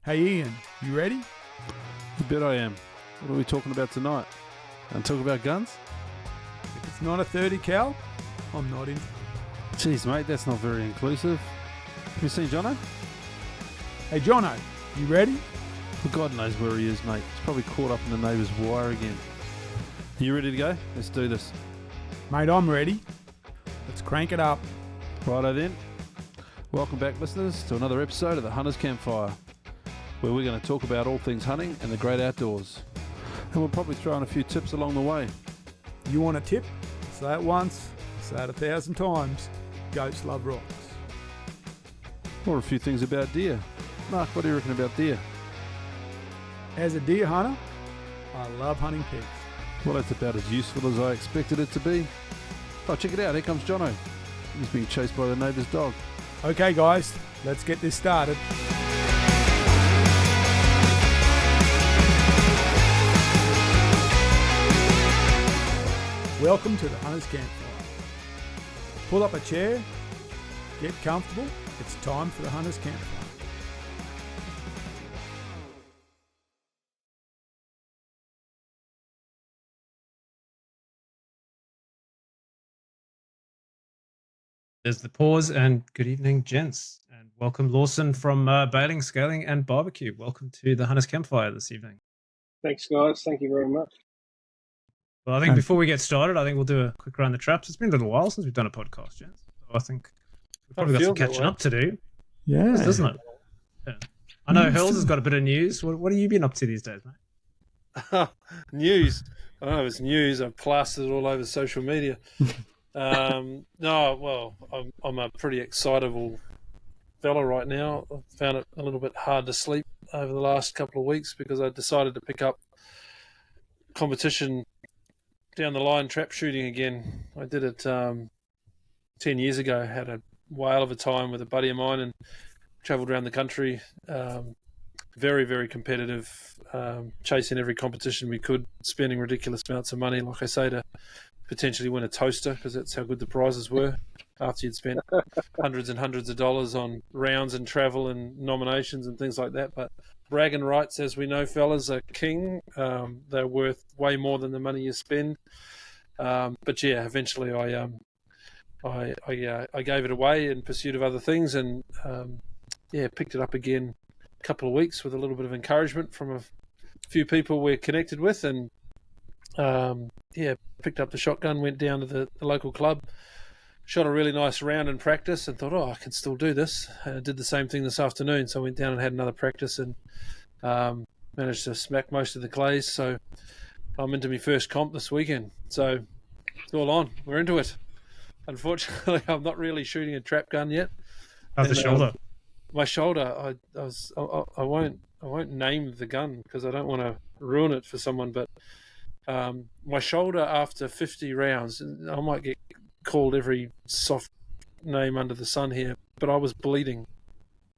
Hey Ian, you ready? You bet I am. What are we talking about tonight? And talk about guns? If it's not a 30 cal, I'm not in. Jeez, mate, that's not very inclusive. Have you seen Jono? Hey Jono, you ready? Well, God knows where he is, mate. He's probably caught up in the neighbour's wire again. You ready to go? Let's do this. Mate, I'm ready. Let's crank it up. Righto then. Welcome back, listeners, to another episode of the Hunters Campfire, where we're going to talk about all things hunting and the great outdoors. And we'll probably throw in a few tips along the way. You want a tip? Say it once, say it 1,000 times. Goats love rocks. Or a few things about deer. Mark, what do you reckon about deer? As a deer hunter, I love hunting pigs. Well, that's about as useful as I expected it to be. Oh, check it out. Here comes Jono. He's being chased by the neighbour's dog. Okay guys, let's get this started. Welcome to the Hunters Campfire. Pull up a chair, get comfortable. It's time for the Hunters Campfire. There's the pause, and good evening, gents, and welcome Lawson from Bailing, Scaling and Barbecue. Welcome to the Hunters Campfire this evening. Thanks, guys. Thank you very much. Well, I think before we get started, I think we'll do a quick round the traps. It's been a little while since we've done a podcast, gents. So I think we've probably got some catching up to do. Yeah. Doesn't it? Yeah. I know Hurls has got a bit of news. What have you been up to these days, mate? News. I don't know if it's news. I've plastered it all over social media. No, well, I'm a pretty excitable fella right now. I found it a little bit hard to sleep over the last couple of weeks because I decided to pick up competition down the line, trap shooting again. I did it 10 years ago. Had a whale of a time with a buddy of mine and travelled around the country. Very, very competitive, chasing every competition we could, spending ridiculous amounts of money, like I say, to potentially win a toaster because that's how good the prizes were after you'd spent hundreds and hundreds of dollars on rounds and travel and nominations and things like that. But bragging rights, as we know, fellas, are king. They're worth way more than the money you spend. But yeah, eventually I gave it away in pursuit of other things, and picked it up again a couple of weeks with a little bit of encouragement from a few people we're connected with, and picked up the shotgun, went down to the local club, shot a really nice round in practice, and thought, I can still do this. Did the same thing this afternoon, so I went down and had another practice and managed to smack most of the clays. So I'm into my first comp this weekend. So it's all on. We're into it. Unfortunately, I'm not really shooting a trap gun yet. How's the shoulder? My shoulder. I won't name the gun because I don't want to ruin it for someone, but my shoulder after 50 rounds, I might get called every soft name under the sun here, but I was bleeding.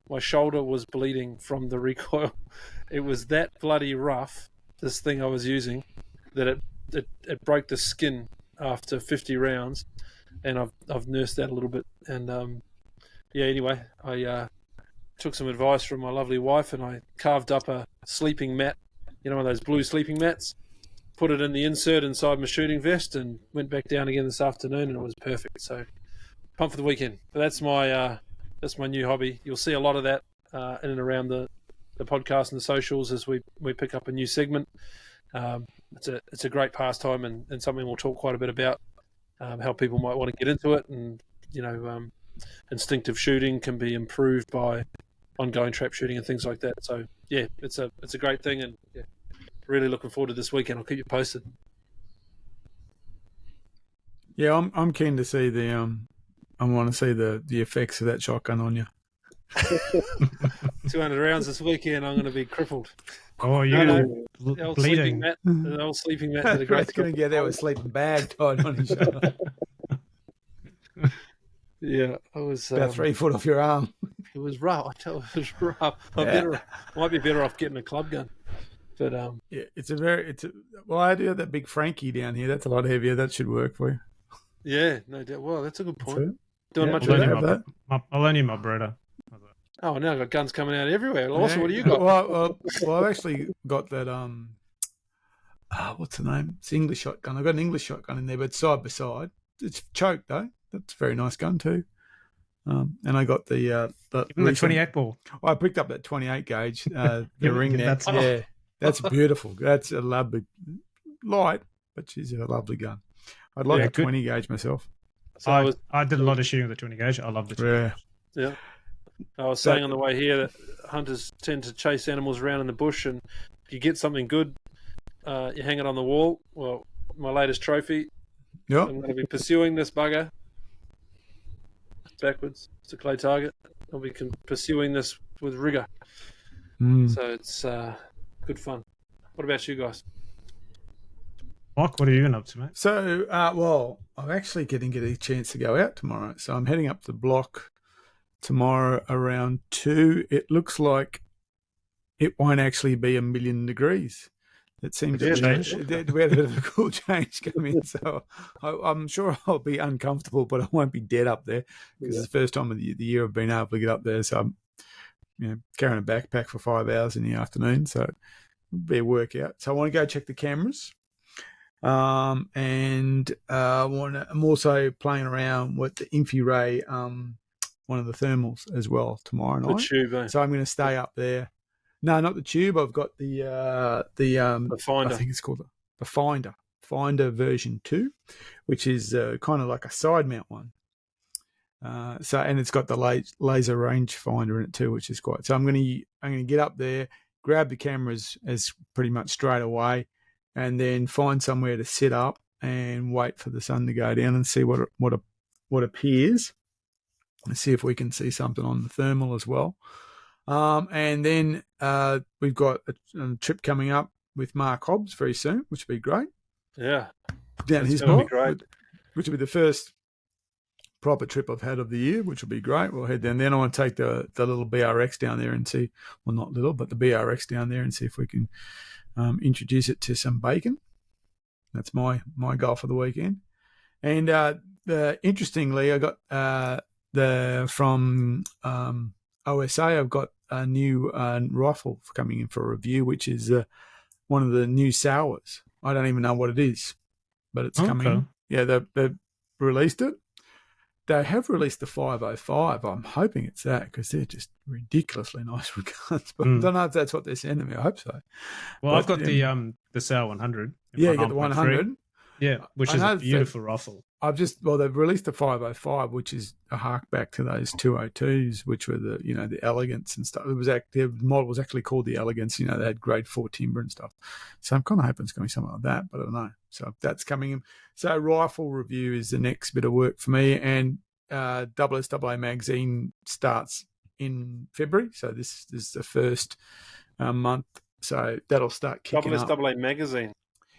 My shoulder was bleeding from the recoil. It was that bloody rough, this thing I was using, that it broke the skin after 50 rounds, and I've nursed that a little bit. And anyway, I took some advice from my lovely wife, and I carved up a sleeping mat, one of those blue sleeping mats, put it in the insert inside my shooting vest, and went back down again this afternoon, and it was perfect. So pumped for the weekend. But that's my new hobby. You'll see a lot of that in and around the podcast and the socials as we pick up a new segment. It's a great pastime and something we'll talk quite a bit about, how people might want to get into it, and instinctive shooting can be improved by ongoing trap shooting and things like that. So yeah, it's a great thing, and yeah, really looking forward to this weekend. I'll keep you posted. Yeah, I'm keen to see I want to see the effects of that shotgun on you. 200 rounds this weekend, I'm going to be crippled. Oh, you're bleeding. The old sleeping mat. Did a great going to get there with a sleeping bag tied on his shoulder. Yeah, I was about 3 foot off your arm. It was rough. I tell you, it was rough. Might be better off getting a club gun. But yeah, well, I do have that big Frankie down here. That's a lot heavier. That should work for you. Yeah, no doubt. Well, that's a good point. That's Doing much I'll of lend that. you my Beretta. Oh, now I've got guns coming out everywhere. Lawson, what do you got? Well, I've actually got that. What's the name? It's English shotgun. I've got an English shotgun in there, but side by side. It's choked though. That's a very nice gun too. And I got the 28 ball. I picked up that 28 gauge. The ring there. That's That's beautiful. That's a lovely light, but she's a lovely gun. I'd like a 20 gauge myself. So I did a lot of shooting with the 20 gauge. I love the 20 gauge. Yeah. I was saying on the way here that hunters tend to chase animals around in the bush, and if you get something good, you hang it on the wall. Well, my latest trophy, Yep. I'm going to be pursuing this bugger backwards. It's a clay target. I'll be pursuing this with rigour. So it's good fun. What about you guys? Mark, what are you up to, mate? So, well, I'm actually getting a chance to go out tomorrow. So I'm heading up the block tomorrow around 2. It looks like it won't actually be 1,000,000 degrees. It seems we had a bit of a cool change coming, so I'm sure I'll be uncomfortable, but I won't be dead up there because it's the first time of the year I've been able to get up there. So I'm carrying a backpack for 5 hours in the afternoon, so it'll be a workout. So I want to go check the cameras. And I'm also playing around with the Infi-Ray, one of the thermals as well tomorrow night. The tube, eh? So I'm going to stay up there. No, not the tube. I've got the Finder. I think it's called the Finder version 2, which is kind of like a side mount one. And it's got the laser range finder in it too, which is quite. So I'm going to get up there, grab the cameras as pretty much straight away, and then find somewhere to sit up and wait for the sun to go down and see what appears, and see if we can see something on the thermal as well. And then we've got a trip coming up with Mark Hobbs very soon, which will be great. Yeah, Down his block, which will be the first proper trip I've had of the year, which will be great. We'll head down there. I want to take the little BRX down there and see, well, not little, but the BRX down there and see if we can introduce it to some bacon. That's my goal for the weekend. And interestingly, I got from OSA, I've got a new rifle coming in for a review, which is one of the new sours. I don't even know what it is, but it's coming in. Yeah, they've released it. They have released the 505. I'm hoping it's that because they're just ridiculously nice guns. But I don't know if that's what they're sending me. I hope so. Well, I've got the SAL 100. Yeah, you got the 100. Yeah, which is a beautiful rifle. They've released the 505, which is a hark back to those 202s, which were the Elegance and stuff. Their model was actually called the Elegance. They had grade 4 timber and stuff. So I'm kind of hoping it's going to be something like that, but I don't know. So that's coming in. So rifle review is the next bit of work for me, and SSAA magazine starts in February. So this is the first month. So that'll start kicking up. SSAA magazine.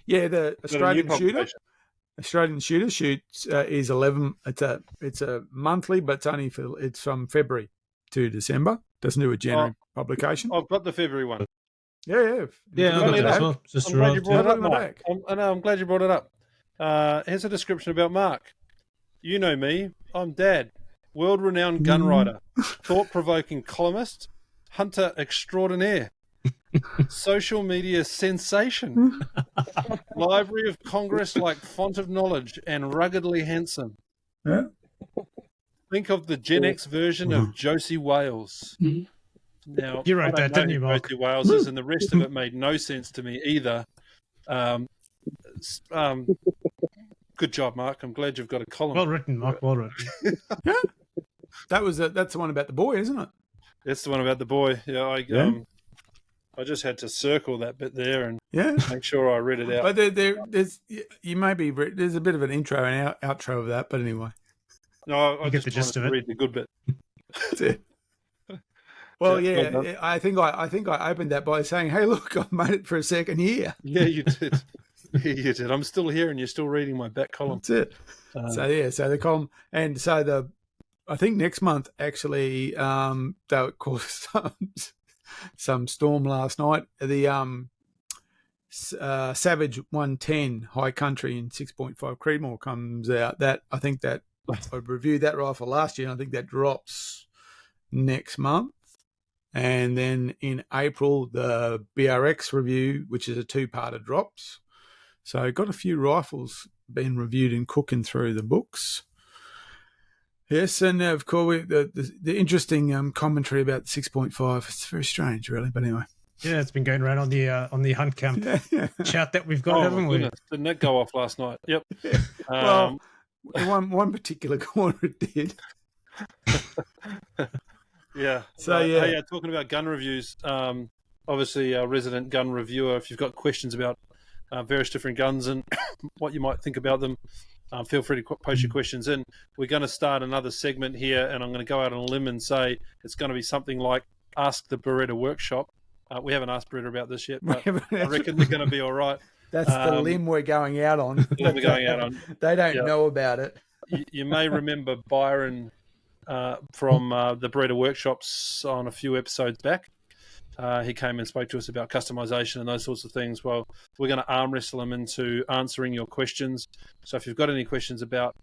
Yeah, the Australian Shooter shoots is 11. It's a monthly, but it's from February to December. Doesn't do a January publication. I've got the February one. Yeah. I've got that as well. I'm glad you brought it up, Mark. I'm glad you brought it up. Here's a description about Mark. You know me. I'm Dad, world-renowned gun writer, thought-provoking columnist, hunter extraordinaire, social media sensation, Library of Congress like font of knowledge, and ruggedly handsome. Yeah. Think of the Gen X version of Josie Wales. Now, you wrote that, didn't you, Mark? Josie Wales is, and the rest of it made no sense to me either. Good job, Mark. I'm glad you've got a column. Well written, Mark. Well written. Yeah. That's the one about the boy, isn't it? That's the one about the boy. Yeah, I just had to circle that bit there and make sure I read it out. But there's a bit of an intro and outro of that, but anyway. No, I get just the gist of wanted it. to read the good bit. That's it. Well, yeah, I think I opened that by saying, "Hey, look, I've made it for a second year." Yeah, you did. Yeah, you did. I'm still here, and you're still reading my back column. That's it. So the column, and so I think next month actually, they caused some storm last night. The Savage 110 High Country in 6.5 Creedmoor comes out. I think that I reviewed that rifle last year, and I think that drops next month. And then in April, the BRX review, which is a 2-parter drops. So got a few rifles being reviewed and cooking through the books. Yes, and of course, the interesting commentary about the 6.5. It's very strange, really, but anyway. Yeah, it's been going around on the Hunt Camp chat that we've got, haven't we? Goodness. Didn't that go off last night? Yep. Yeah. Well, one particular corner it did. Yeah. So talking about gun reviews, obviously our resident gun reviewer, if you've got questions about various different guns and what you might think about them, feel free to post your questions in. We're going to start another segment here, and I'm going to go out on a limb and say it's going to be something like Ask the Beretta Workshop. We haven't asked Beretta about this yet, but I reckon they're going to be all right. That's the limb we're going out on. We're going out on. They don't know about it. You may remember Byron from the Beretta Workshops on a few episodes back. He came and spoke to us about customization and those sorts of things. Well, we're going to arm wrestle him into answering your questions. So if you've got any questions about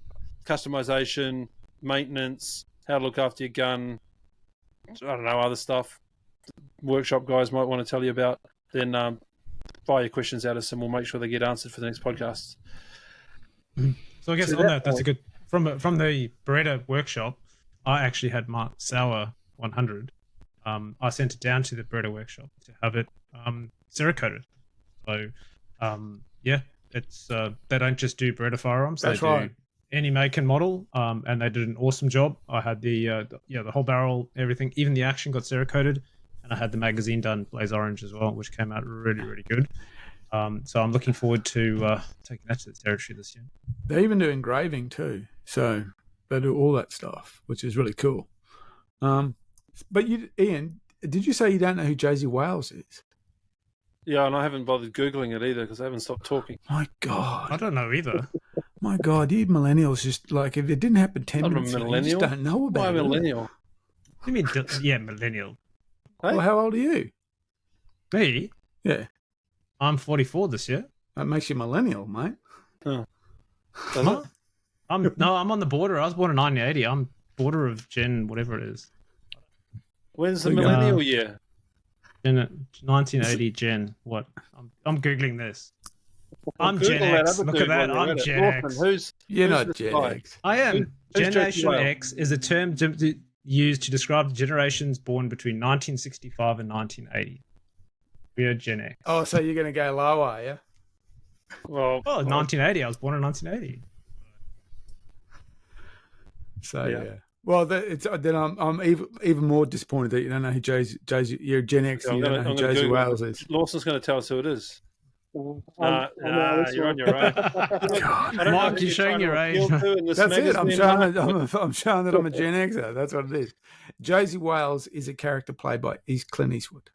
customization, maintenance, how to look after your gun, I don't know, other stuff workshop guys might want to tell you about, then fire your questions at us and we'll make sure they get answered for the next podcast. So I guess on that's a good from the Beretta Workshop. I actually had my Sauer 100. I sent it down to the Beretta Workshop to have it Cerakoted. So it's they don't just do Beretta firearms. That's they right. do any make and model, and they did an awesome job. I had the whole barrel, everything, even the action got Cerakoted, and I had the magazine done Blaze Orange as well, which came out really, really good. So I'm looking forward to taking that to the territory this year. They even do engraving too, so they do all that stuff, which is really cool. But Ian, did you say you don't know who Josie Wales is? Yeah, and I haven't bothered Googling it either because I haven't stopped talking. My God. I don't know either. My God, you millennials just like, if it didn't happen 10 minutes ago, you just don't know about I'm it. a millennial. You mean, yeah, millennial. Hey? Well, how old are you? Me? Yeah. I'm 44 this year. That makes you millennial, mate. Oh. Huh? I'm on the border. I was born in 1980. I'm border of Gen whatever it is. When's the millennial year? Gen 1980 Gen what? I'm googling this. I'm Google Gen X. Look at that. I'm Gen X. You're not Gen X. I am. Who's Generation Josie Wales? X is a term used to describe the generations born between 1965 and 1980. We are Gen X. Oh, so you're going to go low, are you? Well, 1980. I was born in 1980. So, Yeah. yeah. Well, then I'm even more disappointed that you don't know who Josie you're Gen X and you don't know who Josie Wales is. Lawson's going to tell us who it is. I'm You're on your own. Mark, you're showing your age. That's it. I'm showing that I'm a Gen Xer. That's what it is. Josie Wales is a character played by Clint Eastwood.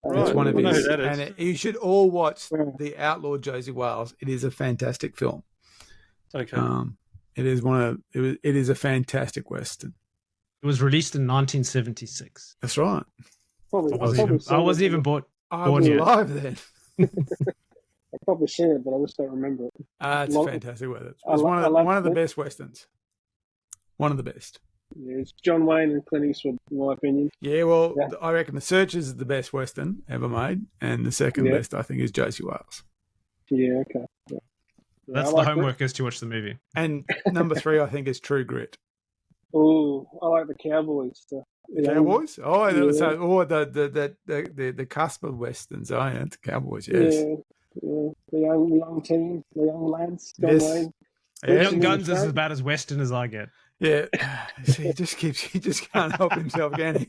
That's one of I know his. who that is. And you should all watch The Outlaw Josie Wales. It is a fantastic film. Okay. It is a fantastic Western. It was released in 1976. That's right. I wasn't even born. I was yet. alive then. I've probably seen it, but I just don't remember it. It's a fantastic Western. It's one of the best Westerns. One of the best. Yeah, it's John Wayne and Clint Eastwood, in my opinion. Yeah, well, I reckon The Searchers is the best Western ever made, and the second best, I think, is Josie Wales. Yeah, okay. Yeah. That's the homework is to watch the movie. And number 3, I think, is True Grit. Oh, I like the Cowboys stuff. The Cowboys? Oh, the cusp of Westerns. Oh, yeah, it's Cowboys, yes. Yeah. The young team, the young lads. John Wayne. Yeah. Young Guns is about as Western as I get. Yeah. He just can't help himself, can he?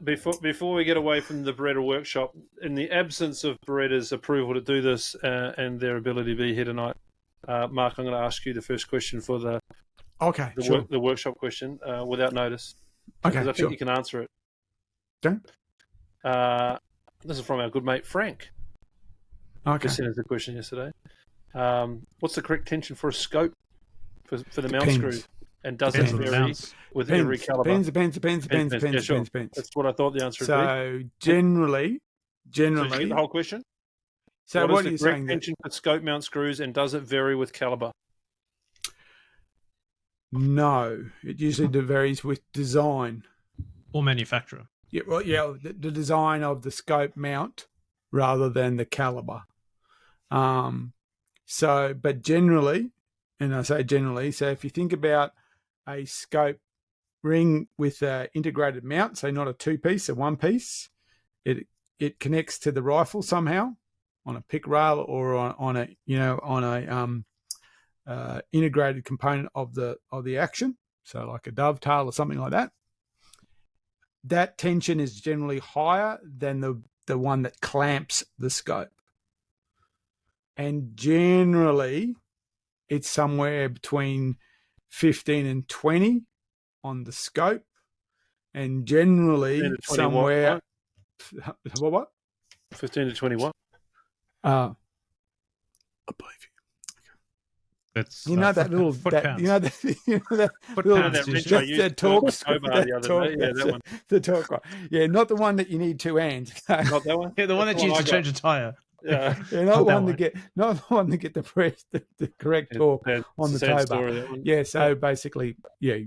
Before we get away from the Beretta Workshop, in the absence of Beretta's approval to do this and their ability to be here tonight, Mark, I'm going to ask you the first question for the workshop question without notice. Okay, because I think you can answer it. Okay. This is from our good mate Frank. Okay. He sent us a question yesterday. What's the correct tension for a scope for the mount Depends. screw? And does it vary with every caliber? Depends. That's what I thought the answer would be. So generally, So did you get the whole question? So what are you is the correct saying? tension for scope mount screws, and does it vary with caliber? No, it usually varies with design. Or manufacturer. Yeah, well, yeah, the design of the scope mount rather than the caliber. So, but generally, and I say generally, so if you think about a scope ring with an integrated mount, so not a two-piece, a one-piece, it connects to the rifle somehow on a pick rail or on a integrated component of the action, so like a dovetail or something like that. That tension is generally higher than the one that clamps the scope. And generally, it's somewhere between 15 and 20 on the scope. And generally, somewhere... What? 15 to 20 what? I believe you. That's You know that little, that, you know that, you know that little, pounds, that talks, the talk one. Yeah, not the one that you need two hands. Not that one. Yeah, the one that you use to change a tire. Yeah, not the one to get the correct torque on the tow bar. Yeah, so basically, yeah.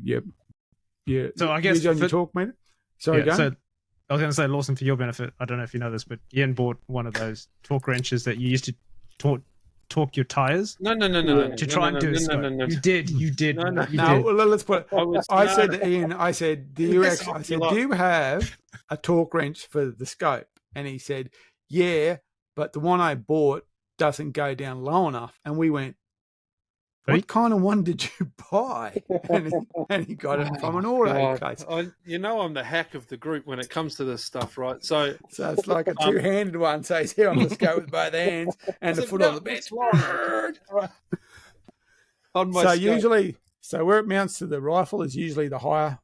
So I guess on your torque meter. Sorry, go. So I was going to say, Lawson, for your benefit, I don't know if you know this, but Ian bought one of those torque wrenches that you used to torque your tires. No. To try and do a scope. No. You did. No, well, let's put it. I said to Ian, I said, do you have a torque wrench for the scope? And he said, yeah, but the one I bought doesn't go down low enough. And we went, what kind of one did you buy? And he got it from an auto case. I'm the hack of the group when it comes to this stuff, right? So it's like a two-handed one. So he's here on the scope with both hands and the foot on the bench. On my So where it mounts to the rifle is usually the higher,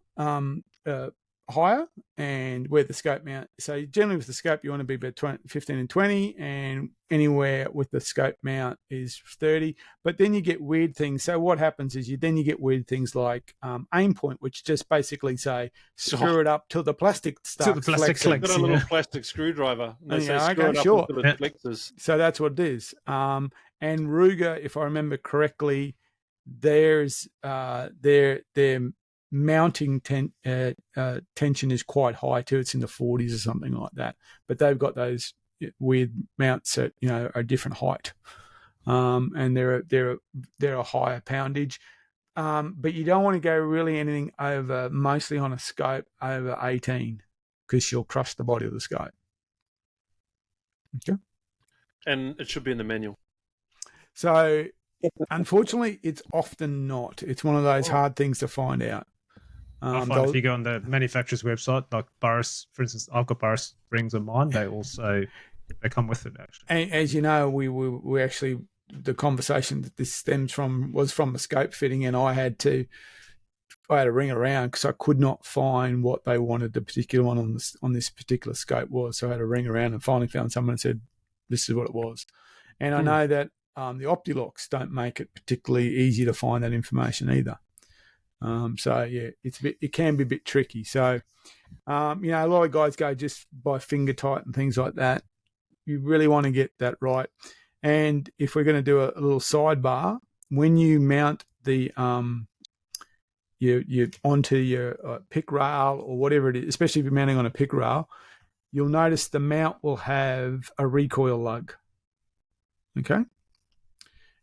and where the scope mount. So generally with the scope, you want to be between 15 and 20, and anywhere with the scope mount is 30. But then you get weird things. So what happens is you get weird things like aim point, which just basically say screw it up till the plastic starts flexing. Got a little plastic screwdriver. And they say screw it up until it flexes. So that's what it is. And Ruger, if I remember correctly, there's their mounting tension is quite high too. It's in the 40s or something like that. But they've got those weird mounts that are a different height, and they're a higher poundage. But you don't want to go really anything over, mostly on a scope over 18, because you'll crush the body of the scope. Okay. And it should be in the manual. So, unfortunately, it's often not. It's one of those hard things to find out. I find if you go on the manufacturer's website, like Burris, for instance, I've got Burris rings on mine. They come with it, actually. And as you know, we actually, the conversation that this stems from was from the scope fitting, and I had to ring around because I could not find what they wanted the particular one on this particular scope was. So I had to ring around and finally found someone and said, this is what it was. And I know that the Optilocks don't make it particularly easy to find that information either. So yeah, it can be a bit tricky. So, a lot of guys go just by finger tight and things like that. You really want to get that right. And if we're going to do a little sidebar, when you mount the you onto your pick rail or whatever it is, especially if you're mounting on a pick rail, you'll notice the mount will have a recoil lug. Okay,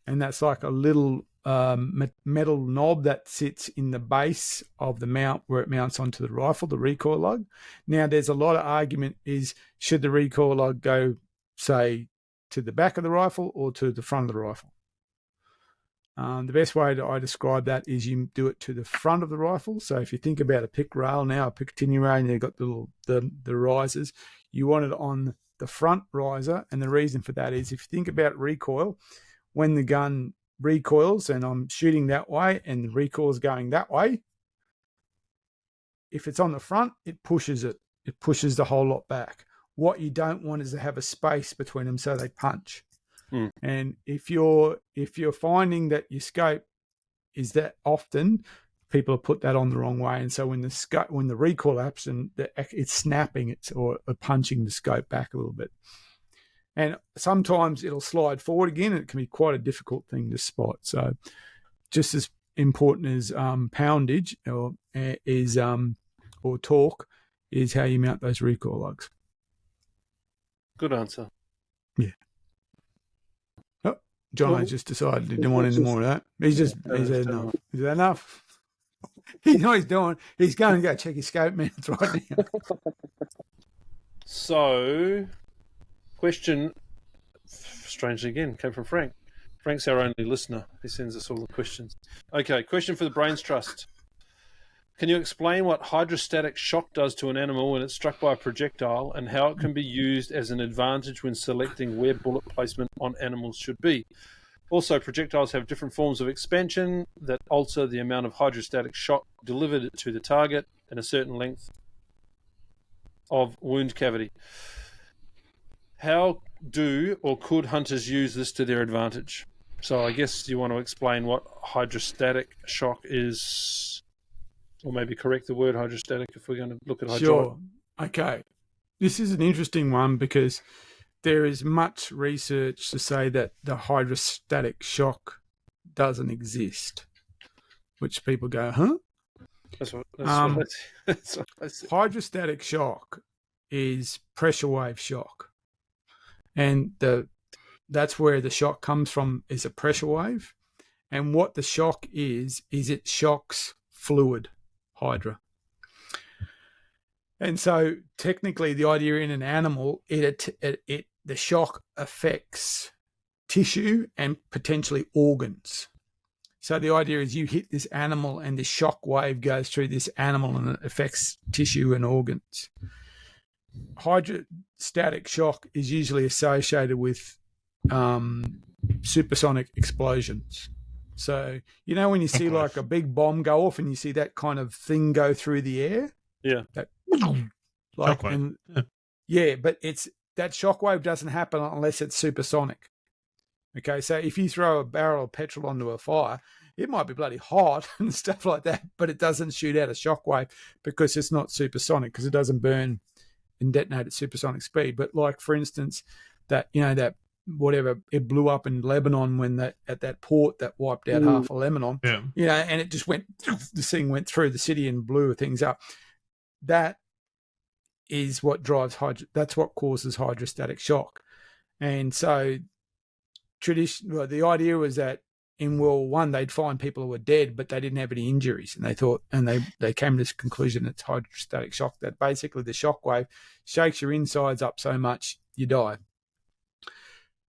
and that's like a little metal knob that sits in the base of the mount where it mounts onto the rifle, the recoil lug. Now, there's a lot of argument is should the recoil lug go, say, to the back of the rifle or to the front of the rifle? The best way that I describe that is you do it to the front of the rifle. So if you think about a pick rail now, a Picatinny rail, and you've got the risers, you want it on the front riser. And the reason for that is if you think about recoil, when the gun recoils and I'm shooting that way and the recoil is going that way, if it's on the front, it pushes the whole lot back. What you don't want is to have a space between them so they punch. And if you're finding that your scope is that often, people have put that on the wrong way, and so when the recoil happens and it's snapping, or punching the scope back a little bit. And sometimes it'll slide forward again, and it can be quite a difficult thing to spot. So just as important as poundage or torque is how you mount those recoil lugs. Good answer. Oh, Jono Well, just decided he didn't want any more of that. He's said enough. Is that enough? He knows what he's doing. He's going to go check his scope mounts right now. So, question, strangely again, came from Frank. Frank's our only listener. He sends us all the questions. Okay, question for the Brains Trust. Can you explain what hydrostatic shock does to an animal when it's struck by a projectile and how it can be used as an advantage when selecting where bullet placement on animals should be? Also, projectiles have different forms of expansion that alter the amount of hydrostatic shock delivered to the target in a certain length of wound cavity. How do or could hunters use this to their advantage? So I guess you want to explain what hydrostatic shock is, or maybe correct the word hydrostatic if we're going to look at hydraulic. Sure. Okay. This is an interesting one because there is much research to say that the hydrostatic shock doesn't exist, which people go, huh? That's what I said. Hydrostatic shock is pressure wave shock. And that's where the shock comes from, is a pressure wave. And what the shock is it shocks fluid, hydra. And so technically the idea in an animal, the shock affects tissue and potentially organs. So the idea is you hit this animal and this shock wave goes through this animal and it affects tissue and organs. Hydrostatic shock is usually associated with supersonic explosions. So, you know, when you see like a big bomb go off and you see that kind of thing go through the air? Yeah. Like, Shockwave. but that shockwave doesn't happen unless it's supersonic. Okay, so if you throw a barrel of petrol onto a fire, it might be bloody hot and stuff like that, but it doesn't shoot out a shockwave because it's not supersonic, because it doesn't burn and detonate at supersonic speed. But like, for instance, that whatever, it blew up in Lebanon when at that port that wiped out half of Lebanon, and it just the thing went through the city and blew things up. That is what drives that's what causes hydrostatic shock. And so the idea was that in World War I they'd find people who were dead but they didn't have any injuries, and they thought, and they came to this conclusion, it's hydrostatic shock, that basically the shock wave shakes your insides up so much you die.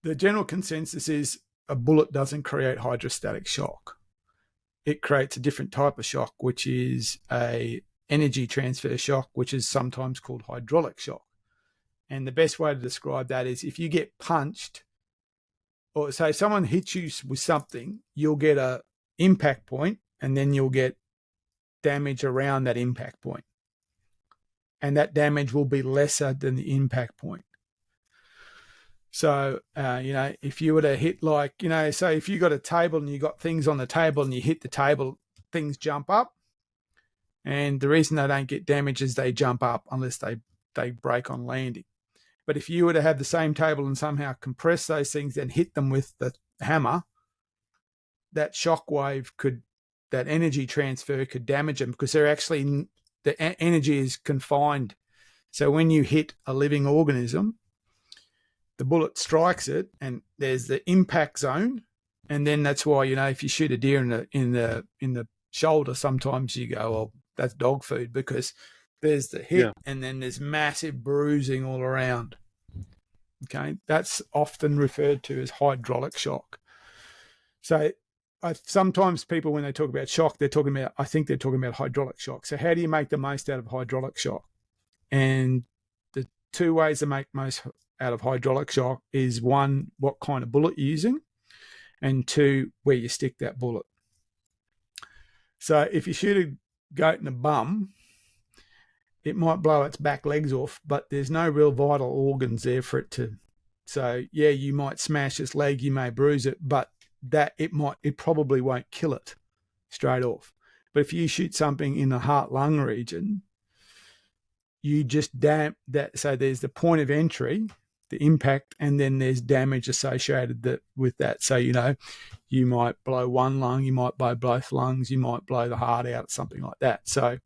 The general consensus is a bullet doesn't create hydrostatic shock. It creates a different type of shock, which is a energy transfer shock, which is sometimes called hydraulic shock. And the best way to describe that is if you get punched, or say someone hits you with something, you'll get a impact point and then you'll get damage around that impact point. And that damage will be lesser than the impact point. So, if you were to hit say if you got a table and you got things on the table and you hit the table, things jump up. And the reason they don't get damage is they jump up unless they break on landing. But if you were to have the same table and somehow compress those things and hit them with the hammer, that shock wave that energy transfer could damage them, because they're actually, the energy is confined. So when you hit a living organism, the bullet strikes it and there's the impact zone. And then that's why, if you shoot a deer in the shoulder, sometimes you go, well, that's dog food, because there's the hit and then there's massive bruising all around. Okay, that's often referred to as hydraulic shock. So sometimes people, when they talk about shock, I think they're talking about hydraulic shock. So how do you make the most out of hydraulic shock? And the two ways to make most out of hydraulic shock is, one, what kind of bullet you're using, and two, where you stick that bullet. So if you shoot a goat in the bum, it might blow its back legs off, but there's no real vital organs there for it to. So you might smash its leg, you may bruise it, but it probably won't kill it straight off. But if you shoot something in the heart-lung region, you just damp that. So there's the point of entry, the impact, and then there's damage associated with that. So, you might blow one lung, you might blow both lungs, you might blow the heart out, something like that. So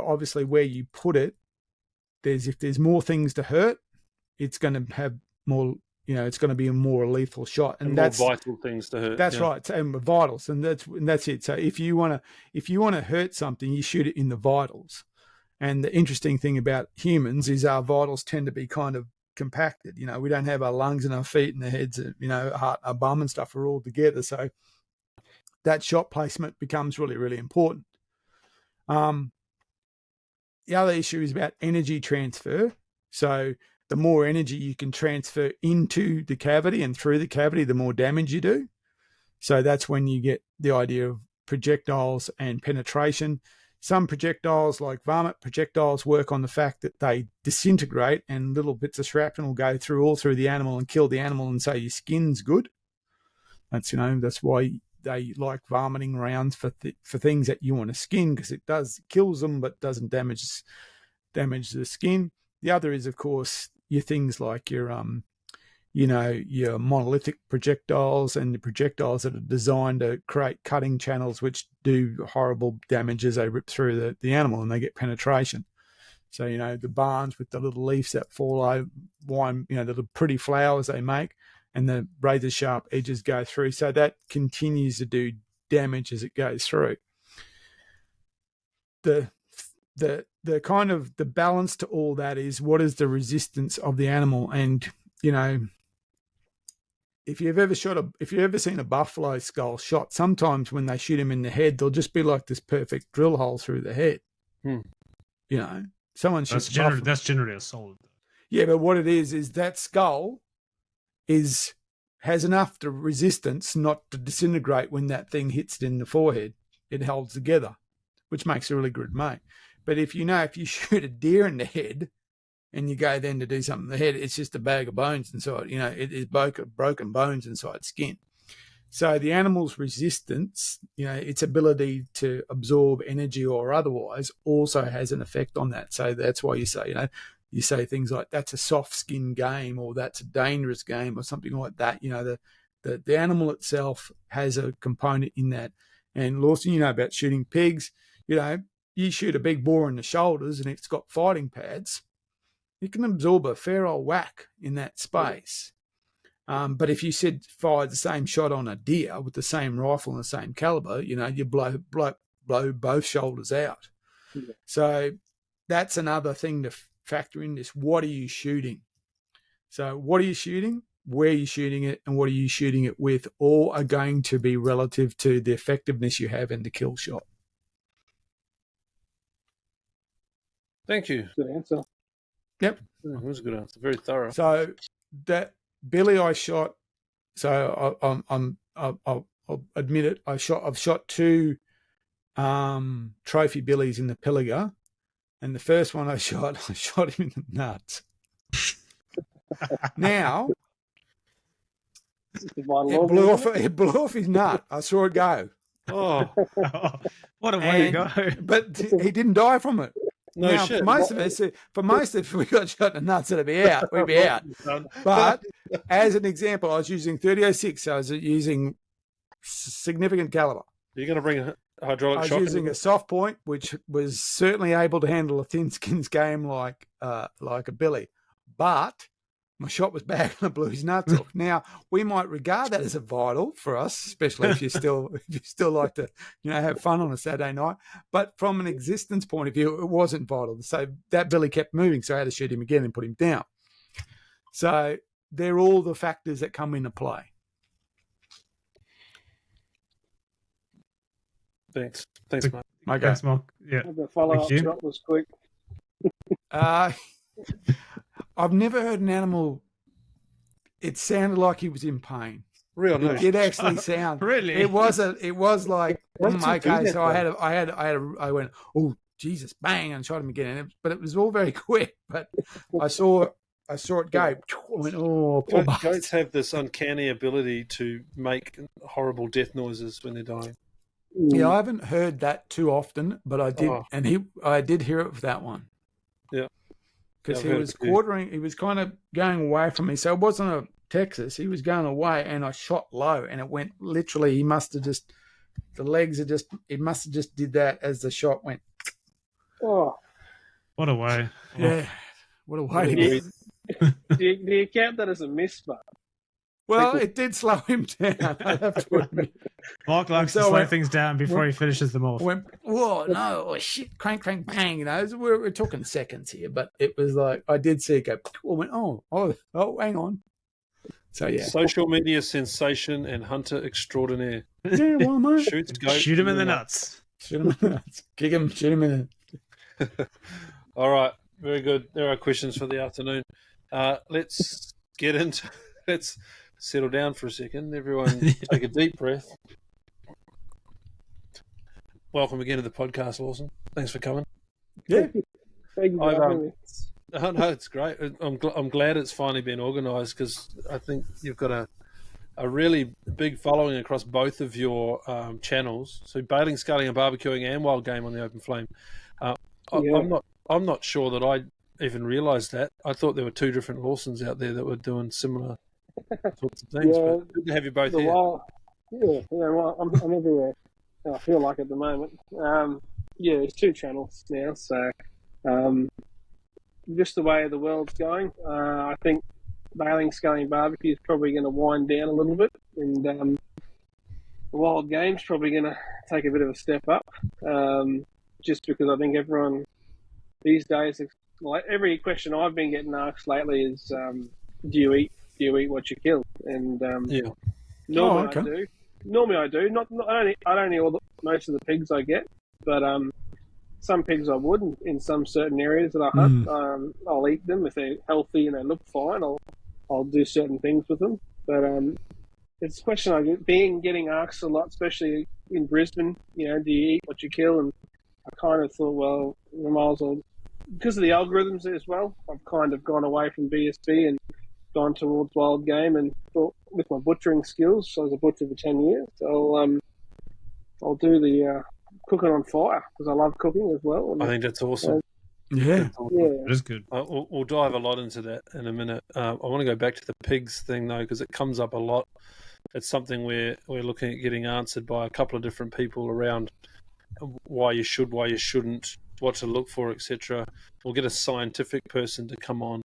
obviously where you put it if there's more things to hurt, it's going to have more, it's going to be a more lethal shot, and that's more vital things to hurt. That's right, and vitals, and that's it. So if you want to hurt something, you shoot it in the vitals. And the interesting thing about humans is our vitals tend to be kind of compacted. We don't have our lungs and our feet and our heads, our heart, our bum and stuff are all together. So that shot placement becomes really, really important. The other issue is about energy transfer. So the more energy you can transfer into the cavity and through the cavity, the more damage you do. So that's when you get the idea of projectiles and penetration. Some projectiles, like varmint projectiles, work on the fact that they disintegrate and little bits of shrapnel go all through the animal and kill the animal, and say your skin's good. That's why they like varminting rounds for things that you want to skin, because it kills them but doesn't damage the skin. The other is, of course, your things like your monolithic projectiles and the projectiles that are designed to create cutting channels which do horrible damage as they rip through the animal and they get penetration. So, the barns with the little leaves that fall over, the little pretty flowers they make, and the razor sharp edges go through. So that continues to do damage as it goes through. The kind of the balance to all that is, what is the resistance of the animal? And, if you've ever seen a buffalo skull shot, sometimes when they shoot him in the head, they'll just be like this perfect drill hole through the head. Someone shoots that's generally a solid. Yeah, but what it is that skull has enough resistance not to disintegrate when that thing hits it in the forehead. It holds together, which makes a really good mate. But if you shoot a deer in the head and you go then to do something in the head, it's just a bag of bones inside. It is broken bones inside skin. So the animal's resistance, its ability to absorb energy or otherwise, also has an effect on that. So that's why you say things like, that's a soft skin game, or that's a dangerous game, or something like that. The animal itself has a component in that. And Lawson, about shooting pigs, you shoot a big boar in the shoulders and it's got fighting pads, you can absorb a fair old whack in that space. But if you fired the same shot on a deer with the same rifle and the same caliber, you blow both shoulders out. Yeah. So that's another thing to factor in this. What are you shooting? So what are you shooting? Where are you shooting it? And what are you shooting it with? All are going to be relative to the effectiveness you have in the kill shot. Thank you. Good answer. Yep. That was a good answer. Very thorough. So that Billy I shot, so I'll admit it, I've shot two trophy billies in the Pilliga, and the first one I shot him in the nuts. Now it blew off his nut. I saw it go. Oh, what a way to go! But he didn't die from it. No now, shit. For most of us, if we got shot in the nuts, we'd be out. But as an example, I was using 30-06, so I was using significant caliber. You're going to bring a hydraulic shock? I was using a soft point, which was certainly able to handle a thin skins game like a billy. But my shot was back and I blew his nuts off. Now, we might regard that as a vital for us, especially if you still like to, have fun on a Saturday night. But from an existence point of view, it wasn't vital. So that billy kept moving, so I had to shoot him again and put him down. So they're all the factors that come into play. Thanks, Mark. Okay. Thanks, Mark. Yeah. The follow-up shot was quick. I've never heard an animal. It sounded like he was in pain. Real nice. It did actually sound. Really? It was like okay. So I went, oh Jesus, bang, and shot him again. But it was all very quick. But I saw it go. I went, oh, poor goats have this uncanny ability to make horrible death noises when they're dying. Yeah, I haven't heard that too often, but I did, and I did hear it with that one. Yeah. Because he was quartering, he was kind of going away from me. So it wasn't a Texas. He was going away, and I shot low, and it went literally. He must have just, the legs are just. It must have just did that as the shot went. Oh, What a way! Yeah. What a way to Yeah. get. Do you count that as a miss, but Well, it did slow him down, I have to admit. Mike likes So to I slow went- things down before he finishes them off. I went, whoa, no, oh, shit, crank, crank, bang. You know, we're talking seconds here, but it was like, I did see it go, I went, oh, hang on. So, yeah. Social media sensation and hunter extraordinaire. Yeah, well, mate. Shoots goat. Shoot him in the nuts. Shoot him in the nuts. Kick him, shoot him in the All right, very good. There are questions for the afternoon. Let's get into. Let's settle down for a second. Everyone, take a deep breath. Welcome again to the podcast, Lawson. Thanks for coming. Yeah. thank you for I've, having me. Oh, no, it's great. I'm glad it's finally been organised because I think you've got a really big following across both of your channels. So bailing, sculling, and barbecuing, and wild game on the open flame. Yeah. I'm not sure that I even realised that. I thought there were two different Lawsons out there that were doing similar sorts of things. Yeah, But good to have you both The here. wild, well, I'm everywhere. I feel like at the moment. There's two channels now, so just the way the world's going, I think bailing, sculling, barbecue is probably going to wind down a little bit, and the wild game's probably going to take a bit of a step up. Just because I think everyone these days, like every question I've been getting asked lately is, do you eat what you kill? And Yeah. normally okay. I do. Normally I do. I don't eat most of the pigs I get, but some pigs I would in some certain areas that I hunt. I'll eat them if they're healthy and they look fine. I'll do certain things with them. But it's a question I get getting asked a lot, especially in Brisbane. You know, do you eat what you kill? And I kind of thought, well, we might as well, because of the algorithms as well. I've kind of gone away from BSB and gone towards wild game, and thought with my butchering skills, so I was a butcher for 10 years. So I'll do the cooking on fire because I love cooking as well. And, I think that's awesome. Yeah. yeah, It is good. We'll dive a lot into that in a minute. I want to go back to the pigs thing though, because it comes up a lot. It's something we're looking at getting answered by a couple of different people around why you should, why you shouldn't, what to look for, etc. We'll get a scientific person to come on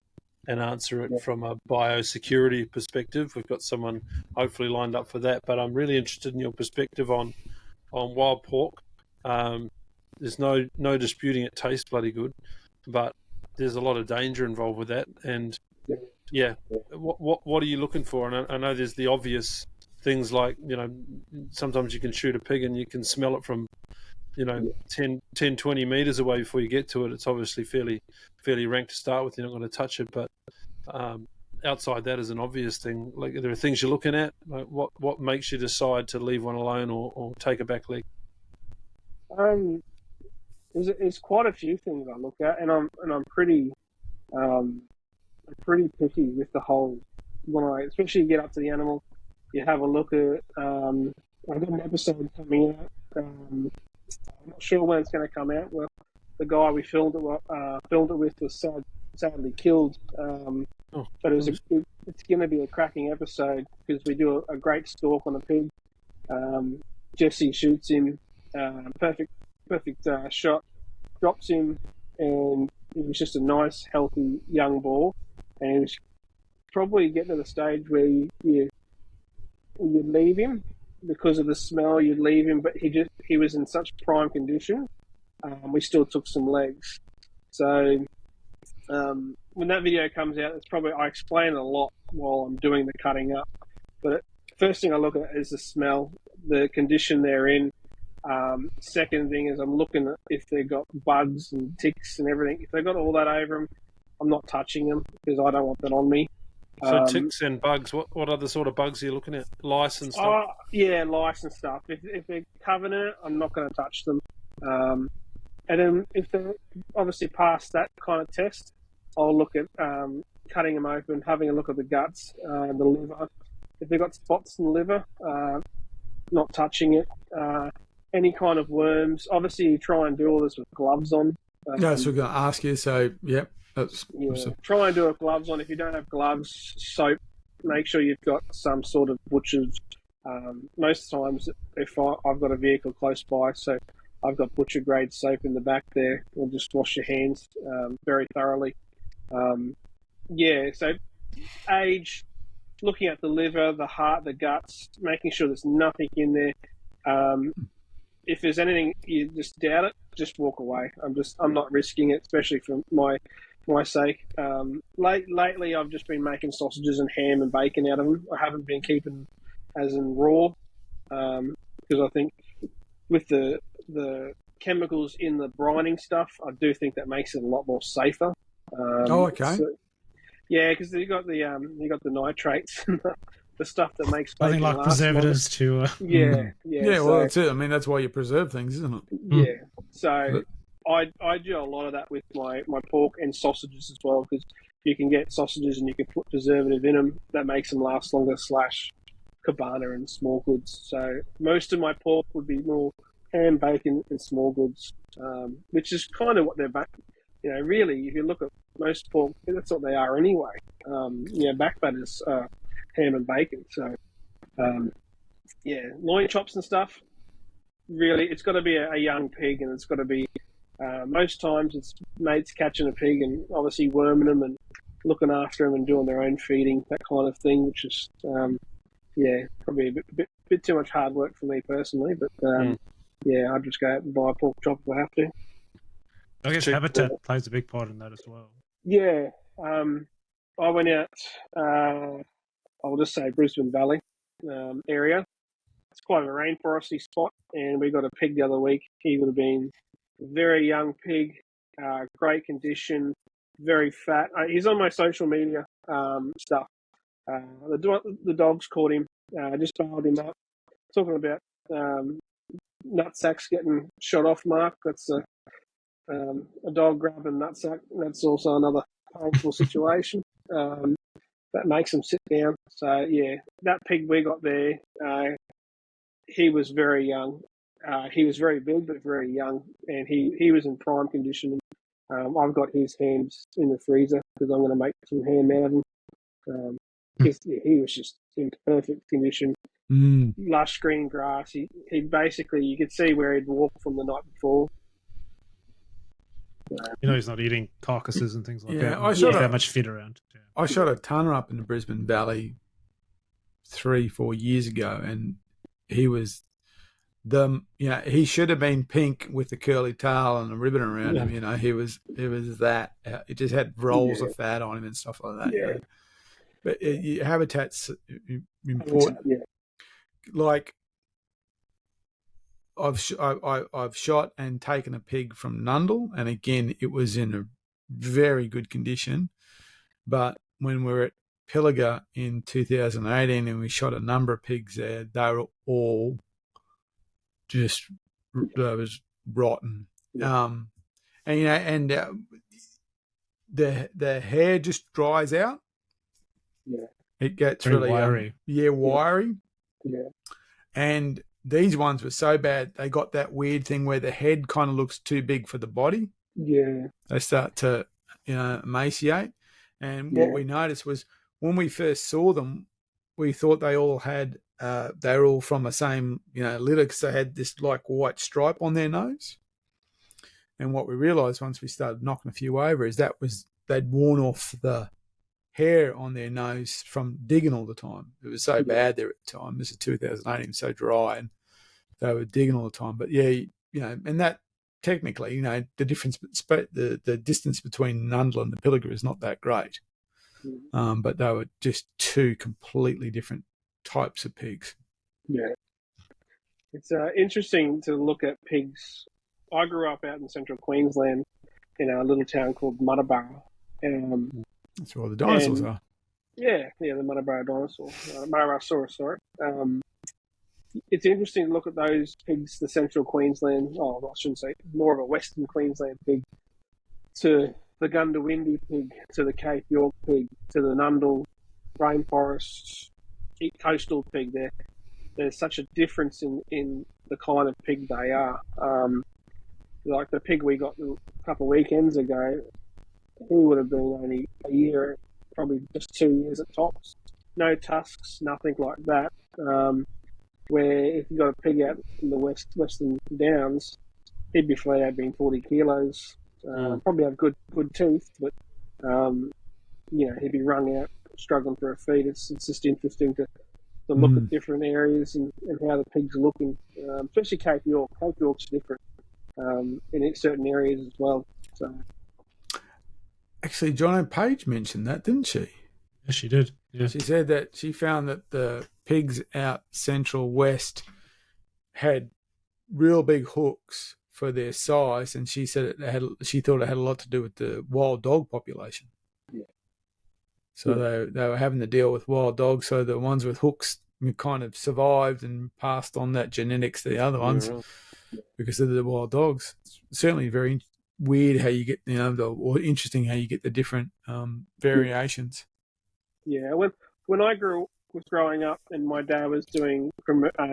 and answer it from a biosecurity perspective. We've got someone hopefully lined up for that, but I'm really interested in your perspective on wild pork. There's no disputing it tastes bloody good, but there's a lot of danger involved with that. And yeah, what are you looking for? And I know there's the obvious things like, you know, sometimes you can shoot a pig and you can smell it from, you know, 10, 20 meters away before you get to it. It's obviously fairly rank to start with. You're not going to touch it, but outside that is an obvious thing. Like, there are things you're looking at. Like, what makes you decide to leave one alone or take a back leg? There's quite a few things I look at, and I'm pretty picky with the whole. When I especially get up to the animal, you have a look at. I've got an episode coming out. I'm not sure when it's going to come out. Well, the guy we filmed it with was sadly killed. But it's going to be a cracking episode because we do a great stalk on a pig. Jesse shoots him, perfect shot, drops him, and it was just a nice, healthy young boar. And he was probably getting to the stage where you'd leave him because of the smell. You'd leave him, but he was in such prime condition. We still took some legs. So when that video comes out, I explain a lot while I'm doing the cutting up. But first thing I look at is the smell, the condition they're in. Second thing is I'm looking at if they've got bugs and ticks and everything. If they've got all that over them, I'm not touching them because I don't want that on me. So ticks and bugs, what other sort of bugs are you looking at? Lice and stuff? Yeah, lice and stuff. If they're covered in it, I'm not going to touch them. And then if they're obviously past that kind of test, I'll look at cutting them open, having a look at the guts, the liver. If they've got spots in the liver, not touching it. Any kind of worms. Obviously, you try and do all this with gloves on. No, so we're going to ask you. So, yep. Try and do it with gloves on. If you don't have gloves, soap. Make sure you've got some sort of butcher's. Most times, if I've got a vehicle close by, so I've got butcher grade soap in the back there. We'll just wash your hands very thoroughly. So age, looking at the liver, the heart, the guts, making sure there's nothing in there. If there's anything you just doubt it, just walk away. I'm not risking it, especially for my sake. Lately, I've just been making sausages and ham and bacon out of them. I haven't been keeping as in raw, because I think with the chemicals in the brining stuff, I do think that makes it a lot more safer. Okay. Because you got the nitrates and the stuff that makes Nothing bacon like last preservatives to. longer. Yeah, well, that's it. I mean, that's why you preserve things, isn't it? Yeah. So I do a lot of that with my pork and sausages as well, because you can get sausages and you can put preservative in them that makes them last longer. / cabana and small goods. So most of my pork would be more ham, bacon, and small goods, which is kind of what they're back. Really, if you look at most pork, that's what they are anyway. Backbatters are ham and bacon. So, loin chops and stuff. Really, it's got to be a young pig, and it's got to be. Most times, it's mates catching a pig and obviously worming them and looking after them and doing their own feeding, that kind of thing, which is, probably a bit too much hard work for me personally. But I'd just go out and buy a pork chop if I have to. I guess habitat plays a big part in that as well. Yeah, I went out. I'll just say Brisbane Valley area. It's quite a rainforesty spot, and we got a pig the other week. He would have been a very young pig, great condition, very fat. He's on my social media stuff. The dogs caught him. Just bailed him up. Talking about nutsacks getting shot off, Mark. That's a dog grabbing nutsack. That's also another painful situation. That makes them sit down. So that pig we got there, he was very young. He was very big but very young, and he was in prime condition. I've got his hams in the freezer because I'm going to make some ham out of him. He was just in perfect condition. Lush green grass. He basically, you could see where he'd walked from the night before. He's not eating carcasses and things like that. He's that much fit around. Yeah. I shot a tonner up in the Brisbane Valley 3-4 years ago, and he was he should have been pink with the curly tail and the ribbon around him. He was that. It just had rolls of fat on him and stuff like that. Yeah. But habitat's important. Like I've shot and taken a pig from Nundle, and again it was in a very good condition. But when we were at Pilliga in 2018 and we shot a number of pigs there, they were all just was rotten. The hair just dries out. Yeah, it gets very really wiry. Wiry. Yeah, and these ones were so bad, they got that weird thing where the head kind of looks too big for the body. Yeah. They start to, emaciate. And what we noticed was when we first saw them, we thought they all had, they were all from the same, litter, because they had this like white stripe on their nose. And what we realised once we started knocking a few over is they'd worn off the hair on their nose from digging all the time. It was so bad there at the time. This is 2018, so dry, and they were digging all the time. But and that technically, the difference, the distance between Nundle and the Pilliga is not that great. But they were just two completely different types of pigs. Yeah, it's interesting to look at pigs. I grew up out in central Queensland in a little town called Muttaburra. That's where all the dinosaurs are. Yeah, the Muttaburra dinosaur, Marasaurus, sorry. It's interesting to look at those pigs, the central Queensland, I shouldn't say, more of a western Queensland pig, to the Gundawindi pig, to the Cape York pig, to the Nundle rainforest coastal pig. There's such a difference in the kind of pig they are. Like the pig we got a couple of weekends ago, he would have been only a year, probably just 2 years at tops. No tusks, nothing like that. Where if you got a pig out in the Western Downs, he'd be flat out being 40 kilos. Probably have good teeth, but he'd be rung out, struggling for a feed. It's just interesting to look at different areas and how the pigs are looking, especially Cape York. Cape York's different in certain areas as well. So, actually, Jono Page mentioned that, didn't she? Yes, she did. Yeah. She said that she found that the pigs out central west had real big hooks for their size, and she said she thought it had a lot to do with the wild dog population. Yeah. So they were having to deal with wild dogs, so the ones with hooks kind of survived and passed on that genetics to the other ones because of the wild dogs. It's certainly very weird how you get, or interesting how you get the different variations. Yeah, when I was growing up and my dad was doing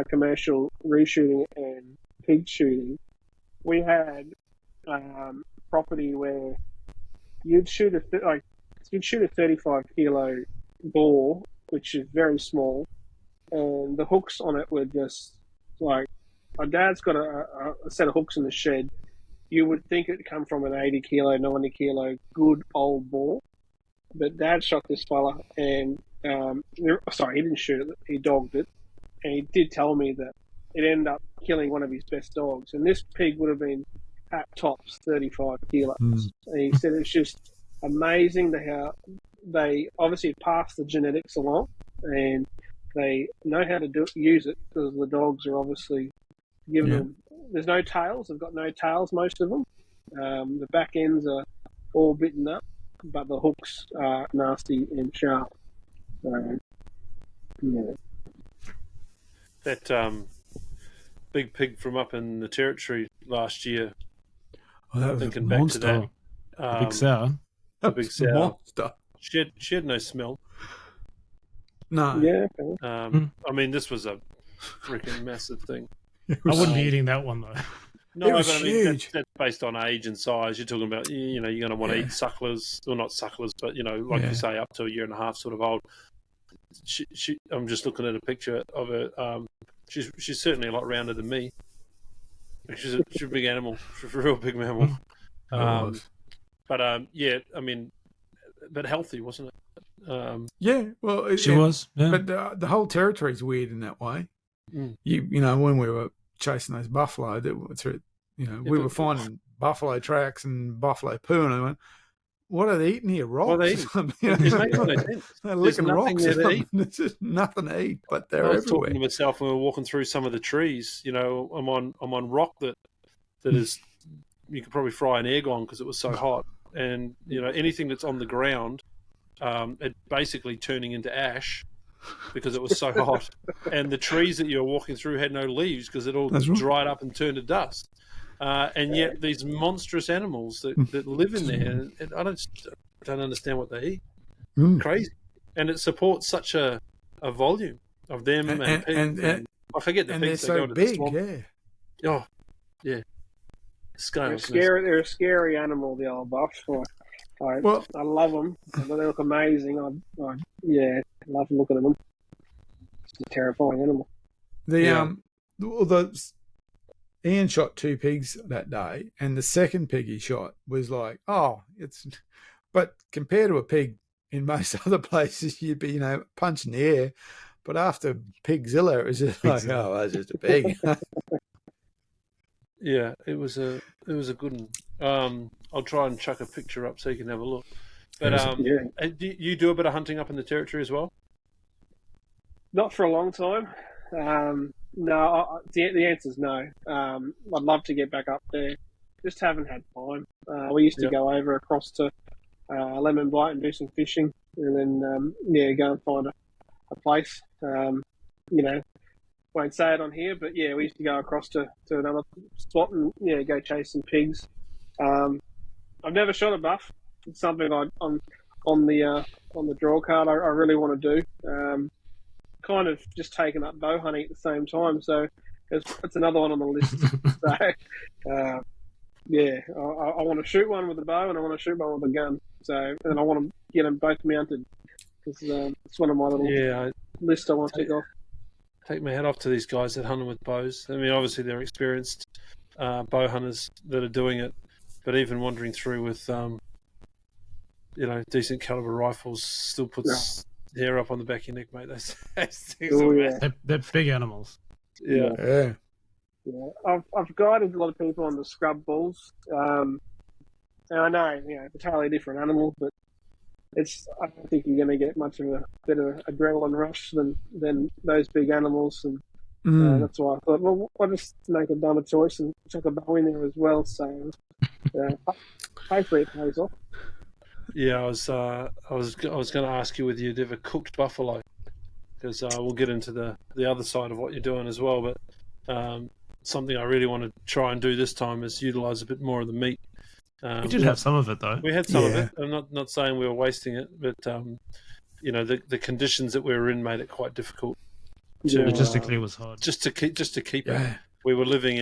commercial reshooting and pig shooting, we had property where you'd shoot a 35 kilo boar, which is very small, and the hooks on it were just like, my dad's got a set of hooks in the shed. You would think it'd come from an 80 kilo, 90 kilo good old boar, but Dad shot this fella, and sorry, he didn't shoot it, he dogged it, and he did tell me that it ended up killing one of his best dogs, and this pig would have been at tops 35 kilos. And he said it's just amazing how they obviously pass the genetics along, and they know how to use it, because the dogs are obviously giving them. There's no tails. They've got no tails, most of them. The back ends are all bitten up, but the hooks are nasty and sharp. So, yeah. That big pig from up in the territory last year. Oh, that was thinking a back monster. to that. The big sow. The big sow. Monster. She had no smell. No. Yeah. I mean, this was a freaking massive thing. I wouldn't be eating that one, though. No, It was but I mean, huge. that's based on age and size. You're talking about, you're going to want to eat sucklers, or not sucklers, but, like you say, up to a year and a half sort of old. I'm just looking at a picture of her. She's certainly a lot rounder than me. She's a big animal. She's a real big mammal. But I mean, but healthy, wasn't it? Yeah, well, She was. Yeah. But the whole territory is weird in that way. When we were chasing those buffalo, we were finding buffalo tracks and buffalo poo, and I went, "What are they eating here? Rocks?" What are they eating? It makes no sense. They're There's licking nothing rocks. there to eat. There's just nothing to eat, but they're I was everywhere. talking to myself when we were walking through some of the trees. I'm on rock that is, you could probably fry an egg on because it was so hot, and anything that's on the ground, it basically turning into ash because it was so hot, and the trees that you were walking through had no leaves because it all dried up and turned to dust. And yet these monstrous animals that live in there, and I don't understand what they eat. Crazy, and it supports such a volume of them and I forget the and pigs. they're so go to big, the swamp. yeah. Oh, yeah. Scales. They're a scary animal, the old buffs. I love them. They look amazing. I love looking at them. It's a terrifying animal. Ian shot 2 pigs that day, and the second pig he shot was like, but compared to a pig in most other places, you'd be, punching the air. But after Pigzilla, it was just like, that's just a pig. Yeah, it was a good one. I'll try and chuck a picture up so you can have a look. But do you do a bit of hunting up in the territory as well? Not for a long time. No, the answer is no. I'd love to get back up there. Just haven't had time. We used to go over across to Lemon Blight and do some fishing, and then go and find a place. Won't say it on here, but we used to go across to another spot and go chase some pigs. I've never shot a buff. It's something on the draw card I really want to do. Kind of just taking up bow hunting at the same time, so it's another one on the list. So I want to shoot one with a bow and I want to shoot one with a gun. So and I want to get them both mounted because it's one of my little list I want to tick off. Take my hat off to these guys that hunt with bows. I mean, obviously they're experienced bow hunters that are doing it, but even wandering through with decent caliber rifles still puts hair up on the back of your neck, mate. Those things Oh, are yeah. massive. They're big animals. Yeah. Yeah. Yeah, I've guided a lot of people on the scrub bulls. And I know, it's a totally different animal, but I don't think you're going to get much of a better adrenaline rush than those big animals, and that's why I thought, well, I'll just make a dumber choice and chuck a bow in there as well. So hopefully it pays off. Yeah, I was going to ask you whether you'd ever cooked buffalo, because we'll get into the other side of what you're doing as well. But something I really want to try and do this time is utilise a bit more of the meat. We did have some of it though. We had some of it. I'm not saying we were wasting it, but the conditions that we were in made it quite difficult. Logistically, it was hard. Just to keep it. We were living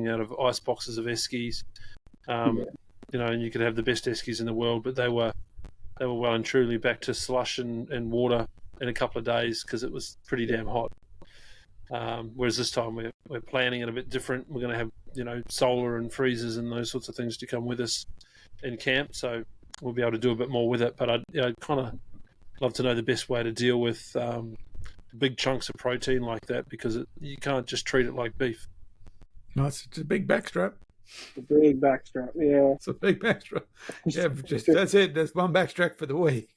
out of ice boxes of eskies. And you could have the best eskies in the world, but they were well and truly back to slush and water in a couple of days because it was pretty damn hot. Whereas this time we're planning it a bit different. We're going to have solar and freezers and those sorts of things to come with us in camp, so we'll be able to do a bit more with it. But I'd kind of love to know the best way to deal with big chunks of protein like that, because you can't just treat it like beef. No, it's a big backstrap. A big backstrap, yeah. It's a big backstrap. Yeah, that's it. That's one backstrap for the week.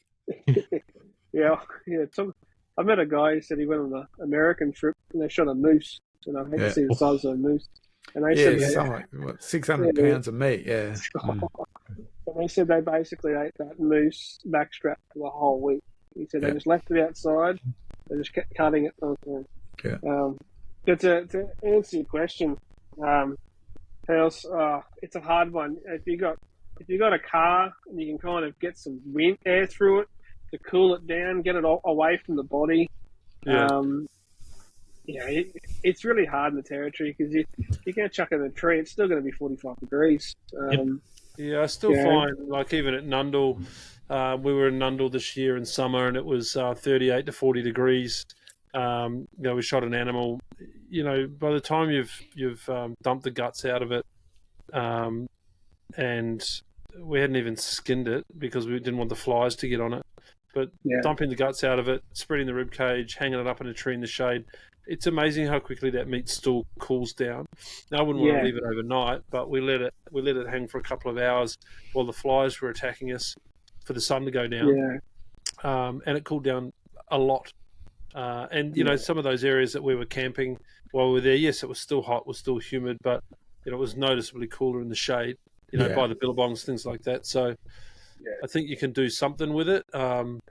Yeah. I met a guy who said he went on an American trip and they shot a moose, and I hate to see the size of a moose. And they said, 600 pounds of meat, yeah. And they said they basically ate that moose backstrap for the whole week. He said they just left it outside, they just kept cutting it. But to answer your question, it's a hard one. If you got a car and you can kind of get some wind air through it to cool it down, get it away from the body. It's really hard in the territory because you can't chuck it in a tree. It's still going to be 45 degrees. I still find, like, even at Nundle, we were in Nundle this year in summer and it was 38 to 40 degrees. We shot an animal. By the time you've dumped the guts out of it, and we hadn't even skinned it because we didn't want the flies to get on it. But dumping the guts out of it, spreading the rib cage, hanging it up in a tree in the shade, it's amazing how quickly that meat still cools down. Now, I wouldn't want to leave it overnight, but we let it hang for a couple of hours while the flies were attacking us for the sun to go down. And it cooled down a lot. Some of those areas that we were camping while we were there, yes, it was still hot, was still humid, but it was noticeably cooler in the shade, by the billabongs, things like that. So I think you can do something with it. I'm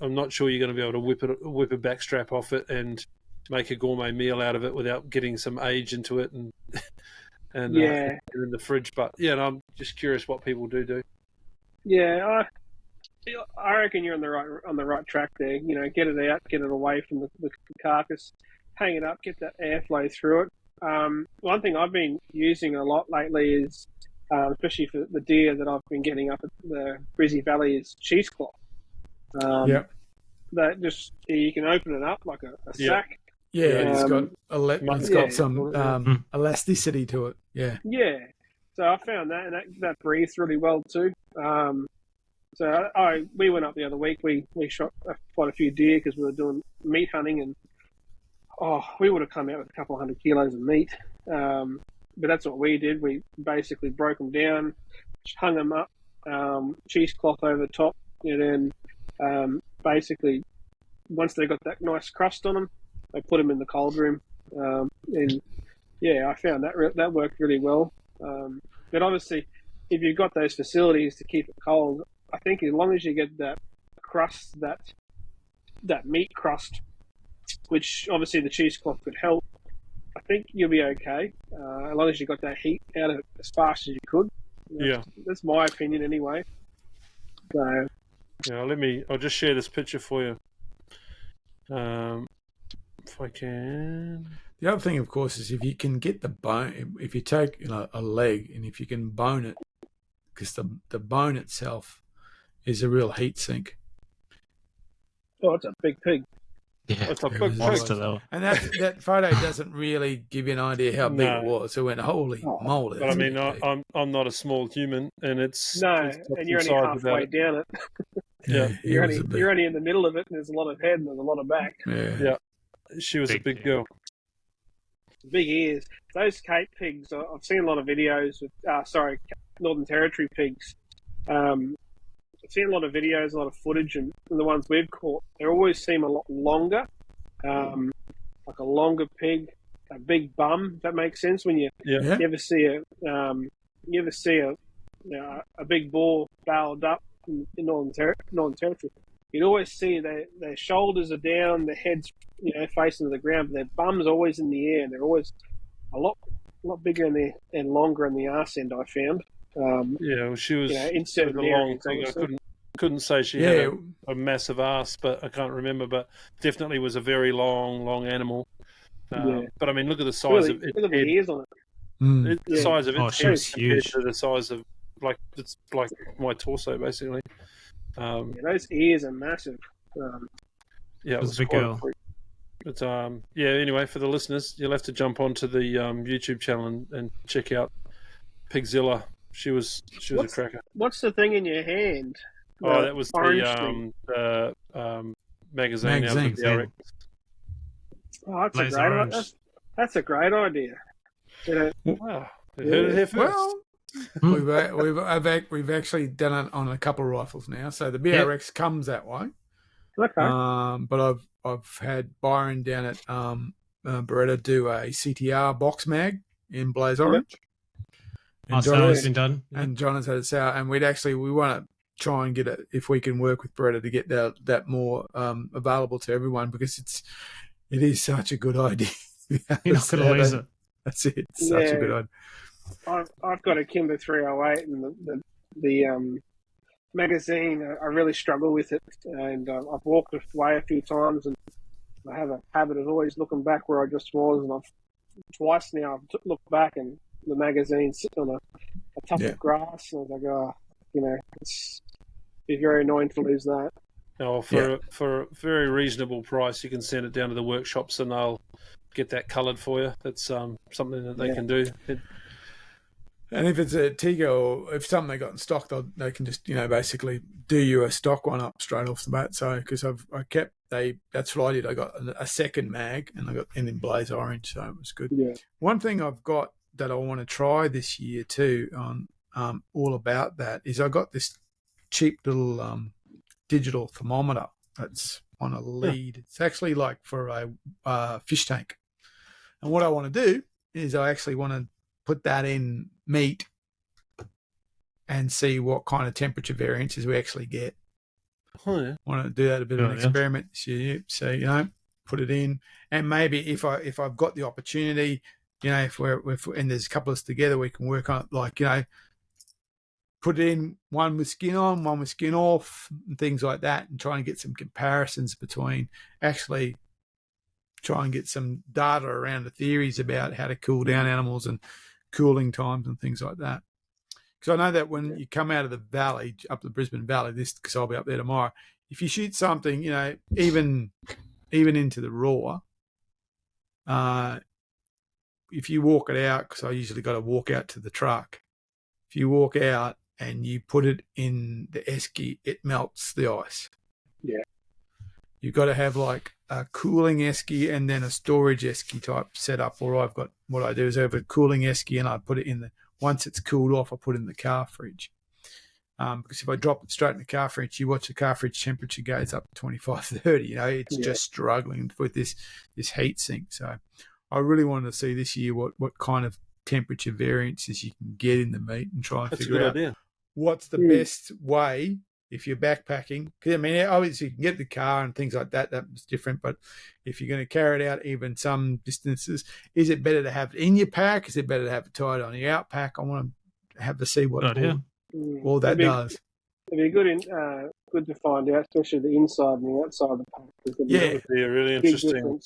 not sure you're going to be able to whip a backstrap off it and make a gourmet meal out of it without getting some age into it and in the fridge. But I'm just curious what people do. Yeah, I reckon you're on the right track there. Get it out, get it away from the carcass, hang it up, get that airflow through it. One thing I've been using a lot lately is, especially for the deer that I've been getting up at the Brizzy Valley, is cheesecloth. That just, you can open it up like a sack. Yeah, it's got some elasticity to it. Yeah. Yeah. So I found that, and that breathes really well too. We went up the other week. We shot quite a few deer because we were doing meat hunting, and we would have come out with a couple of 100 kilos of meat. But that's what we did. We basically broke them down, hung them up, cheesecloth over the top, and then basically once they got that nice crust on them, I put them in the cold room. I found that worked really well. But obviously, if you've got those facilities to keep it cold, I think as long as you get that crust, that meat crust, which obviously the cheesecloth could help, I think you'll be okay. As long as you got that heat out of it as fast as you could. That's my opinion anyway. So. I'll just share this picture for you. If I can. The other thing, of course, is if you can get the bone, if you take a leg and if you can bone it, because the bone itself is a real heat sink. Oh, it's a big pig. Yeah, It's a It big was monster pig. though. And that photo doesn't really give you an idea how big it No. was. So I went, holy moly. But I that's mean, big. I'm not a small human, and it's No, it's got and some you're only size halfway about it. down it. Yeah. He You're was only a big. you're only in the middle of it, and there's a lot of head and there's a lot of back. Yeah. She was a Big, big yeah. girl. Big ears. Those Cape pigs, I've seen a lot of videos with, Northern Territory pigs. I've seen a lot of videos, a lot of footage, and the ones we've caught, they always seem a lot longer. Like a longer pig, a big bum, if that makes sense. When you Yeah. ever see a big boar barreled up in Northern Territory, you'd always see their shoulders are down, their heads facing to the ground, but their bum's always in the air, and they're always a lot bigger and longer in the arse end, I found. Yeah, well, she was in she was certain a long areas, thing. I obviously. couldn't say she Yeah. had a massive ass, but I can't remember. But definitely was a very long animal. Yeah. But I mean, look at the size Really, of its look at the head. ears on it. Mm. The Yeah. size of Oh, its she head was compared huge. to the size of it's like my torso basically. Yeah, those ears are massive. Yeah, it was a big quite girl. freak. But yeah. Anyway, for the listeners, you'll have to jump onto the YouTube channel and check out Pigzilla. She was a cracker. What's the thing in your hand? Oh, that was orange thing. the magazine out of Magazine. the DRX. Oh, that's Blaze a great. orange. That's a great idea. Wow, you heard it here first. Well, we've actually done it on a couple of rifles now. So the BRX comes that way. Okay. But I've had Byron down at Beretta do a CTR box mag in blaze orange. And So it's been done. and John has had it out, and we want to try and get it if we can work with Beretta to get that more available to everyone, because it is such a good idea. You're not going to lose it. That's it. It's such a good idea. I've got a Kimber 308, and the magazine. I really struggle with it, and I've walked away a few times, and I have a habit of always looking back where I just was, and twice now I've looked back and the magazine sitting on a tuft of grass, and I was like, it's be very annoying to lose that. Oh, for a very reasonable price, you can send it down to the workshops and they'll get that coloured for you. That's something that they can do. And if it's a Tiga or if something they got in stock, they can just basically do you a stock one up straight off the bat. So because that's what I did. I got a second mag and I got in blaze orange, so it was good. Yeah. One thing I've got that I want to try this year too on all about that is I got this cheap little digital thermometer that's on a lead. Yeah. It's actually like for a fish tank. And what I want to do is I actually want to put that in meat and see what kind of temperature variances we actually get. Oh, yeah. Want to do that a bit of an experiment this year. So, put it in. And maybe if I've got the opportunity, if and there's a couple of us together, we can work on it, put it in one with skin on, one with skin off, and things like that, and try and get some comparisons between actually try and get some data around the theories about how to cool down animals and cooling times and things like that. Because I know that when you come out of the valley, up the Brisbane Valley, because I'll be up there tomorrow, if you shoot something, even into the raw, if you walk it out, because I usually got to walk out to the truck, if you walk out and you put it in the esky, it melts the ice. Yeah. You've got to have like a cooling esky and then a storage esky type setup. Or what I do is I have a cooling esky and I put it in once it's cooled off, I put it in the car fridge. Because if I drop it straight in the car fridge, you watch the car fridge temperature goes up to 25, 30. It's just struggling with this heat sink. So I really wanted to see this year what kind of temperature variances you can get in the meat and try and figure out what's the best way if you're backpacking. Because, obviously you can get the car and things like that. That's different. But if you're going to carry it out even some distances, is it better to have it in your pack? Is it better to have it tied on your outpack? I want to have to see what all that does. It'd be good to find out, especially the inside and the outside of the pack. That would be really interesting.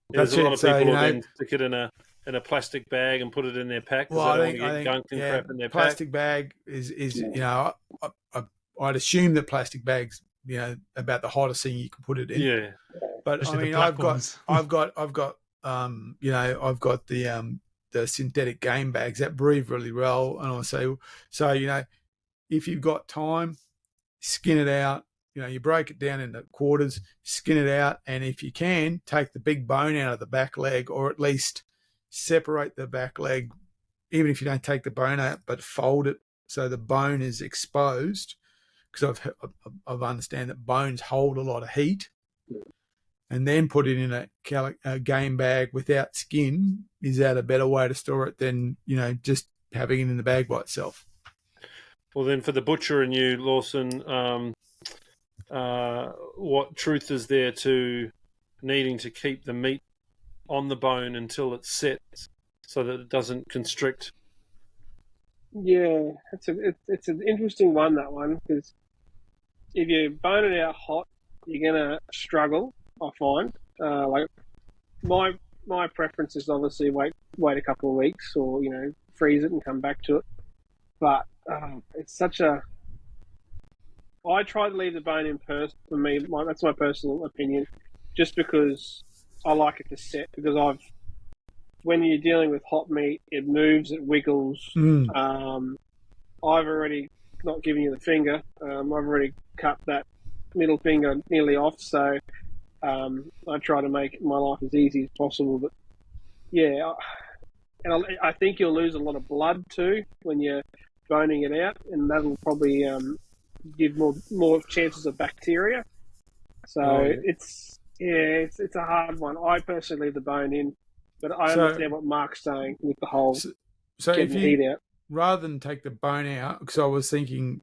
There's a lot of people who then stick it in a plastic bag and put it in their pack because they don't want to get gunk and crap in their plastic bag is I'd assume that plastic bags, about the hottest thing you can put it in. Yeah. But Especially I mean, the black I've got ones. I've got the synthetic game bags that breathe really well, and I say, so if you've got time, skin it out. You break it down into quarters, skin it out, and if you can, take the big bone out of the back leg, or at least separate the back leg, even if you don't take the bone out, but fold it so the bone is exposed, because I've understand that bones hold a lot of heat, and then put it in a game bag without skin. Is that a better way to store it than just having it in the bag by itself? Well, then for the butcher and you, Lawson, what truth is there to needing to keep the meat on the bone until it's set so that it doesn't constrict? Yeah, it's an interesting one, that one, because if you bone it out hot, you're gonna struggle, I find. Like my preference is obviously wait a couple of weeks, or freeze it and come back to it. But it's such a. I try to leave the bone in first. For me, that's my personal opinion, just because I like it to set. Because when you're dealing with hot meat, it moves, it wiggles. I've already not given you the finger. I've already cut that middle finger nearly off, so I try to make my life as easy as possible. But yeah, and I think you'll lose a lot of blood too when you're boning it out, and that'll probably give more chances of bacteria. So it's a hard one. I personally leave the bone in, but I understand what Mark's saying with the whole getting the heat out. Rather than take the bone out, because I was thinking,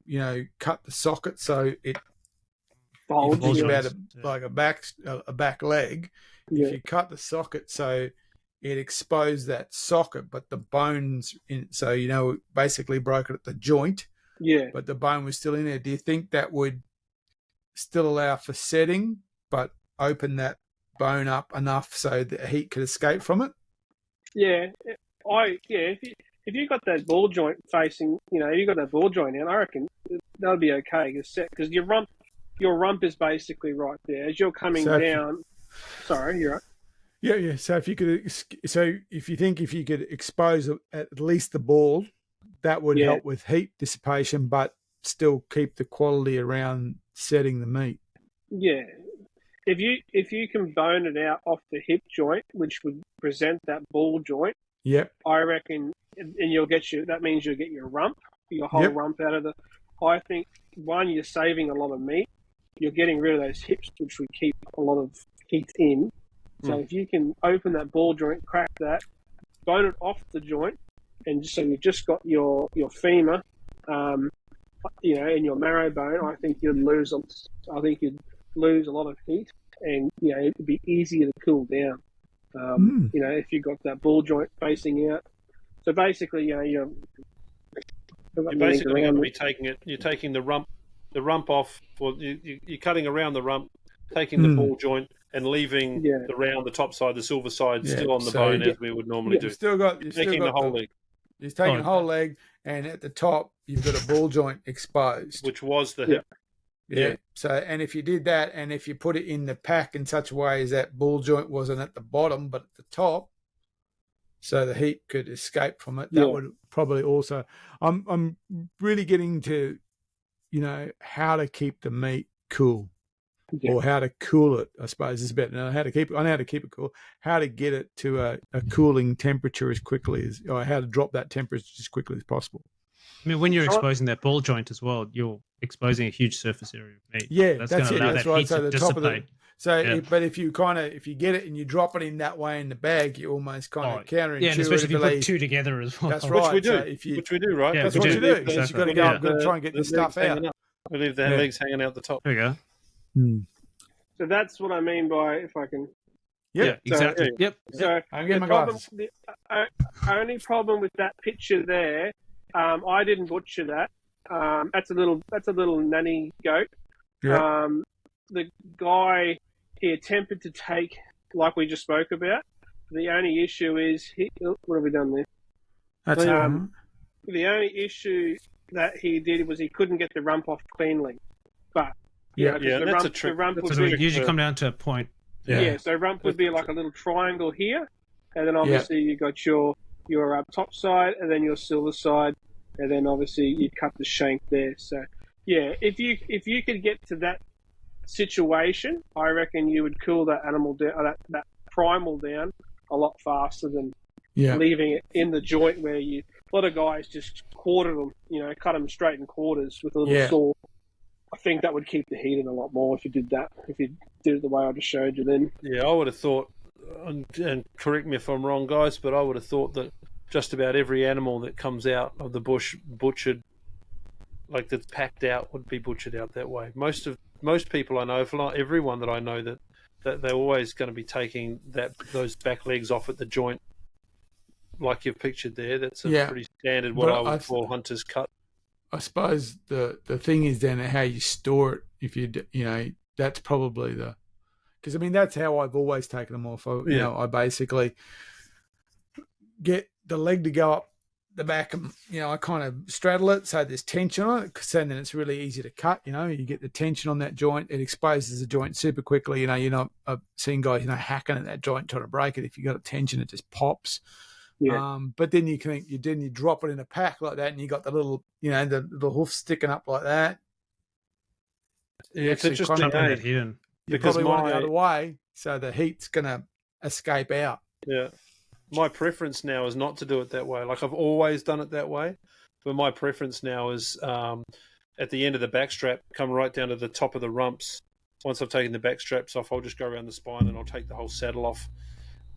cut the socket so it folds about like a back leg. Yeah. If you cut the socket so it exposed that socket, but the bones in, so basically broke it at the joint. Yeah. But the bone was still in there. Do you think that would still allow for setting, but open that bone up enough so the heat could escape from it? Yeah. If you've got that ball joint facing, if you've got that ball joint in, I reckon that'll be okay because your rump is basically right there as you're coming down. Sorry, you're right. Yeah. So if you could expose at least the ball, that would help with heat dissipation, but still keep the quality around setting the meat. Yeah. If you can bone it out off the hip joint, which would present that ball joint, I reckon, and that means you'll get your rump, your whole rump out of the. I think you're saving a lot of meat. You're getting rid of those hips, which would keep a lot of heat in. So if you can open that ball joint, crack that, bone it off the joint, and so you've just got your femur, and your marrow bone, I think you'd lose a lot of heat, and it'd be easier to cool down. If you've got that ball joint facing out. So basically, you're basically going to be taking it. You're taking the rump off. Well, you're cutting around the rump, taking the ball joint, and leaving the top side, the silver side, still on the bone as we would normally do. You've still got the whole leg. He's taking the whole leg, and at the top you've got a ball joint exposed, which was the hip. Yeah. So, and if you did that, and if you put it in the pack in such a way as that ball joint wasn't at the bottom but at the top, so the heat could escape from it, that would probably also. I'm really getting to, how to keep the meat cool, or how to cool it. I suppose is better. I know how to keep it cool. How to get it to a cooling temperature as quickly as, or how to drop that temperature as quickly as possible. I mean, when you're exposing that ball joint as well, you're exposing a huge surface area of meat. Yeah, that's going to allow that heat to dissipate. But if you get it and you drop it in that way in the bag, you almost kind of counterintuitively. Yeah, and especially if you put two together as well. That's right. Which we do, right? Yeah, that's what you do. Exactly. You've got to go. I'm going to try and get this stuff out. We leave the legs hanging out the top. There you go. So that's what I mean by, if I can. Yeah, exactly. So I'm getting my glasses. The only problem with that picture there, I didn't butcher that. That's a little nanny goat. Yeah. The guy, he attempted to take, like we just spoke about. The only issue is what have we done there? That's the only issue that he did was he couldn't get the rump off cleanly. But that's a trick. So we usually come down to a point Yeah. So rump would be like a little triangle here, and then obviously you got your top side, and then your silver side, and then obviously you cut the shank there. So yeah, if you could get to that situation, I reckon you would cool that animal down, that primal down a lot faster than leaving it in the joint where a lot of guys just quarter them, cut them straight in quarters with a little saw. I think that would keep the heat in a lot more if you did that, if you did it the way I just showed you then. Yeah, I would have thought, and correct me if I'm wrong, guys, but I would have thought that just about every animal that comes out of the bush butchered, like that's packed out, would be butchered out that way. Most people I know, if not everyone that I know, that they're always going to be taking those back legs off at the joint, like you've pictured there. That's a pretty standard what I would call hunter's cut. I suppose the thing is then how you store it. If that's probably because that's how I've always taken them off. I basically get the leg to go up the back, and I kind of straddle it so there's tension on it, because then it's really easy to cut. You get the tension on that joint, it exposes the joint super quickly. You're not seeing guys hacking at that joint trying to break it. If you got a tension, it just pops. But then you drop it in a pack like that, and you got the little the little hoof sticking up like that. It's interesting hidden. You probably want it the other way, so the heat's gonna escape out. Yeah. My preference now is not to do it that way. Like I've always done it that way, but my preference now is at the end of the back strap, come right down to the top of the rumps. Once I've taken the back straps off, I'll just go around the spine and I'll take the whole saddle off.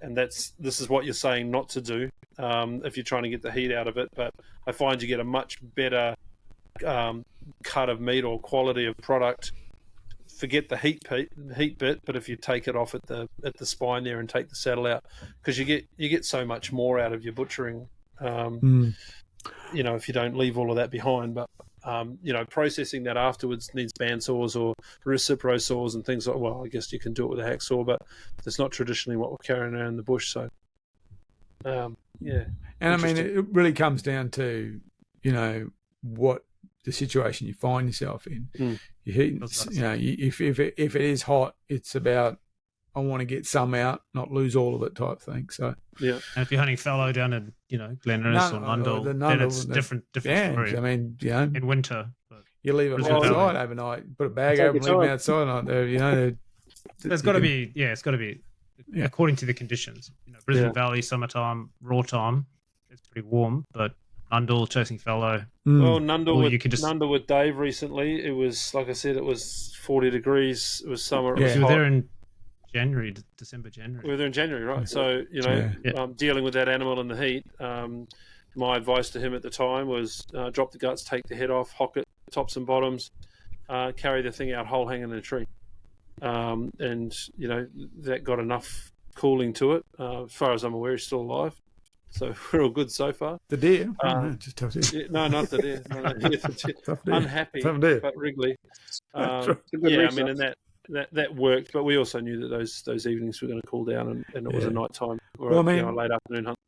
And this is what you're saying not to do if you're trying to get the heat out of it. But I find you get a much better cut of meat or quality of product. Forget the heat bit, but if you take it off at the spine there and take the saddle out, because you get so much more out of your butchering, if you don't leave all of that behind. But processing that afterwards needs bandsaws or recipro saws and things like. Well, I guess you can do it with a hacksaw, but it's not traditionally what we're carrying around in the bush. So, And it really comes down to what the situation you find yourself in. If it is hot, it's about I want to get some out, not lose all of it type thing. So and if you're hunting fallow down in Glen Innes or Nundle, then it's different story. In winter, you leave it outside overnight, put a bag over, and leave them outside. There's got to be it's got to be according to the conditions. Brisbane Valley summertime, raw time, it's pretty warm, but Nundle chasing fallow. Well, Nundle with Dave recently, it was, like I said, it was 40 degrees. It was summer. You were there in December, January. We were there in January, right? So, dealing with that animal in the heat, my advice to him at the time was drop the guts, take the head off, hock it, tops and bottoms, carry the thing out whole hanging in a tree. That got enough cooling to it. As far as I'm aware, he's still alive. So we're all good so far. The deer? Just tough deer. No, not the deer. Unhappy, but Wrigley. And that worked. But we also knew that those evenings were going to cool down, and it was a night time or a late afternoon hunt.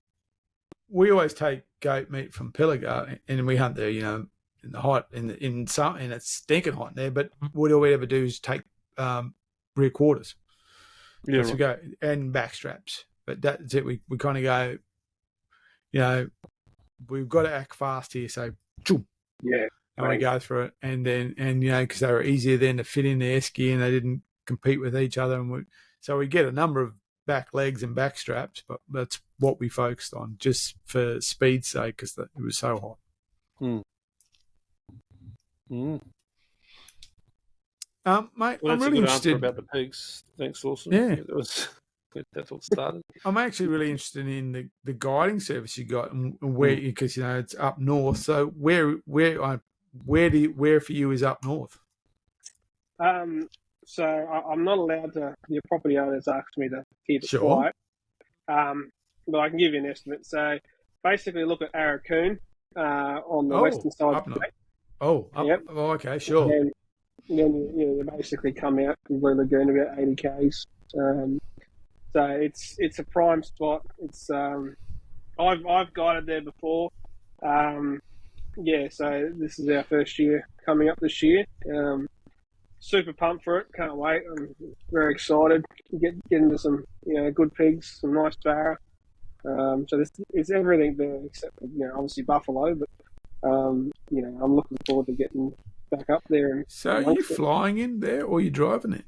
We always take goat meat from Pilliga, and we hunt there, in the hot, in it's stinking hot there. But what all we ever do is take rear quarters. Yeah, we go and back straps. But that's it. We kind of go. We've got to act fast here, so and we go through it, and because they were easier then to fit in the esky, and they didn't compete with each other, so we get a number of back legs and back straps, but that's what we focused on just for speed's sake because it was so hot. Mate, well, I'm really interested about the pigs. Thanks, Lawson. Yeah, that's what started. I'm actually really interested in the guiding service you got and where, because it's up north. So where for you is up north? So I'm not allowed to. Your property owners asked me to keep it quiet. But I can give you an estimate. So basically, look at Arakoon on the western side of the state. Okay, sure. And then you basically come out from Blue Lagoon about 80 k's. So it's a prime spot. It's I've guided there before. So this is our first year coming up this year. super pumped for it. Can't wait. I'm very excited. Get into some good pigs, some nice barra. So this is everything there except obviously buffalo, but I'm looking forward to getting back up there. And So are you flying in there or are you driving it?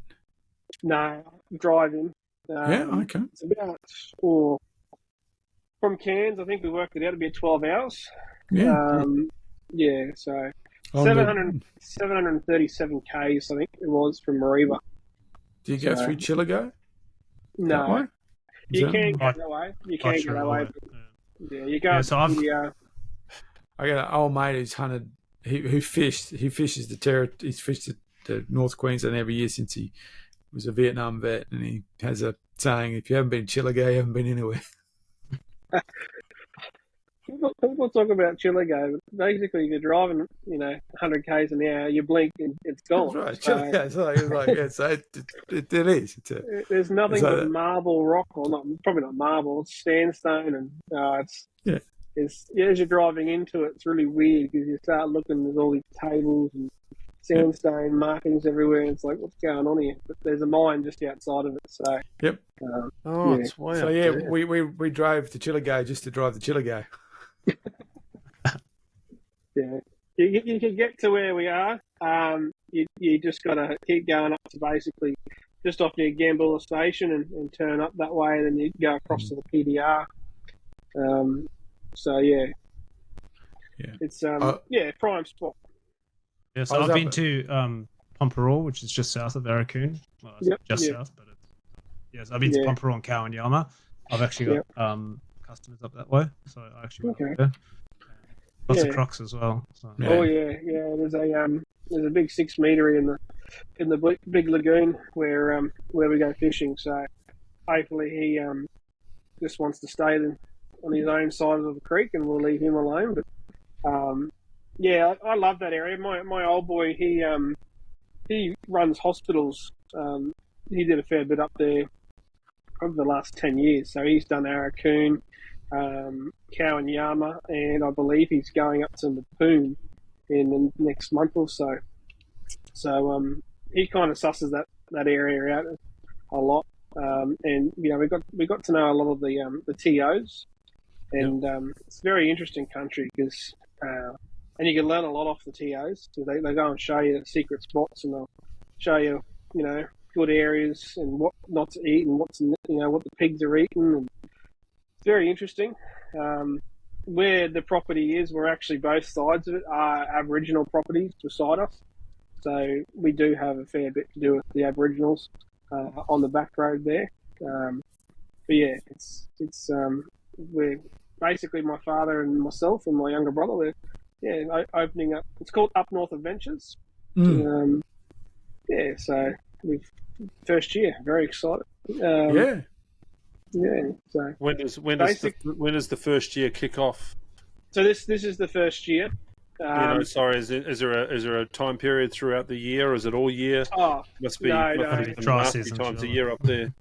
No, driving. Yeah, okay. It's about from Cairns. I think we worked it out to be 12 hours. Yeah. So On 737 Ks, I think it was from Mariba. Do you go through Chillago? No, you can Right. go that way. You can go that way. But, you go. Yeah, so I've- I got an old mate who's hunted. Who fished. He fishes He's fished the North Queensland every year since he was a Vietnam vet, and he has a saying: "If you haven't been Chillago, you haven't been anywhere." People talk about Chillago, but basically you're driving, 100 k's an hour, you blink and it's gone. That's right, Chillago. So it is. There's nothing so but marble rock, or probably not marble, it's sandstone, and as you're driving into it, it's really weird because you start looking, there's all these tables and sandstone markings everywhere. And it's like, what's going on here? But there's a mine just outside of it. So yep. It's way up yeah, there. we drove to Chillago just to drive the Chillago. Yeah, you can get to where we are. You just got to keep going up to basically just off near Gambill Station and turn up that way, and then you go across to the PDR. It's prime spot. Yeah, so I've been to Pomperol, which is just south of Arakun. Well, it's south, but so I've been to Pomperol and Kawanyama. I've actually got customers up that way, so I actually went up there. Lots of crocs as well. So. Yeah. Oh yeah. There's a big 6 meter in the big lagoon where we go fishing. So hopefully he just wants to stay on his own side of the creek, and we'll leave him alone. But I love that area. My old boy, he runs hospitals. He did a fair bit up there over the last 10 years. So he's done Arakun, Kawanyama, and I believe he's going up to Mapoon in the next month or so. So he kind of susses that area out a lot. And we got to know a lot of the TOs, and it's a very interesting country because and you can learn a lot off the TOs. So they go and show you secret spots, and they'll show you good areas and what not to eat and what the pigs are eating. And it's very interesting. Where the property is, we're actually both sides of it are Aboriginal properties beside us. So we do have a fair bit to do with the Aboriginals on the back road there. But yeah, it's we're basically my father and myself and my younger brother. We're opening up. It's called Up North Adventures. So we've first year, very excited. So when does the first year kick off? So this is the first year. Is there a time period throughout the year, or is it all year? Must be dry season times a year up there.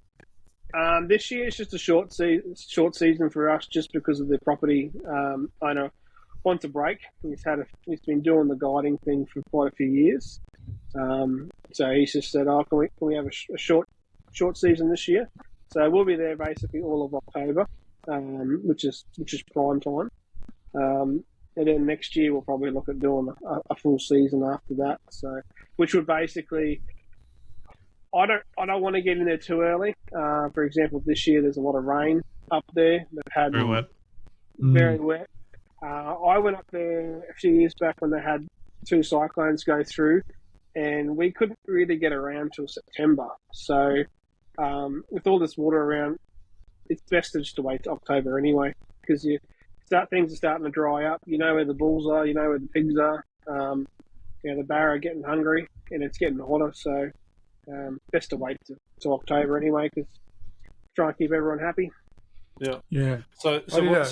This year it's just a short season for us, just because of the property owner wants a break. He's been doing the guiding thing for quite a few years. So he's just said, can we have a short season this year? So we'll be there basically all of October, which is prime time. And then next year we'll probably look at doing a full season after that. So, which would basically, I don't want to get in there too early. For example, this year there's a lot of rain up there. They've had very wet. Very wet. I went up there a few years back when they had 2 cyclones go through, and we couldn't really get around till September. So with all this water around, it's best to just wait to October anyway, because things are starting to dry up. You know where the bulls are, you know where the pigs are. The barra are getting hungry, and it's getting hotter. So best to wait till October anyway, because try and keep everyone happy. Yeah. So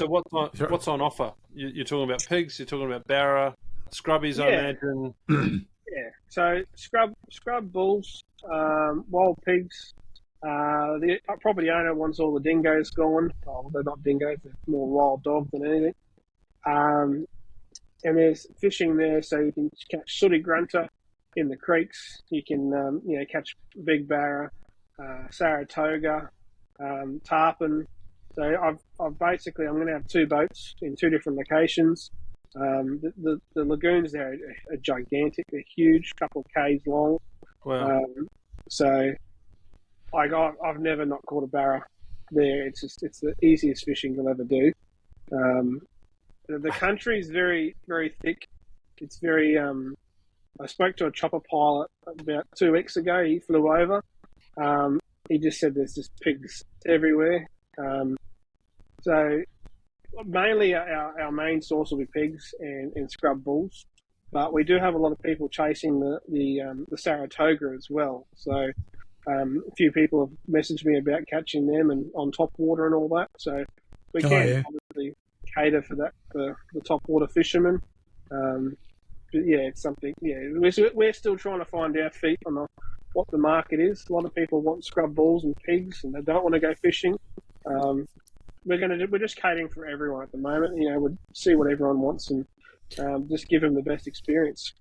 what's on offer? You're talking about pigs. You're talking about barra, scrubbies. I imagine. Yeah. So scrub bulls, wild pigs. The property owner wants all the dingoes gone. Oh, they're not dingoes; they're more wild dogs than anything. And there's fishing there, so you can catch sooty grunter, in the creeks. You can catch big barra, Saratoga, tarpon. So I've basically, I'm going to have 2 boats in 2 different locations. The lagoons there are gigantic. They're huge, couple of k's long. Wow. So I've never not caught a barra there. It's the easiest fishing you'll ever do. The country is very, very thick. It's very. I spoke to a chopper pilot about 2 weeks ago. He flew over. He just said there's just pigs everywhere. So mainly our main source will be pigs and scrub bulls, but we do have a lot of people chasing the Saratoga as well. So a few people have messaged me about catching them and on top water and all that. So we can obviously cater for that for the top water fishermen. But yeah, it's something. Yeah, we're still trying to find our feet on what the market is. A lot of people want scrub bulls and pigs, and they don't want to go fishing. We're just catering for everyone at the moment. We'll see what everyone wants and just give them the best experience.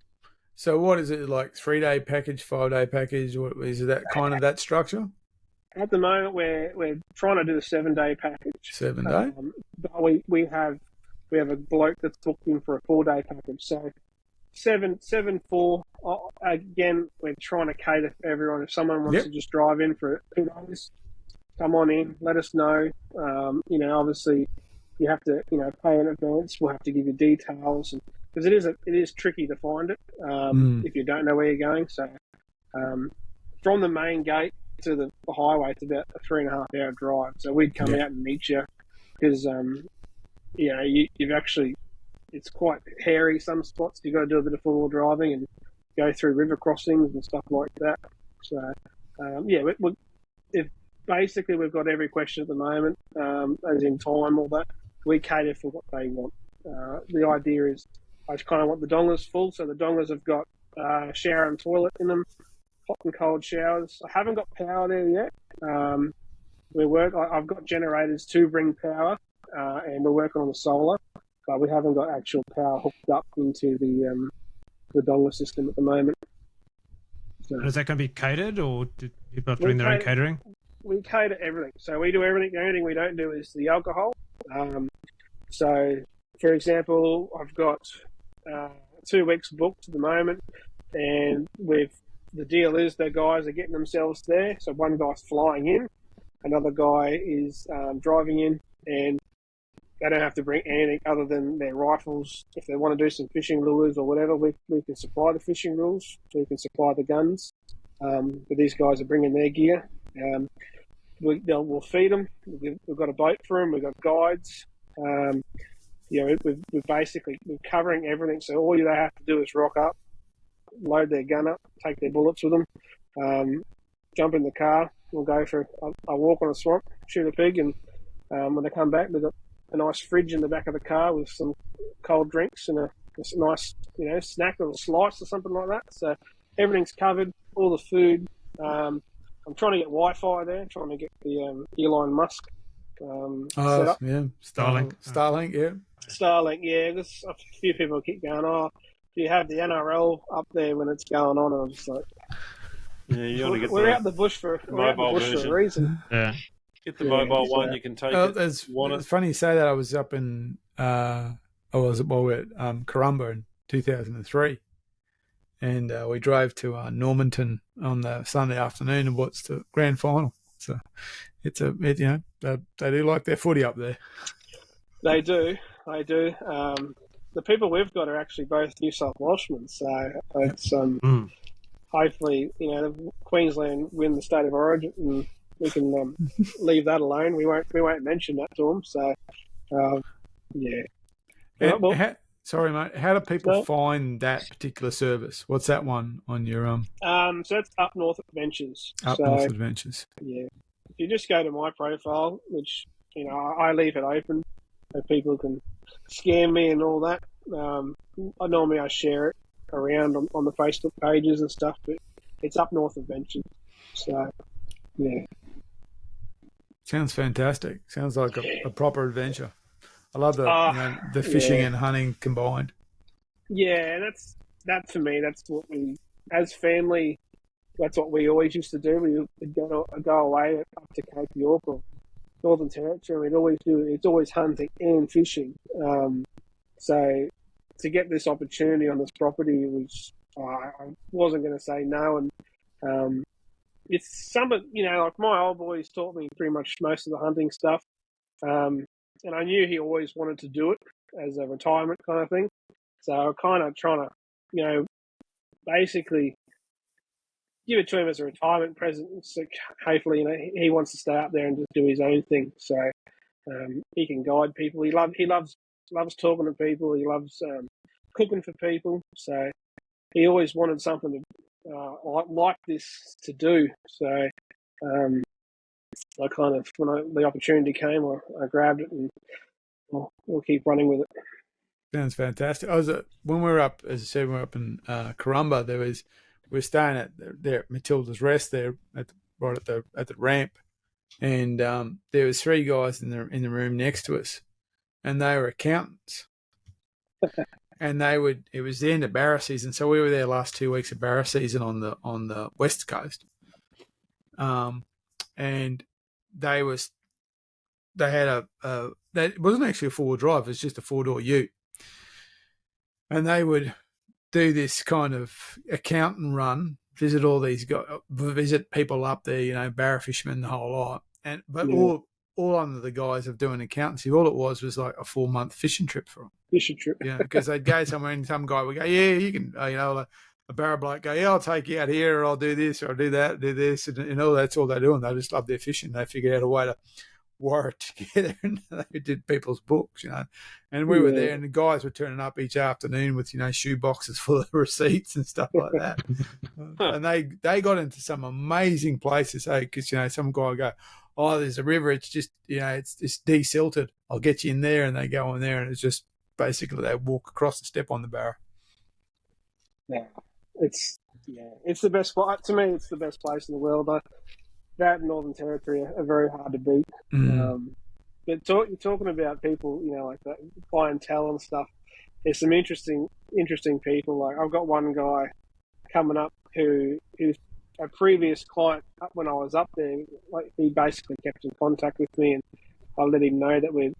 So what is it, like 3-day package, 5-day package? What is it, that kind of that structure? At the moment, we're trying to do the 7-day package. 7-day? But we have a bloke that's booked in for a 4-day package. So 7-4. Again, we're trying to cater for everyone. If someone wants to just drive in for 2 days, come on in. Let us know. Obviously, you have to pay in advance. We'll have to give you details, because it is tricky to find it if you don't know where you're going. So from the main gate to the highway, it's about a 3.5-hour drive. So we'd come out and meet you, because you've actually, it's quite hairy. Some spots you've got to do a bit of 4-wheel driving and go through river crossings and stuff like that. So basically we've got every question at the moment, as in time, all that. We cater for what they want. The idea is I just kind of want the donglers full. So the donglers have got shower and toilet in them, hot and cold showers. I haven't got power there yet. I've got generators to bring power, and we're working on the solar, but we haven't got actual power hooked up into the dongler system at the moment. So, is that going to be catered, or do people have to bring their own catering? We cater everything. So we do everything. The only thing we don't do is the alcohol. So, for example, I've got 2 weeks booked at the moment, and the deal is the guys are getting themselves there. So one guy's flying in, another guy is driving in, and they don't have to bring anything other than their rifles. If they want to do some fishing lures or whatever, we can supply the fishing lures. We can supply the guns. But these guys are bringing their gear. We'll feed them. We've got a boat for them. We've got guides. We're covering everything. So all they have to do is rock up, load their gun up, take their bullets with them, jump in the car. We'll go for a walk on a swamp, shoot a pig, and when they come back, they've got a nice fridge in the back of the car with some cold drinks and a nice snack or a slice or something like that. So everything's covered, all the food. I'm trying to get Wi-Fi there, trying to get the Elon Musk set up. Yeah, Starlink, yeah. Starlink, yeah. There's a few people keep going, do you have the NRL up there when it's going on? And I'm just like, you want to get we're out the bush for a reason. Yeah. Get the mobile one, you can take it. It's funny you say that. I was up in, we're at Corumba in 2003. And we drove to Normanton on the Sunday afternoon and watched the grand final. So they do like their footy up there. They do. The people we've got are actually both New South Welshmen. So it's hopefully Queensland win the state of origin and we can leave that alone. We won't mention that to them. So yeah. Sorry, mate. How do people find that particular service? What's that one on your So it's Up North Adventures. North Adventures. Yeah. If you just go to my profile, which I leave it open, so people can scam me and all that. I share it around on the Facebook pages and stuff, but it's Up North Adventures. So yeah. Sounds fantastic. Sounds like a proper adventure. I love the fishing and hunting combined. Yeah, that for me, that's what we as family, that's what we always used to do. We would go away up to Cape York or Northern Territory. We'd always do. It's always hunting and fishing. So to get this opportunity on this property was, I wasn't going to say no. And it's some of, like my old boys taught me pretty much most of the hunting stuff. And I knew he always wanted to do it as a retirement kind of thing. So I'm kind of trying to, basically give it to him as a retirement present. So hopefully, he wants to stay up there and just do his own thing. So he can guide people. He loves talking to people. He loves cooking for people. So he always wanted something like this to do. So I kind of, when the opportunity came, I grabbed it, and we'll keep running with it. Sounds fantastic. When we were up, as I said, we were up in Corumba. We were staying there at Matilda's Rest there right at the ramp, and there was 3 guys in the room next to us, and they were accountants. And it was the end of barra season, so we were there last 2 weeks of barra season on the west coast. And they had it wasn't actually a 4-wheel drive, it was just a 4-door ute. And they would do this kind of accountant run, visit all these guys, visit people up there, barra fishermen, the whole lot. But all under the guise of doing accountancy, all it was like a 4-month fishing trip for them. Fishing trip. Yeah, because they'd go somewhere and some guy would go, yeah, you can, like a barra bloke go, yeah, I'll take you out here, or I'll do this, or I'll do that, do this, and all that's all they do, and they just love their fishing. They figured out a way to wire it together, and they did people's books, And we were there, and the guys were turning up each afternoon with, shoe boxes full of receipts and stuff like that. And they got into some amazing places, because some guy would go, oh, there's a river, it's just it's desilted. I'll get you in there, and they go in there, and it's just basically they walk across and step on the barra. Yeah, it's the best spot to me. It's the best place in the world. That and Northern Territory are very hard to beat. But you're talking about people, like that clientele and stuff. There's some interesting people. Like I've got one guy coming up who's a previous client up when I was up there. Like he basically kept in contact with me, and I let him know that we'd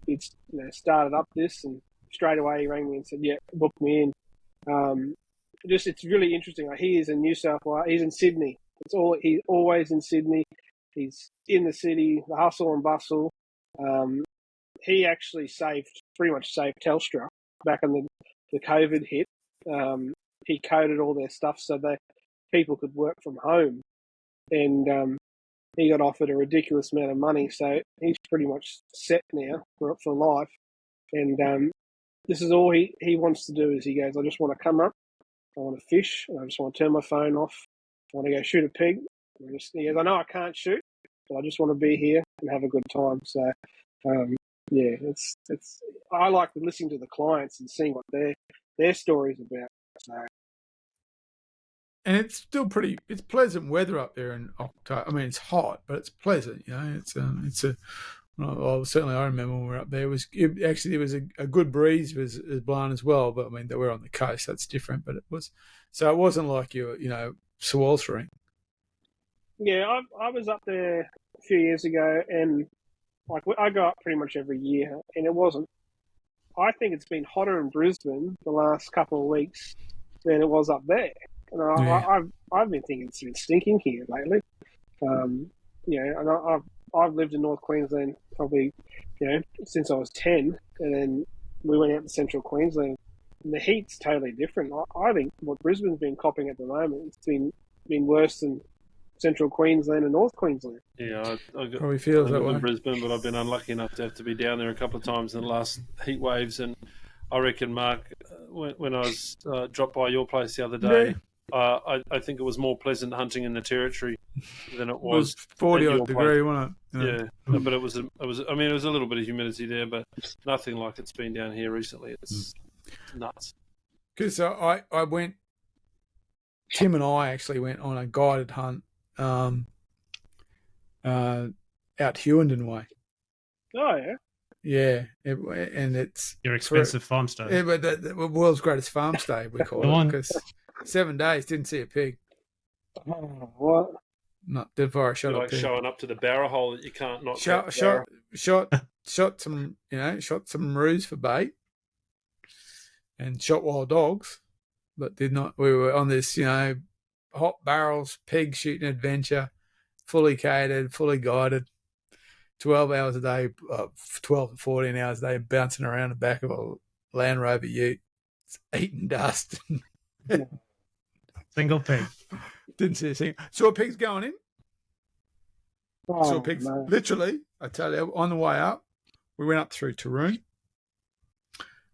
started up this, and straight away he rang me and said, "Yeah, book me in." It's really interesting. Like he is in New South Wales. He's in Sydney. He's always in Sydney. He's in the city, the hustle and bustle. He actually pretty much saved Telstra back in the COVID hit. He coded all their stuff so that people could work from home, and he got offered a ridiculous amount of money. So he's pretty much set now for life. And this is all he wants to do. Is he goes, I just want to come up, I want to fish, and I just want to turn my phone off. I want to go shoot a pig. He goes, I know I can't shoot, but I just want to be here and have a good time. So, it's. I like listening to the clients and seeing what their stories about. So, and it's still it's pleasant weather up there in October. I mean, it's hot, but it's pleasant. Well, certainly I remember when we were up there. There was a good breeze was blowing as well. But I mean, we're on the coast, that's different. But it wasn't like you were, sweltering. Yeah, I was up there a few years ago, and like I go up pretty much every year, and it wasn't. I think it's been hotter in Brisbane the last couple of weeks than it was up there. And I've been thinking it's been stinking here lately. And I've lived in North Queensland probably, since I was 10, and then we went out to Central Queensland, and the heat's totally different. I think what Brisbane's been copping at the moment, it's been worse than Central Queensland and North Queensland. Yeah, I probably feels that way. In Brisbane, but I've been unlucky enough to have to be down there a couple of times in the last heat waves, and I reckon, Mark, when I was dropped by your place the other day, I think it was more pleasant hunting in the Territory than it was. It was 40-odd degree, wasn't it? Yeah, but it was. I mean, it was a little bit of humidity there, but nothing like it's been down here recently. It's nuts. Because I went. Tim and I actually went on a guided hunt out Hughenden way. Oh yeah. Yeah, and it's your expensive farm stay. Yeah, but the world's greatest farm stay, we call it. 7 days, didn't see a pig. Oh, what? Not did fire a shot You're at like pig. showing up to the barrel hole that you can't not Shot some, shot some roos for bait, and shot wild dogs, but did not. We were on this, hot barrels pig shooting adventure, fully catered, fully guided, 12 hours a day, 12 to 14 hours a day, bouncing around the back of a Land Rover ute, eating dust. Single pig. Didn't see a thing. Saw pigs going in. Saw Oh, pigs. no. Literally, I tell you, on the way up, we went up through Taroom,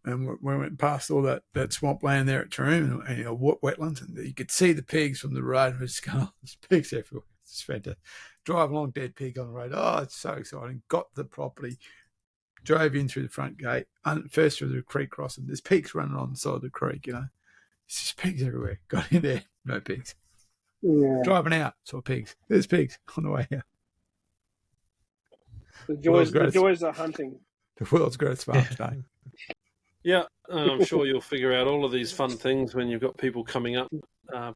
and we went past all that swamp land there at Taroom, and wetlands, and you could see the pigs from the road. We're just going, there's pigs everywhere. It's fantastic. Drive along, dead pig on the road. Oh, it's so exciting. Got the property, drove in through the front gate, first through the creek crossing. There's pigs running on the side of the creek, It's just pigs everywhere. Got in there, no pigs. Yeah. Driving out, saw pigs. There's pigs on the way out. The joys of hunting. The world's greatest farm today. Yeah, I'm sure you'll figure out all of these fun things when you've got people coming up,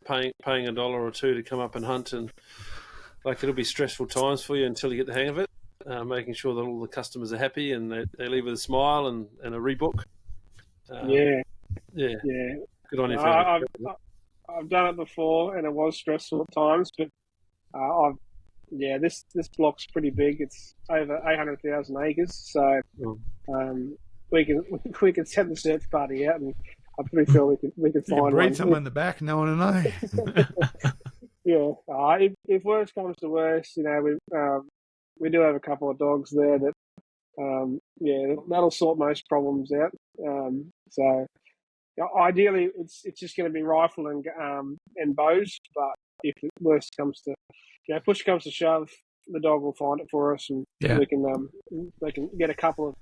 paying $1 or $2 to come up and hunt, and it'll be stressful times for you until you get the hang of it. Making sure that all the customers are happy and they leave with a smile and a rebook. Yeah. Good on you. I've done it before, and it was stressful at times, but this block's pretty big. It's over 800,000 acres, so we can send the search party out, and I'm pretty sure we can find breed one. someone in the back, no one will know. Yeah, if worse comes to worse, we do have a couple of dogs there that, that'll sort most problems out. So ideally, it's just going to be rifle and bows. But if worse comes to, push comes to shove, the dog will find it for us, and we can they can get a couple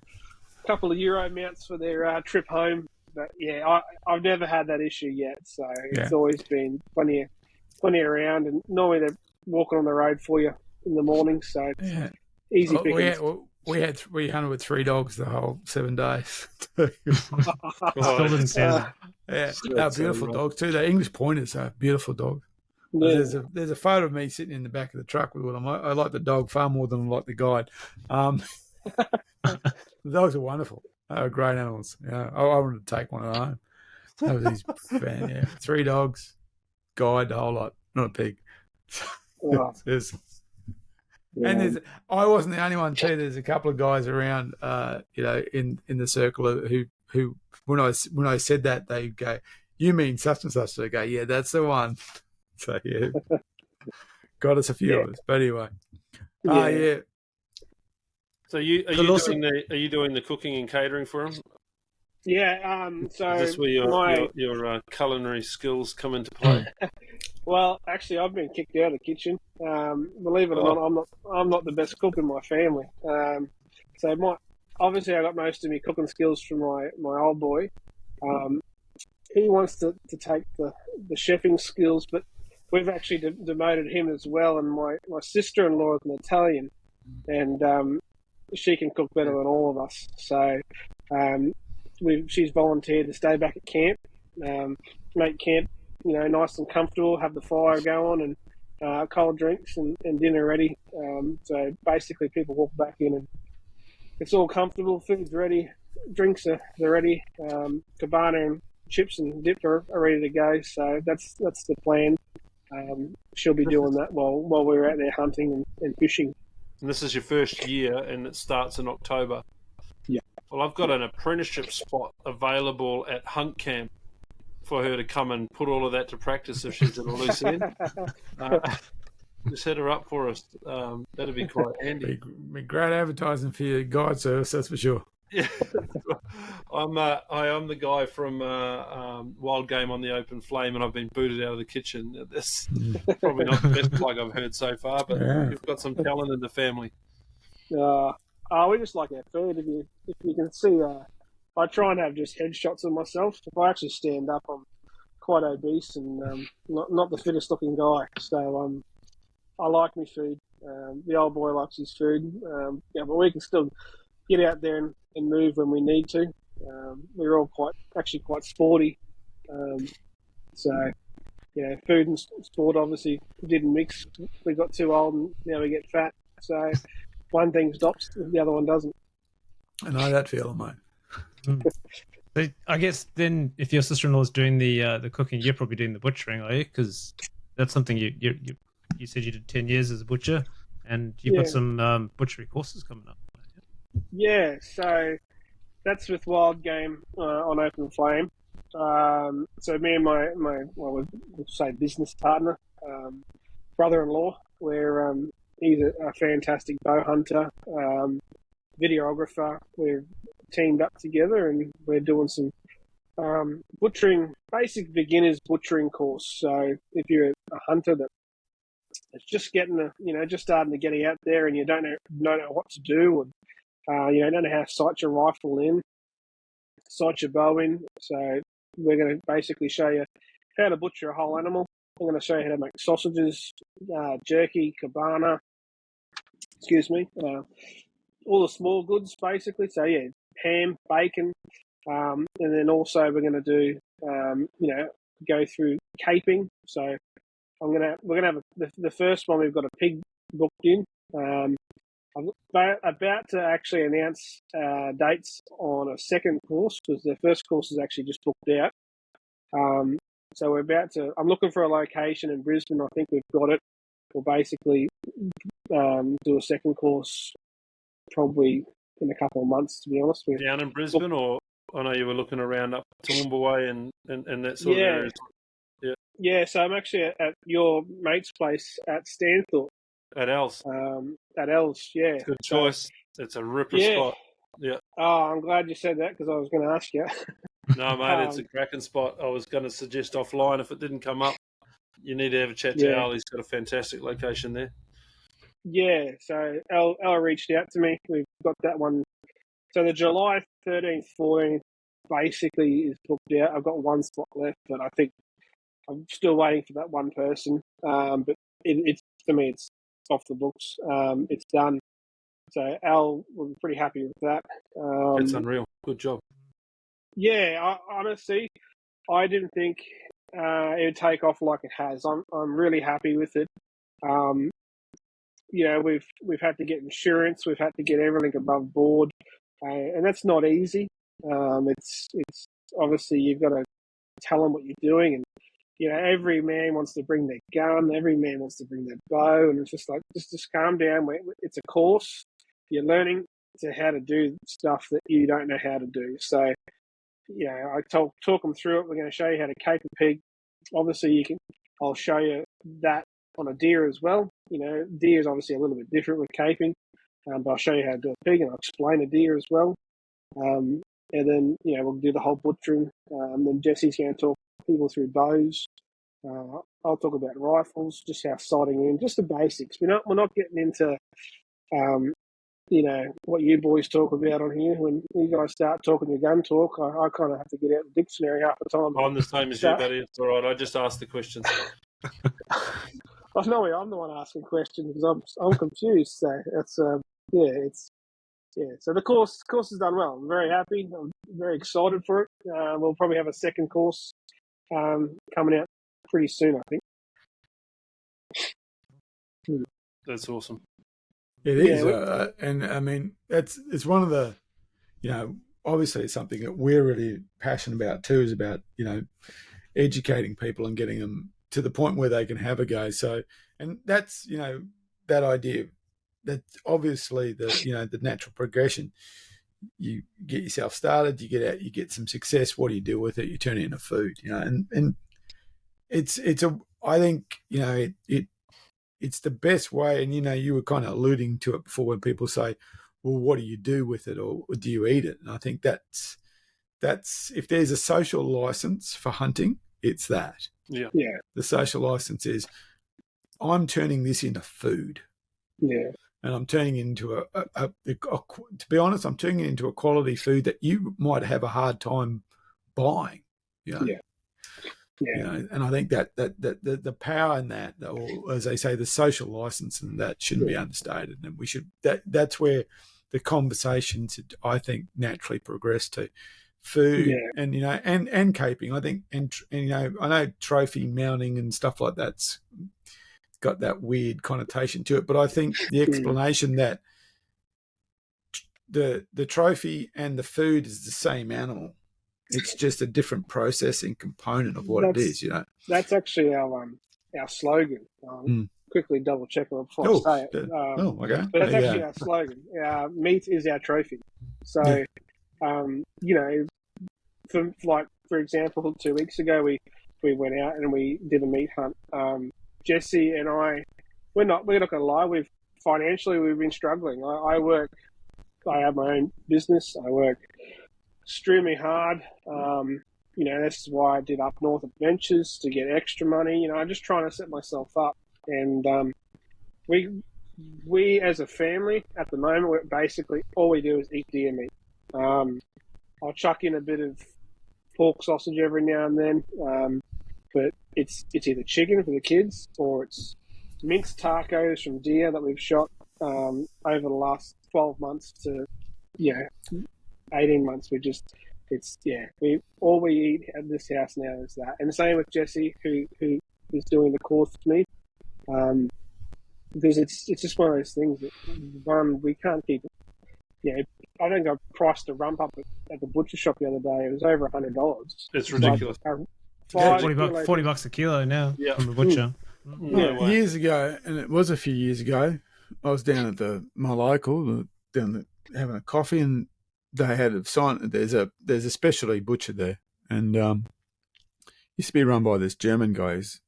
of Euro mounts for their trip home. But I've never had that issue yet, so it's always been plenty around, and normally they're walking on the road for you in the morning, so it's easy pickings. We hunted with 3 dogs the whole 7 days. Still didn't say that. Yeah, they're beautiful dogs too. They're English pointers, so beautiful dogs. Yeah. There's a photo of me sitting in the back of the truck with one. I like the dog far more than I like the guide. The dogs are wonderful. They are great animals. I wanted to take one at home. That was his fan. 3 dogs, guide, the whole lot. Not a pig. And I wasn't the only one too. There's a couple of guys around, in the circle who when I said that, they go, "You mean such and such?" They go, "Yeah, that's the one." So got us a few of us. But anyway, So are you doing the cooking and catering for them? Yeah. So is this where your culinary skills come into play? Well, actually, I've been kicked out of the kitchen. Believe it or not, I'm not the best cook in my family. Obviously I got most of my cooking skills from my old boy. He wants to take the chefing skills, but we've actually demoted him as well. And my sister-in-law is an Italian, and she can cook better than all of us. So she's volunteered to stay back at camp, make camp nice and comfortable, have the fire going, and cold drinks and dinner ready. So basically, people walk back in and it's all comfortable. Food's ready, drinks are ready. Cabana and chips and dip are ready to go. So that's the plan. She'll be doing that while we're out there hunting and fishing. And this is your first year, and it starts in October. Yeah. Well, I've got an apprenticeship spot available at Hunt Camp for her to come and put all of that to practice if she's at a loose end. Just hit her up for us. That'd be quite handy. Be great advertising for your guide service, that's for sure. Yeah, I am the guy from Wild Game on the Open Flame, and I've been booted out of the kitchen. That's probably not the best plug I've heard so far, but you've got some talent in the family. We just like our food. If you can see, I try and have just headshots of myself. If I actually stand up, I'm quite obese and not the fittest looking guy. So I like my food. The old boy likes his food. But we can still get out there and move when we need to. We're all quite sporty. So food and sport obviously didn't mix. We got too old and now we get fat. So one thing stops, the other one doesn't. I know that feeling, mate. So I guess then, if your sister-in-law's doing the cooking, you're probably doing the butchering, are you? Because that's something you said you did 10 years as a butcher, and you've got some butchery courses coming up. Yeah, so that's with Wild Game on Open Flame. So me and my we'll say business partner, brother-in-law, where he's a fantastic bow hunter, videographer. We've teamed up together and we're doing some butchering, basic beginners butchering course. So if you're a hunter that's just just starting to get out there and you don't know what to do, and don't know how to sight your rifle in, sight your bow in. So we're going to basically show you how to butcher a whole animal. I'm going to show you how to make sausages, jerky, cabana, all the small goods basically. So yeah, ham, bacon, and then also we're going to do, go through caping. So we're gonna have the first one. We've got a pig booked in. I'm about to actually announce dates on a second course because the first course is actually just booked out. So we're about to. I'm looking for a location in Brisbane. I think we've got it. We'll basically do a second course probably in a couple of months. To be honest, down in Brisbane, or I know you were looking around up Toowoomba Way and that sort of area. Yeah, so I'm actually at your mate's place at Stanthorpe. At L's. At L's, yeah. Good choice. It's a ripper spot. Yeah. Oh, I'm glad you said that because I was going to ask you. No, mate, it's a cracking spot. I was going to suggest offline if it didn't come up. You need to have a chat to Al. He's got a fantastic location there. Yeah, so Al reached out to me. We've got that one. So the July 13th, 14th basically is booked out. I've got one spot left, but I think I'm still waiting for that one person. But it's for me, it's off the books. It's done. So Al was pretty happy with that. That's unreal. Good job. Yeah, honestly, I didn't think it would take off like it has. I'm really happy with it. We've had to get insurance. We've had to get everything above board, and that's not easy. It's obviously you've got to tell them what you're doing, and every man wants to bring their gun, every man wants to bring their bow, and it's just like just calm down. It's a course. You're learning how to do stuff that you don't know how to do. So, I talk them through it. We're going to show you how to cape a pig. Obviously, I'll show you that on a deer as well. Deer is obviously a little bit different with caping, but I'll show you how to do a pig and I'll explain a deer as well. And then, we'll do the whole butchering. Then Jesse's going to talk people through bows. I'll talk about rifles, just how sighting in, just the basics. We're not getting into, what you boys talk about on here. When you guys start talking your gun talk, I kind of have to get out the dictionary half the time. I'm the same as you, buddy. It's all right. I just ask the questions. I know I'm the one asking questions because I'm confused. So it's So the course has done well. I'm very happy. I'm very excited for it. We'll probably have a second course coming out pretty soon, I think. That's awesome. It is, and I mean it's one of the, obviously it's something that we're really passionate about too. Is about educating people and getting them to the point where they can have a go. So, and that's that idea. That's obviously the natural progression. You get yourself started, you get out, you get some success. What do you do with it? You turn it into food, and I think it's the best way. And you were kind of alluding to it before when people say, well, what do you do with it, or do you eat it? And I think that's if there's a social license for hunting, it's that. Yeah. The social license is I'm turning this into food. Yeah. And I'm turning it into to be honest, I'm turning it into a quality food that you might have a hard time buying. Yeah. And I think that the power in that, or as they say, the social license, and that shouldn't be understated. And we should that's where the conversations, I think, naturally progress to food, Yeah. and and caping. I think, and I know trophy mounting and stuff like that's got that weird connotation to it. But I think the explanation that the trophy and the food is the same animal. It's just a different processing component of what it is, That's actually our slogan. Quickly double check it before I say it. Okay. But that's actually our slogan. Meat is our trophy. So, for example, 2 weeks ago we went out and we did a meat hunt. Jesse and I, we're not going to lie. We've been struggling. I have my own business. I work extremely hard. This is why I did Up North Adventures to get extra money. I'm just trying to set myself up. And we as a family at the moment, we're basically all we do is eat deer meat. I'll chuck in a bit of pork sausage every now and then, but it's either chicken for the kids or it's minced tacos from deer that we've shot over the last 12 months to 18 months. All we eat at this house now is that. And the same with Jesse, who is doing the course with me, because it's just one of those things that we can't keep it. I think I priced a rump up at the butcher shop the other day. It was over $100. It's ridiculous. $40 a kilo now from the butcher. Years ago, and it was a few years ago, I was down at my local, having a coffee, and they had a sign. There's a specialty butcher there, and used to be run by this German guy. He's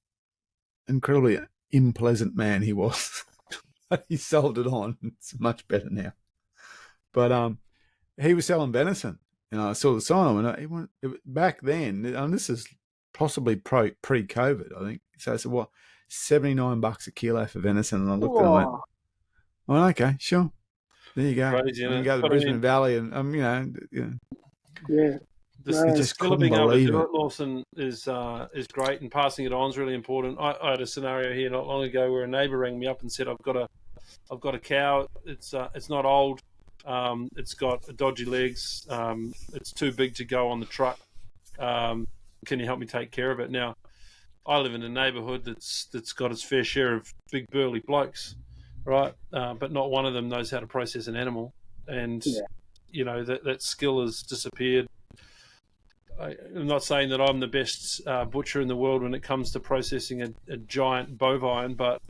incredibly unpleasant man he was. He sold it on. It's much better now. But he was selling venison, and I saw the sign on it. Back then, and this is possibly pre-COVID, I think. So I said, what, $79 a kilo for venison? And I looked at it and went, oh, okay, sure. There you go. Crazy, you go to the Brisbane Valley, and Yeah. The just skill of couldn't being able to believe do it. it, Lawson, is great, and passing it on is really important. I had a scenario here not long ago where a neighbour rang me up and said, I've got a cow. It's not old. It's got dodgy legs. It's too big to go on the truck. Can you help me take care of it? Now, I live in a neighbourhood that's got its fair share of big burly blokes, right? But not one of them knows how to process an animal, and that skill has disappeared. I'm not saying that I'm the best butcher in the world when it comes to processing a giant bovine, but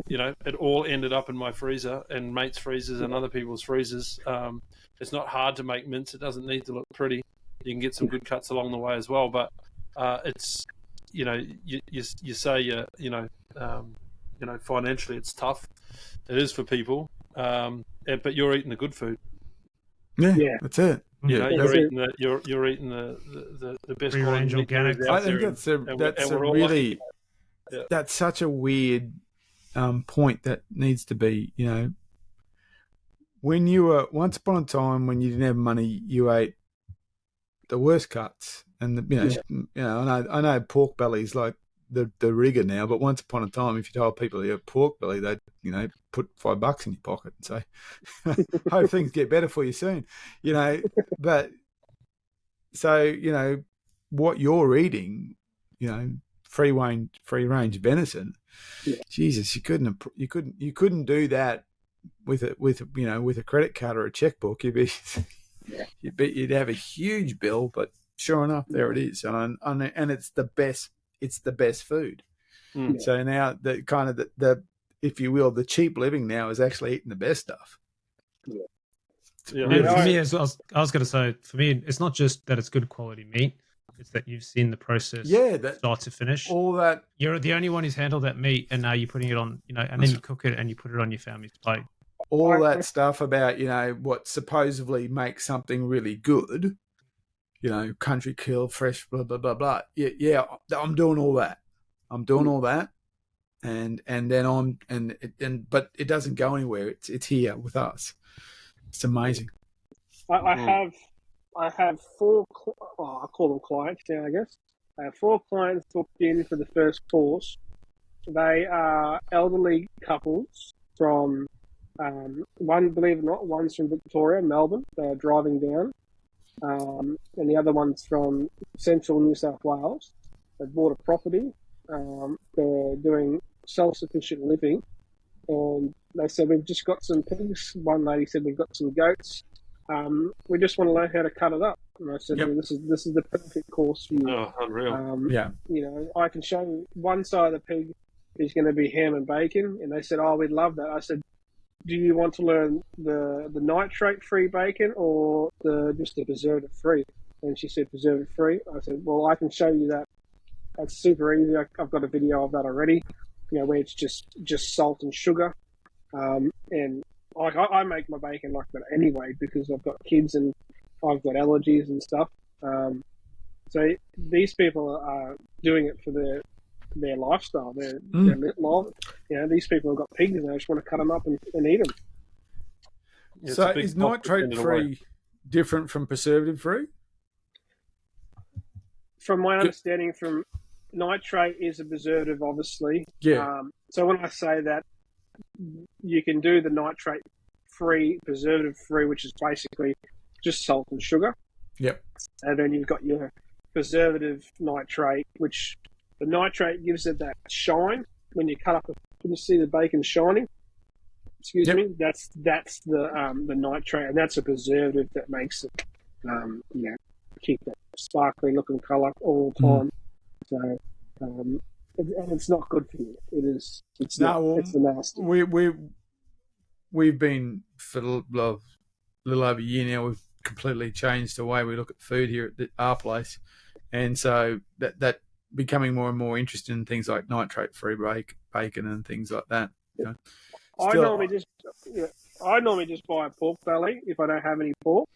it all ended up in my freezer and mates' freezers and other people's freezers. It's not hard to make mince. It doesn't need to look pretty. You can get some good cuts along the way as well, but it's you say financially it's tough. It is for people, but you're eating the good food. Yeah, that's it. You're eating the best free range organic. I think that's such a weird point that needs to be. When you were once upon a time when you didn't have money, you ate the worst cuts, and I know pork belly's like the rigor now, but once upon a time, if you told people you have pork belly, they'd put $5 in your pocket and say, "Hope things get better for you soon," But so what you're eating, free range venison. Yeah. Jesus, you couldn't do that with a credit card or a checkbook. You'd have a huge bill, but sure enough, there it is, and it's the best. It's the best food. Mm. So now the kind of the if you will, the cheap living now is actually eating the best stuff. Yeah. And for me, as I was going to say, for me, it's not just that it's good quality meat; it's that you've seen the process, start to finish. All that you're the only one who's handled that meat, and now you're putting it on, and then you cook it and you put it on your family's plate. All that stuff about what supposedly makes something really good. Country kill, fresh, blah blah blah blah. Yeah, I'm doing all that. And then but it doesn't go anywhere. It's here with us. It's amazing. I have four. I call them clients now, I guess. I have 4 clients booked in for the first course. They are elderly couples from one, believe it or not, one's from Victoria, Melbourne. They're driving down. and the other one's from central New South Wales. They bought a property. They're doing self-sufficient living, and they said, we've just got some pigs. One lady said, we've got some goats. We just want to learn how to cut it up. And I said, Yep. well, this is the perfect course for you. Oh, unreal. Yeah. You know, I can show you one side of the pig is going to be ham and bacon. And they said, oh, we'd love that. I said, do you want to learn the nitrate-free bacon or just the preservative-free? And she said, preservative-free. I said, well, I can show you that. That's super easy. I've got a video of that already, you know, where it's just salt and sugar. And I make my bacon like that anyway because I've got kids and I've got allergies and stuff. So these people are doing it for their lifestyle, their life. You know, these people have got pigs and they just want to cut them up and eat them. Yeah, So is nitrate-free different from preservative-free? From my understanding, from nitrate is a preservative, obviously. Yeah. So when I say that, you can do the nitrate-free, preservative-free, which is basically just salt and sugar. Yep. And then you've got your preservative nitrate, which the nitrate gives it that shine when you cut up. When you see the bacon shining, excuse Yep. me, that's the nitrate, and that's a preservative that makes it, you know, keep that sparkly looking colour all the time. So, and it's not good for you. It is. It's nasty. We've been for a little over a year now. We've completely changed the way we look at food here at our place, and so that becoming more and more interested in things like nitrate-free bacon and things like that. You know. I normally just buy a pork belly if I don't have any pork.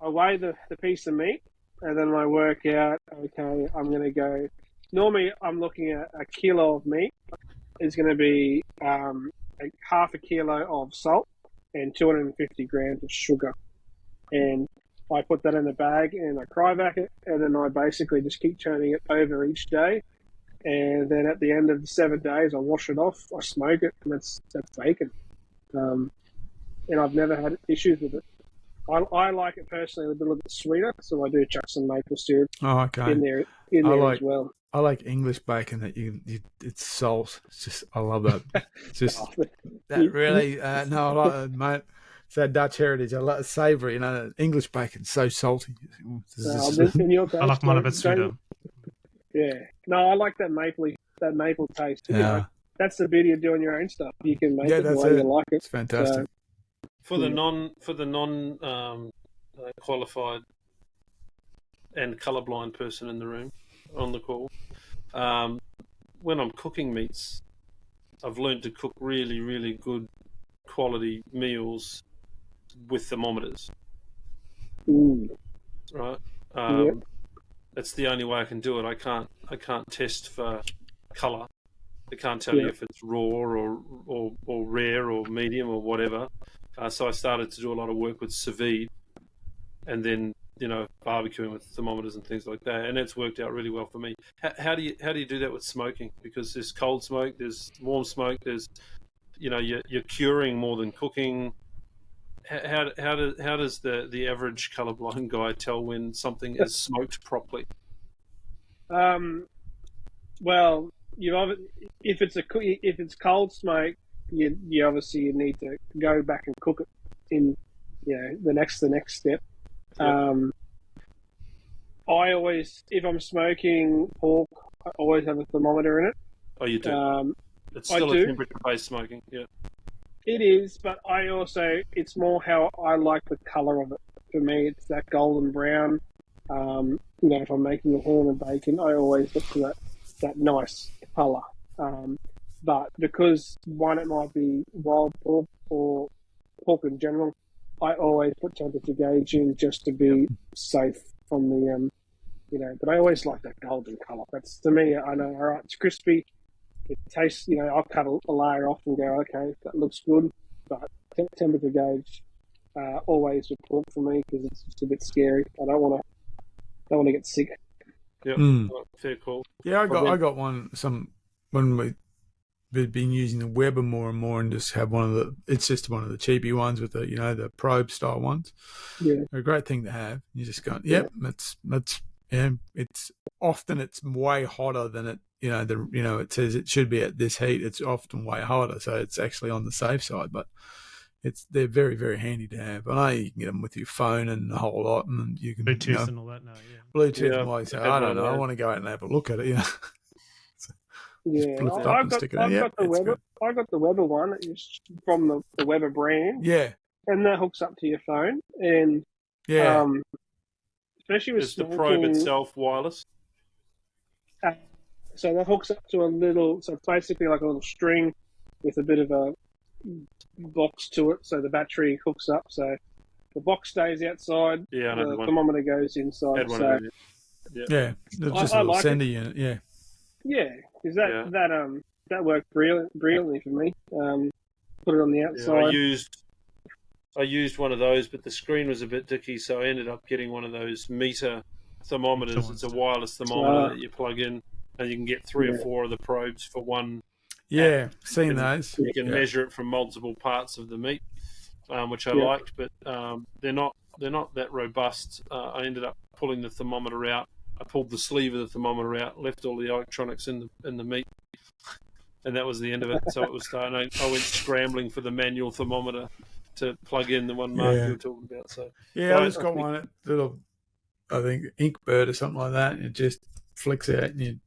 I weigh the piece of meat and then I work out, okay, I'm going to go. Normally, I'm looking at a kilo of meat is going to be like half a kilo of salt and 250 grams of sugar. And I put that in a bag and I cryovac it, and then I basically just keep turning it over each day. And then at the end of the 7 days, I wash it off, I smoke it, and that's bacon. And I've never had issues with it. I like it personally a little bit sweeter, so I do chuck some maple syrup in there as well. I like English bacon that it's salt. It's just, I love that. It's just that really. No, I like it, mate. It's that Dutch heritage. I like it savoury. You know, English bacon so salty. I like mine a bit sweeter. Yeah, no, I like that maple taste. Yeah, you know, that's the beauty of doing your own stuff. You can make it the way you like it. It's fantastic. For the non qualified and colourblind person in the room on the call, when I'm cooking meats, I've learned to cook really, really good quality meals with thermometers. Right? Yep. That's the only way I can do it. I can't test for colour. I can't tell you if it's raw or rare or medium or whatever. So I started to do a lot of work with sous vide, and then barbecuing with thermometers and things like that, and it's worked out really well for me. How do you do that with smoking? Because there's cold smoke, there's warm smoke, there's you're curing more than cooking. How does the average colourblind guy tell when something is smoked properly? Well, if it's cold smoke, you obviously need to go back and cook it in the next step. Yep. I always, if I'm smoking pork, I always have a thermometer in it. Oh, you do? It's still a temperature-based smoking, yeah. It is, but I also, it's more how I like the colour of it. For me, it's that golden brown. If I'm making a ham and bacon, I always look for that nice colour. But because one, it might be wild pork or pork in general, I always put temperature gauge in just to be safe from the, but I always like that golden colour. That's, to me, I know, all right, it's crispy. It tastes, I'll cut a layer off and go, okay, that looks good. But temperature gauge always with pork for me because it's just a bit scary. I don't want to get sick. Yeah, fair call. Yeah, I got one. When been using the Weber more and more, and just have it's just one of the cheapy ones with the, the probe style ones. Yeah. They're a great thing to have. You just go, yep, that's it's often it's way hotter than it, it says it should be at this heat. It's often way hotter, so it's actually on the safe side, but they're very, very handy to have. I know you can get them with your phone and a whole lot, and you can Bluetooth and all that now. Yeah. Bluetooth. Yeah, and like, so I don't know. I want to go out and have a look at it. Yeah, Flip it up I've and got, stick it I've in. got the It's Weber. good. I got the Weber one. It's from the Weber brand, Yeah, and that hooks up to your phone. And yeah, especially with Is the probe smoking, itself wireless? so that hooks up to a little. So it's basically like a little string with a bit of a box to it. So the battery hooks up. So the box stays outside. Yeah, I know the the one. thermometer goes inside. Had one So of those. yeah. It's just I a little like sender unit. Yeah, yeah, because Yeah. that worked brilliantly for me. Put it on the Yeah, outside. I used one of those, but the screen was a bit dicky, so I ended up getting one of those meter thermometers. It's a wireless thermometer that you plug in, and you can get 3 or 4 of the probes for one. yeah. Seen those. You can Yeah. measure it from multiple parts of the meat, which I Yeah. liked, but they're not that robust. I ended up pulling the thermometer out. I pulled the sleeve of the thermometer out, left all the electronics in the meat, and that was the end of it. So it was done. I went scrambling for the manual thermometer to plug in the one Mark Yeah. you were talking about. So Yeah, But I just got one at little, I think, Inkbird or something like that, and it just flicks out and it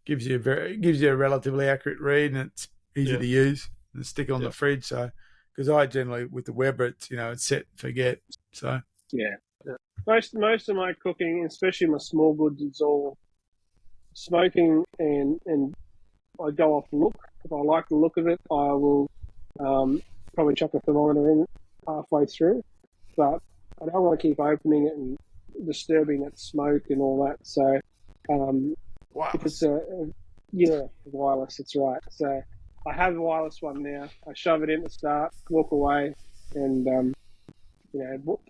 gives you a relatively accurate read, and it's easy to use and stick on the fridge. So, because I generally with the Weber, it's it's set and forget. So Yeah. Most of my cooking, especially my small goods, is all smoking, and I go off look. If I like the look of it, I will probably chuck a thermometer in halfway through. But I don't want to keep opening it and disturbing that smoke and all that. So if it's wireless, that's right. So I have a wireless one now. I shove it in to start, walk away, and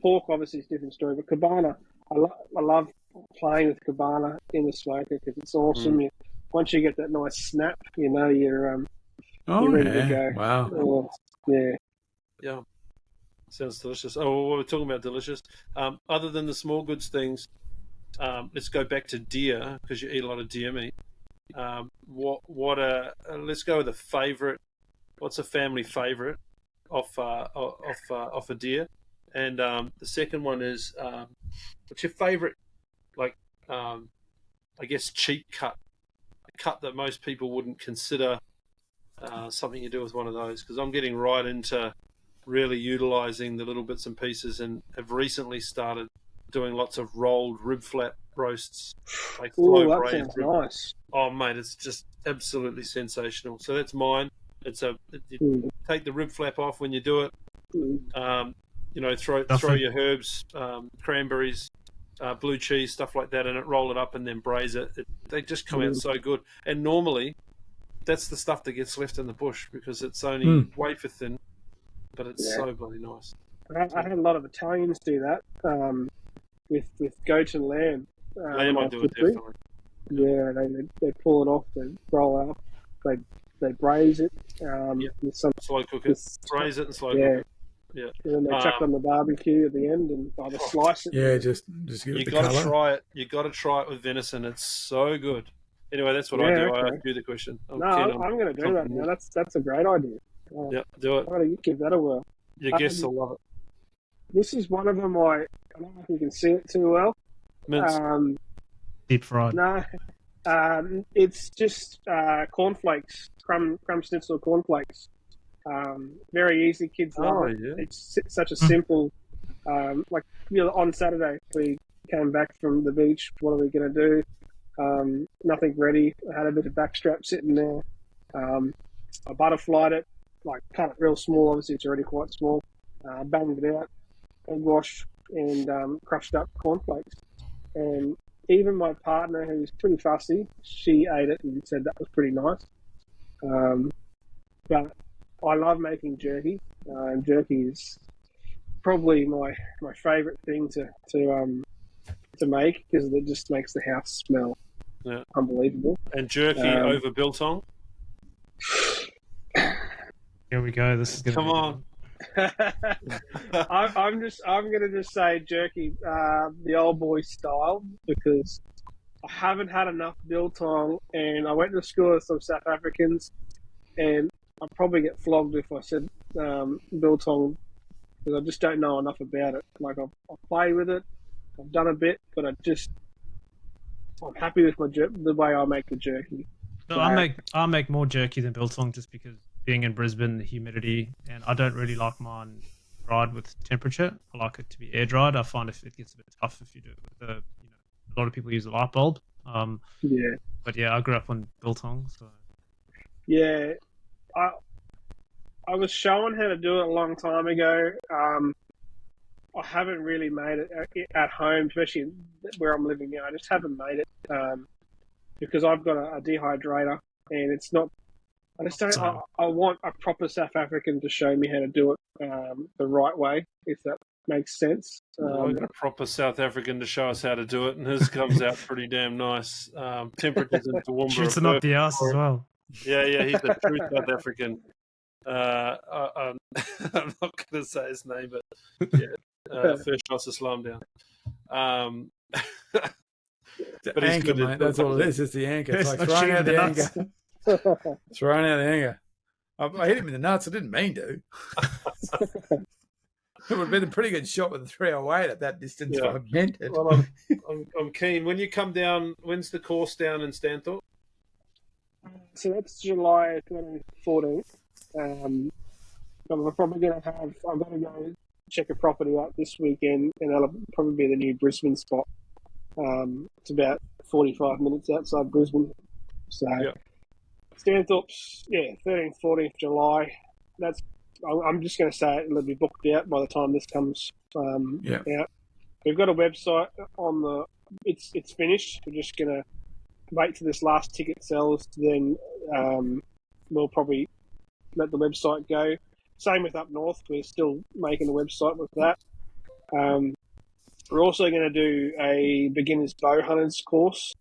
pork obviously is a different story. But cabana, I love playing with cabana in the smoker because it's awesome. Once you get that nice snap, you're you're ready to go. Wow. yeah, sounds delicious. Oh, we're talking about delicious. Other than the small goods things, let's go back to deer because you eat a lot of deer meat. Let's go with a favorite. What's a family favorite off a deer? And the second one is, what's your favorite, I guess, cheap cut? A cut that most people wouldn't consider something you do with one of those. Because I'm getting right into really utilising the little bits and pieces, and have recently started doing lots of rolled rib flap roasts. Like that sounds nice. Oh, mate, it's just absolutely sensational. So that's mine. You take the rib flap off when you do it. Throw your herbs, cranberries, blue cheese, stuff like that in it, roll it up and then braise it. They just come out so good. And normally, that's the stuff that gets left in the bush because it's only wafer thin, but it's so bloody nice. I had a lot of Italians do that with goat and lamb. Lamb, I do it definitely. Yeah, they pull it off, they roll it up, they braise it. With some slow cook it, braise it and slow cook it. Yeah, and then they chuck on the barbecue at the end and either slice it. Yeah, just give it the colour. You got to try it. You got to try it with venison. It's so good. Anyway, that's what I do. Okay. I ask you the question. I'm going to do that now. That's a great idea. Yeah, do it. I'm going to give that a whirl. Your guests will love it. This is one of them. I don't know if you can see it too well. Mince. Deep fried. No, it's just cornflakes, crumb schnitzel cornflakes. Very easy, kids love it. Yeah. It's such a simple. On Saturday we came back from the beach. What are we going to do? Nothing ready. I had a bit of backstrap sitting there. I butterflied it, cut it real small. Obviously, it's already quite small. Banged it out, egg wash, and crushed up cornflakes. And even my partner, who's pretty fussy, she ate it and said that was pretty nice. But I love making jerky. Jerky is probably my favourite thing to make because it just makes the house smell unbelievable. And jerky over biltong? Here we go. This is gonna Come be on. I'm gonna just say jerky, the old boy style, because I haven't had enough biltong, and I went to school with some South Africans, and I'd probably get flogged if I said biltong, because I just don't know enough about it. Like I'll play with it, I've done a bit, but I'm happy with the way I make the jerky. No, So, I make more jerky than biltong just because being in Brisbane, the humidity, and I don't really like mine dried with temperature. I like it to be air dried. I find if it gets a bit tough if you do it with a lot of people use a light bulb. yeah. But yeah, I grew up on biltong, so Yeah, I was shown how to do it a long time ago. I haven't really made it at home, especially where I'm living now. I just haven't made it because I've got a dehydrator, and it's not. I just don't. I want a proper South African to show me how to do it the right way, if that makes sense. I've got a proper South African to show us how to do it, and his comes out pretty damn nice. Temperatures in Toowoomba shoots are them up the perfect ass for as it. well. Yeah, he's a true South African. I'm not going to say his name, but yeah, first shot's a slam down. The But he's anchor, good at mate. That's all it is. It's the anchor. It's It's like not throwing shooting out the the nuts. anchor. Throwing out the anchor. I hit him in the nuts. I didn't mean to. It would have been a pretty good shot with a 308 at that distance if Yeah. I meant it. Well, I'm keen. When you come down, when's the course down in Stanthorpe? So that's July 14th. I'm probably going to have. I'm going to go check a property out this weekend, and that'll probably be the new Brisbane spot. It's about 45 minutes outside Brisbane. So Yeah. Stanthorpe's 13th, 14th July. That's. I'm just going to say it'll be booked out by the time this comes out. We've got a website on the. It's finished. We're just going to wait till this last ticket sells. Then we'll probably let the website go. Same with up north. We're still making a website with that. We're also going to do a beginners bow hunters course.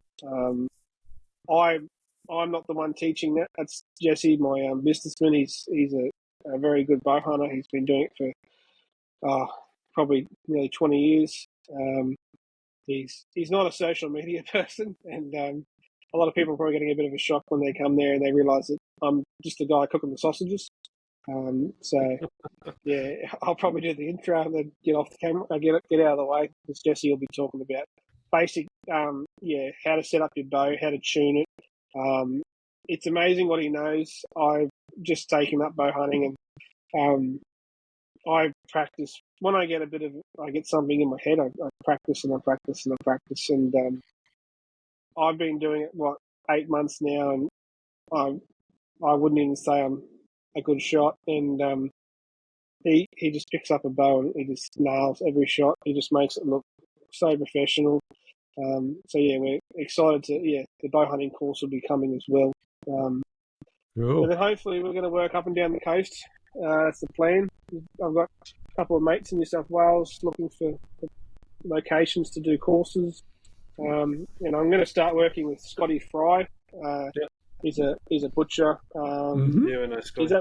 I'm not the one teaching that. That's Jesse, my businessman. He's a very good bow hunter. He's been doing it for probably nearly 20 years. He's not a social media person, and a lot of people are probably getting a bit of a shock when they come there and they realise that I'm just a guy cooking the sausages. So yeah, I'll probably do the intro and then get off the camera. Get out of the way, because Jesse will be talking about basic, how to set up your bow, how to tune it. It's amazing what he knows. I've just taken up bow hunting, and I practice when I get something in my head. I practice and I practice and I practice, and I've been doing it 8 months now, and I wouldn't even say I'm a good shot. And he just picks up a bow and he just nails every shot. He just makes it look so professional. So yeah, we're excited to the bow hunting course will be coming as well. And then hopefully we're going to work up and down the coast. That's the plan. I've got a couple of mates in New South Wales looking for locations to do courses. And I'm going to start working with Scotty Fry. He's a butcher. Yeah, I know Scotty.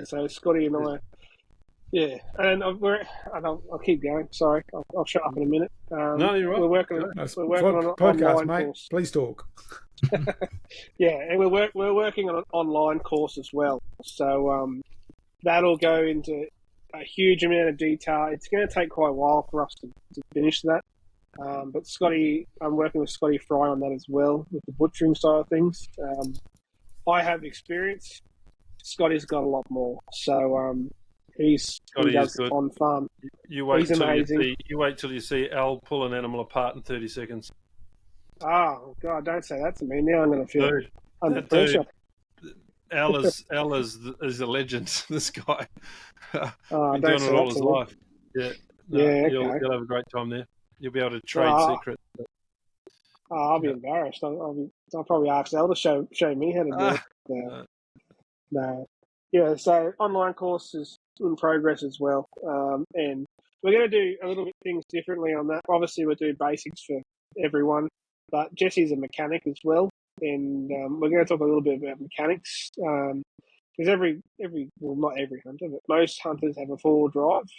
So Scotty and I. Yeah, and I'll keep going. Sorry, I'll shut up in a minute. No, you're right. We're working on an podcast, online mate. course. Please talk. Yeah, and we're working on an online course as well. So that'll go into a huge amount of detail. It's going to take quite a while for us to finish that. But Scotty, I'm working with Scotty Fry on that as well, with the butchering side of things. I have experience. Scotty's got a lot more. So he does good on farm. You wait He's till amazing. you wait till you see Al pull an animal apart in 30 seconds. Oh God! Don't say that to me. Now I'm going to feel Dude, under that pressure. Al is a legend. This guy, been Don't doing say it all that his to me. life. Yeah, Yeah, you'll okay. have a great time there. You'll be able to trade secrets. I'll be embarrassed. I'll probably ask Al to show me how to do it. No. Yeah, so online course is in progress as well. And we're going to do a little bit things differently on that. Obviously, we'll do basics for everyone, but Jesse's a mechanic as well. And we're going to talk a little bit about mechanics. because well, not every hunter, but most hunters have a 4-wheel drive.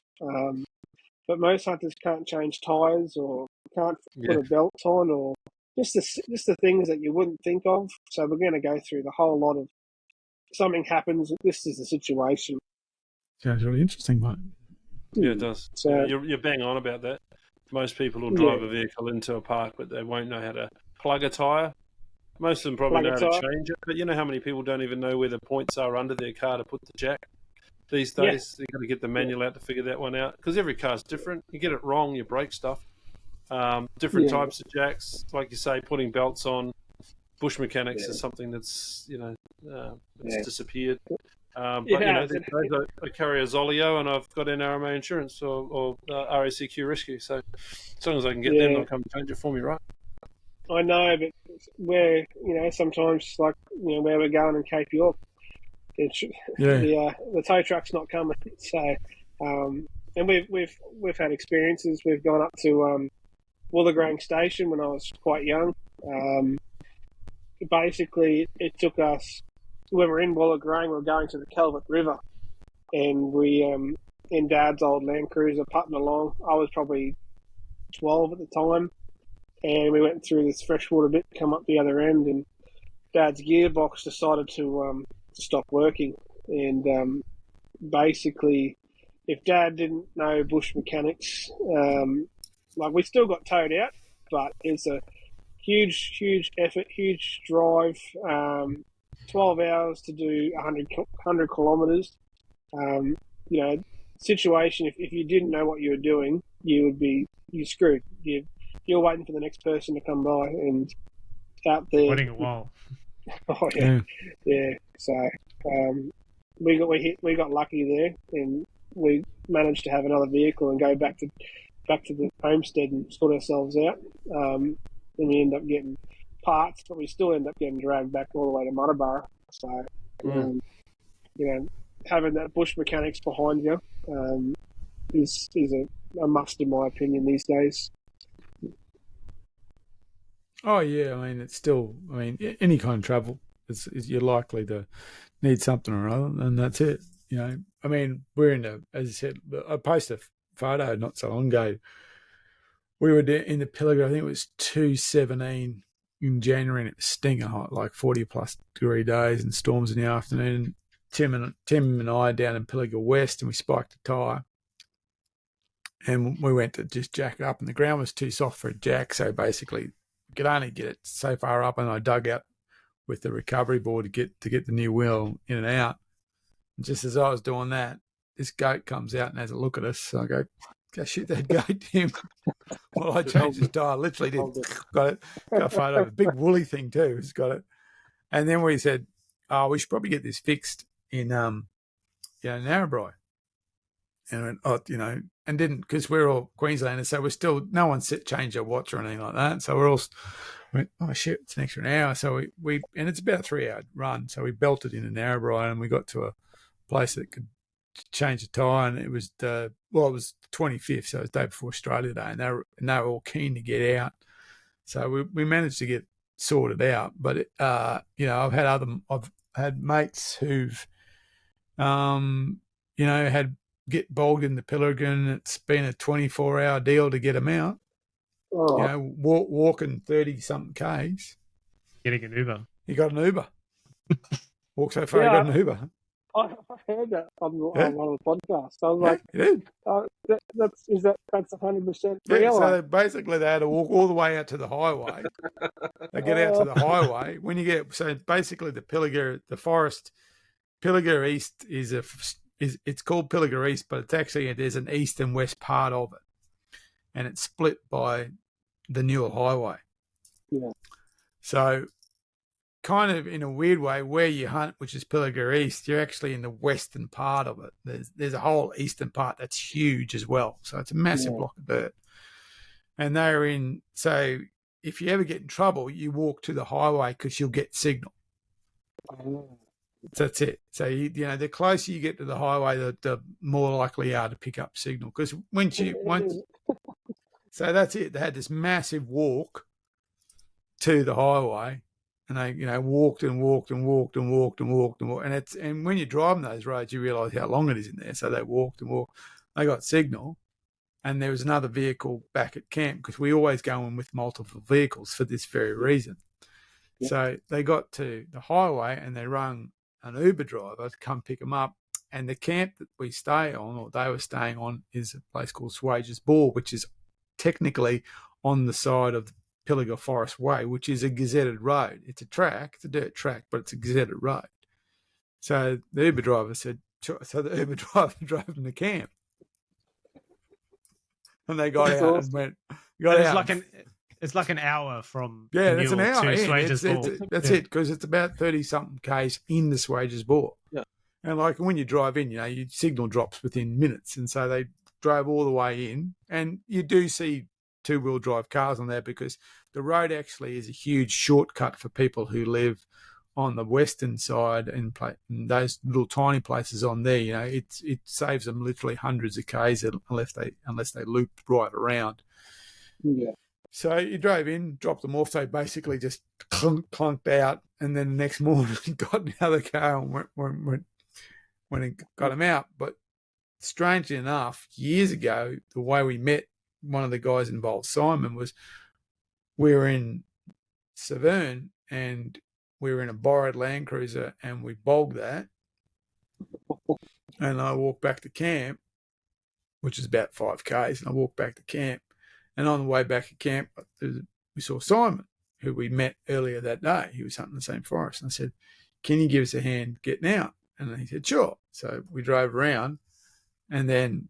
But most hunters can't change tyres or can't put a belt on, or just the things that you wouldn't think of. So we're going to go through the whole lot of something happens. This is the situation. Sounds really interesting, mate. Yeah, it does. So You're bang on about that. Most people will drive a vehicle into a park, but they won't know how to plug a tyre. Most of them probably know how to change it, but you know how many people don't even know where the points are under their car to put the jack? These days, you've got to get the manual out to figure that one out, because every car's different. You get it wrong, you break stuff. Different types of jacks, like you say, putting belts on. Bush mechanics is something that's, it's disappeared. But, these days I carry a Zolio and I've got NRMA insurance or RACQ rescue. So as long as I can get them, they'll come and change it for me, right? I know, but where, sometimes like, where we're going in Cape York, the tow truck's not coming. So, and we've had experiences. We've gone up to Wollongong Station when I was quite young. Basically, it took us, when we're in Wollongong, we're going to the Calvert River, and we in Dad's old Land Cruiser putting along. I was probably 12 at the time, and we went through this freshwater bit, come up the other end, and Dad's gearbox decided to stop working. And basically, if Dad didn't know bush mechanics, we still got towed out, but it's a huge effort, huge drive, 12 hours to do 100 kilometres. Situation, if you didn't know what you were doing, you're screwed. You're waiting for the next person to come by, and out there waiting a while. Oh yeah. So we got lucky there, and we managed to have another vehicle and go back to the homestead and sort ourselves out. And we end up getting parts, but we still end up getting dragged back all the way to Muttaburra. So having that bush mechanics behind you is a must, in my opinion, these days. Oh yeah, I mean it's still. I mean any kind of travel is you're likely to need something or other, and that's it. I mean we're as I said, I posted a photo not so long ago. We were in the Pilliga. I think it was 217 in January, and it was stinking hot, like 40+ degree days and storms in the afternoon. Tim and I are down in Pilliga West, and we spiked a tyre, and we went to just jack it up, and the ground was too soft for a jack, so basically could only get it so far up, and I dug out with the recovery board to get the new wheel in and out. And just as I was doing that, this goat comes out and has a look at us. So I go shoot that goat, Tim. Well, I changed his tire. Literally did. Got a photo of a big woolly thing too. It's got it. And then we said, we should probably get this fixed in Narrabri. And and didn't, because we're all Queenslanders, so we're still, no one's changed their watch or anything like that. So we're all went, oh shit, it's an extra hour. So we and it's about a 3-hour run. So we belted into Narrabri, and we got to a place that could change the tyre, and it was it was the 25th, so it was the day before Australia Day, and they were all keen to get out. So we managed to get sorted out. But I've had mates who've had get bogged in the Pilliga, and it's been a 24-hour deal to get them out. Oh. Walking 30-something Ks. Getting an Uber. He got an Uber. Walked so far, he got an Uber. I heard that on one of the podcasts. I was like, that's 100% real. Yeah, so basically they had to walk all the way out to the highway. They get out to the highway. When you get, so basically the Pilliga, the forest, Pilliga East it's called Pilliga East, but it's actually, there's an east and west part of it. And it's split by the Newell Highway. Yeah. So kind of in a weird way, where you hunt, which is Pilliga East, you're actually in the western part of it. There's a whole eastern part that's huge as well. So it's a massive block of dirt. And they're in, so if you ever get in trouble, you walk to the highway because you'll get signal. Oh. So that's it. So, the closer you get to the highway, the more likely you are to pick up signal. Because so that's it. They had this massive walk to the highway, And they, walked and walked and walked and walked and walked and walked. And when you're driving those roads, you realise how long it is in there. So they walked and walked. They got signal, and there was another vehicle back at camp because we always go in with multiple vehicles for this very reason. Yep. So they got to the highway and they rang an Uber driver to come pick them up. And the camp that we stay on, or they were staying on, is a place called Swages Bore, which is technically on the side of the Pilliga Forest Way, which is a gazetted road. It's a track, it's a dirt track, but it's a gazetted road. So the Uber driver said, so the Uber driver drove them to camp. And they got out and went, It's like an hour from that's an hour to Swages Bore. That's it, because it's about 30-something Ks in the Swages Bore. Yeah. And like when you drive in, your signal drops within minutes. And so they drove all the way in. And you do see two-wheel drive cars on there because the road actually is a huge shortcut for people who live on the western side and those little tiny places on there. It saves them literally hundreds of Ks unless they loop right around. Yeah. So you drove in, dropped them off. They basically just clunked out, and then the next morning got in the other car and went and got them out. But strangely enough, years ago, the way we met one of the guys involved, Simon, was we were in Severn and we were in a borrowed Land Cruiser and we bogged that. And I walked back to camp, which is about 5 Ks, and I walked back to camp. And on the way back to camp, we saw Simon, who we met earlier that day. He was hunting the same forest. And I said, can you give us a hand getting out? And he said, sure. So we drove around, and then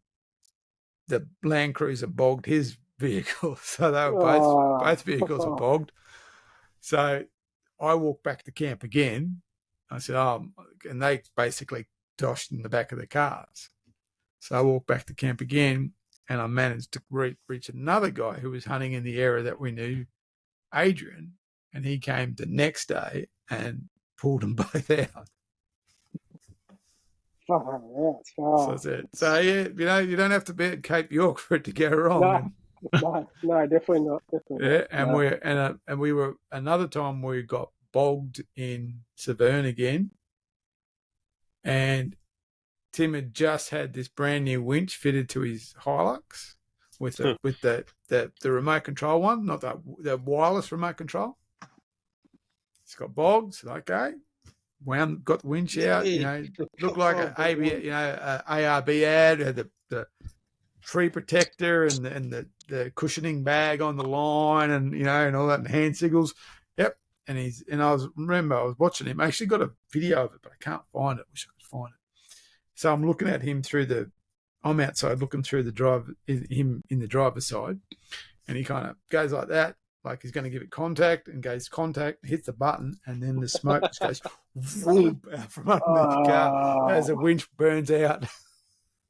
the Land Cruiser bogged his vehicle. So they were both vehicles were bogged. So I walked back to camp again. I said, and they basically doshed in the back of the cars. So I walked back to camp again, and I managed to reach another guy who was hunting in the area that we knew, Adrian, and he came the next day and pulled them both out. So that's it. So yeah, you don't have to be at Cape York for it to go wrong. No, definitely not. Yeah, and we were another time we got bogged in Severn again, and Tim had just had this brand new winch fitted to his Hilux with the remote control one, not the wireless remote control. It's got bogged. So okay, got the winch out. Looked like an ARB ad. Had the tree protector and the cushioning bag on the line, and and all that, and hand signals. Yep. And I was watching him. I actually got a video of it, but I can't find it. Wish I could find it. So I'm looking at him I'm outside looking through him in the driver's side, and he kind of goes like that, like he's going to give it contact, and goes contact, hits the button, and then the smoke just goes whoop out from underneath the car as the winch burns out.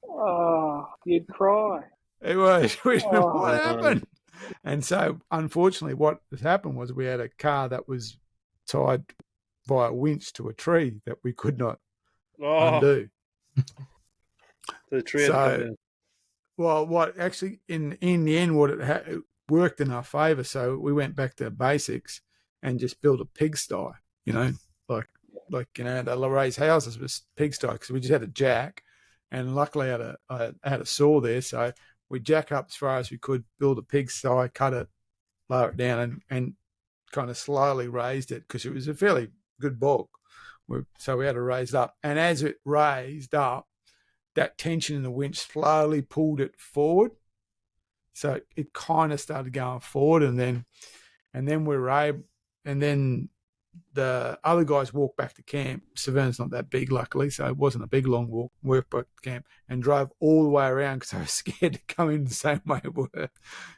Oh, you'd cry. It was. What happened? And so, unfortunately, what has happened was we had a car that was tied by a winch to a tree that we could not undo. The tree had come in. Well, what actually in the end, what it worked in our favour. So we went back to basics and just built a pigsty. Like the Laray's houses was pigsty because we just had a jack, and luckily I had a saw there, so we jack up as far as we could, build a pigsty, cut it, lower it down, and kind of slowly raised it because it was a fairly good bog. So we had to raise it up. And as it raised up, that tension in the winch slowly pulled it forward. So it kind of started going forward, and then we were able, and then the other guys walked back to camp. Severn's not that big, luckily, so it wasn't a big long walk. Worked back to camp and drove all the way around because I was scared to come in the same way it were.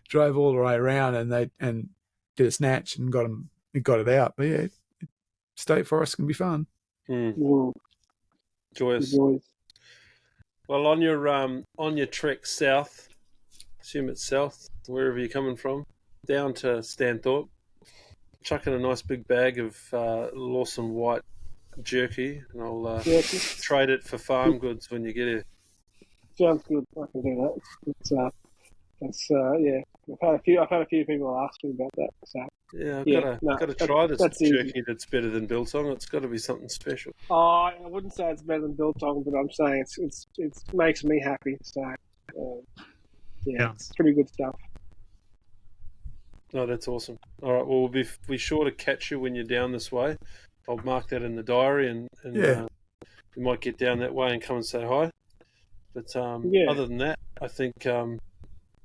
Drove all the way around and did a snatch and got it out. But yeah, state forest can be fun. Joyous. Well, on your trek south, assume it's south, wherever you're coming from, down to Stanthorpe, chuck in a nice big bag of Lawson White jerky, and I'll trade it for farm goods when you get here. Sounds good. I can do that. That's I've had a few people ask me about that. So Yeah, I've yeah, got to try this that's jerky easy. that's better than biltong. It's got to be something special. I wouldn't say it's better than biltong, but I'm saying it makes me happy. So yeah, it's pretty good stuff. No, that's awesome. All right, well, we'll be sure to catch you when you're down this way. I'll mark that in the diary, and Yeah. we might get down that way and come and say hi. But Yeah. other than that, I think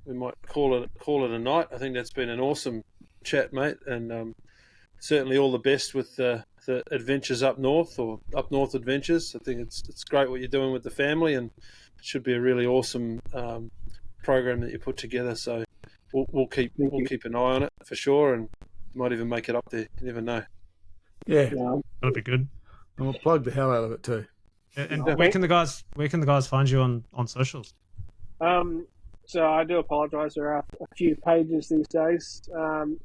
we might call it a night. I think that's been an awesome chat, mate, and certainly all the best with the adventures up north, or up north adventures. I think it's great what you're doing with the family, and it should be a really awesome program that you put together. So we'll keep an eye on it for sure, and might even make it up there. You never know. Yeah. That'll be good. And we'll plug the hell out of it too. And where can the guys find you on socials? So I do apologise. There are a few pages these days.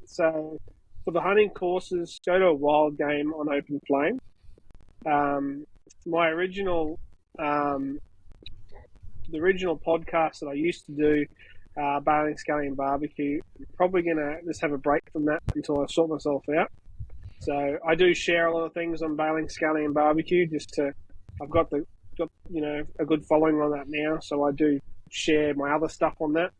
So for the hunting courses, go to a wild game on Open Flame. My original, the original podcast that I used to do, Bailing, Scully and Barbecue, I'm probably going to just have a break from that until I sort myself out. So I do share a lot of things on Bailing, Scully and Barbecue. I've got a good following on that now, so I do share my other stuff on that.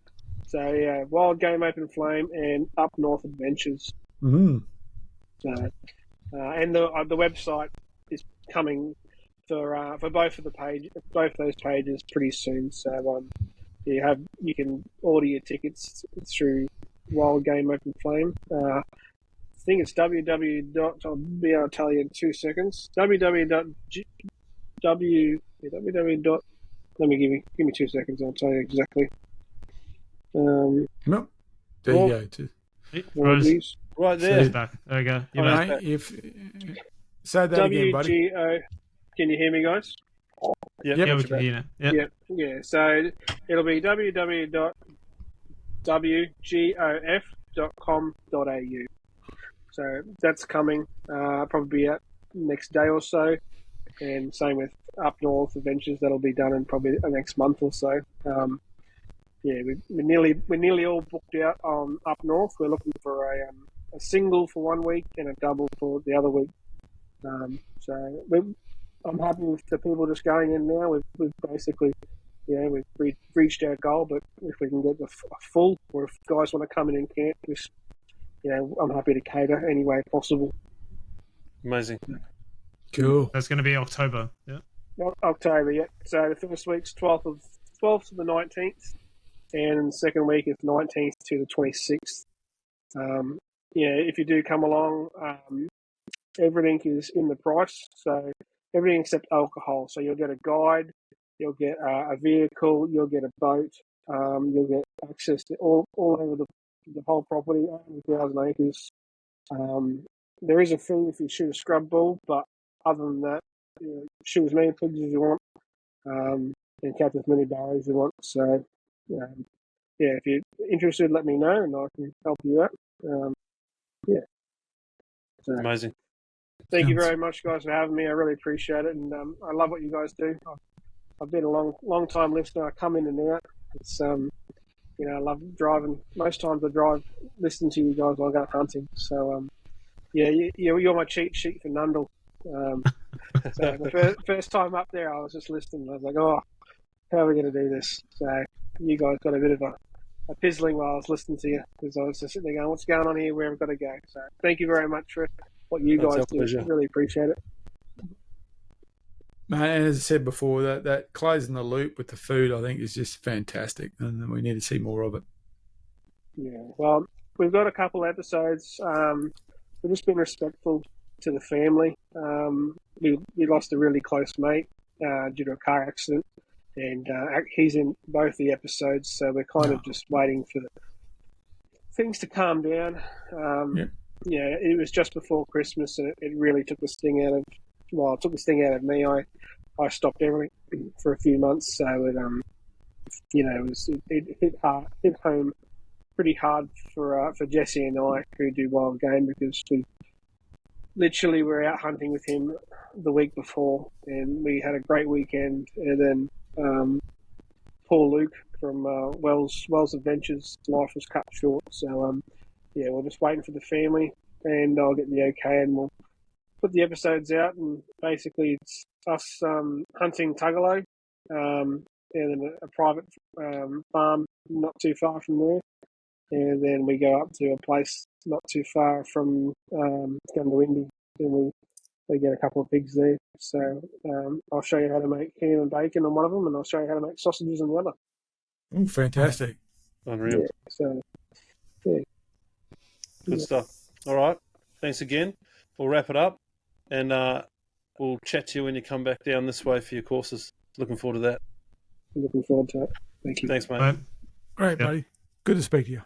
So yeah, Wild Game, Open Flame, and Up North Adventures. Mm-hmm. So and the website is coming for both of those pages pretty soon. So you can order your tickets through Wild Game, Open Flame. I think it's I'll be able to tell you in 2 seconds. Let me give me 2 seconds. I'll tell you exactly. No. There you go. Too. Rose, Right there. He's back. There we go. You're back. Mate, say that again, buddy. WGO. Can you hear me, guys? Yep. Yeah, we can hear you. Yep. Yeah. So it'll be www.wgof.com.au. So that's coming. Probably out next day or so. And same with Up North Adventures. That'll be done in probably the next month or so. We're nearly all booked out on Up North. We're looking for a single for 1 week and a double for the other week. I'm happy with the people just going in now. We've basically, we've reached our goal. But if we can get a full, or if guys want to come in and camp, I'm happy to cater any way possible. Amazing. Cool. That's going to be October. Yeah. October, yeah. So the first week's 12th to the 19th, and the second week is 19th to the 26th. If you do come along, everything is in the price. So everything except alcohol. So you'll get a guide, you'll get a vehicle, you'll get a boat, you'll get access to all over the whole property, 1,000 acres. There is a fee if you shoot a scrub bull, but other than that, shoot as many pigs as you want, and catch as many barrows as you want. So, if you're interested, let me know and I can help you out. So, Amazing. thank you very much, guys, for having me. I really appreciate it, and I love what you guys do. I've been a long time listener. I come in and out. It's I love driving. Most times I drive listening to you guys while I go hunting. So you're my cheat sheet for Nundle. So the first time up there, I was just listening. I was like, oh, how are we going to do this? So you guys got a bit of a pizzling while I was listening to you, because I was just sitting there going, what's going on here? Where have we got to go? So thank you very much for what you guys do. Pleasure. Really appreciate it. Mate, and as I said before, that closing the loop with the food, I think, is just fantastic, and we need to see more of it. Yeah, well, we've got a couple episodes. We've just been respectful to the family. We lost a really close mate due to a car accident, and he's in both the episodes, so we're kind of just waiting for things to calm down. It was just before Christmas, and it really took the sting out of me. I stopped everything for a few months, so it hit home pretty hard for Jesse and I, who do wild game, because we were out hunting with him the week before, and we had a great weekend. And then poor Luke from Wells Adventures. Life was cut short, so yeah, we're just waiting for the family, and I'll get the okay, and we'll put the episodes out. And basically, it's us hunting Tugalo, and then a private farm not too far from there, and then we go up to a place not too far from Gundawindi, and we get a couple of pigs there. So I'll show you how to make ham and bacon on one of them, and I'll show you how to make sausages on the other. Oh, fantastic. Unreal. Yeah, so, yeah. Good stuff. All right. Thanks again. We'll wrap it up, and we'll chat to you when you come back down this way for your courses. Looking forward to that. Looking forward to it. Thank you. Thanks, mate. Right. Great, Yep. buddy. Good to speak to you.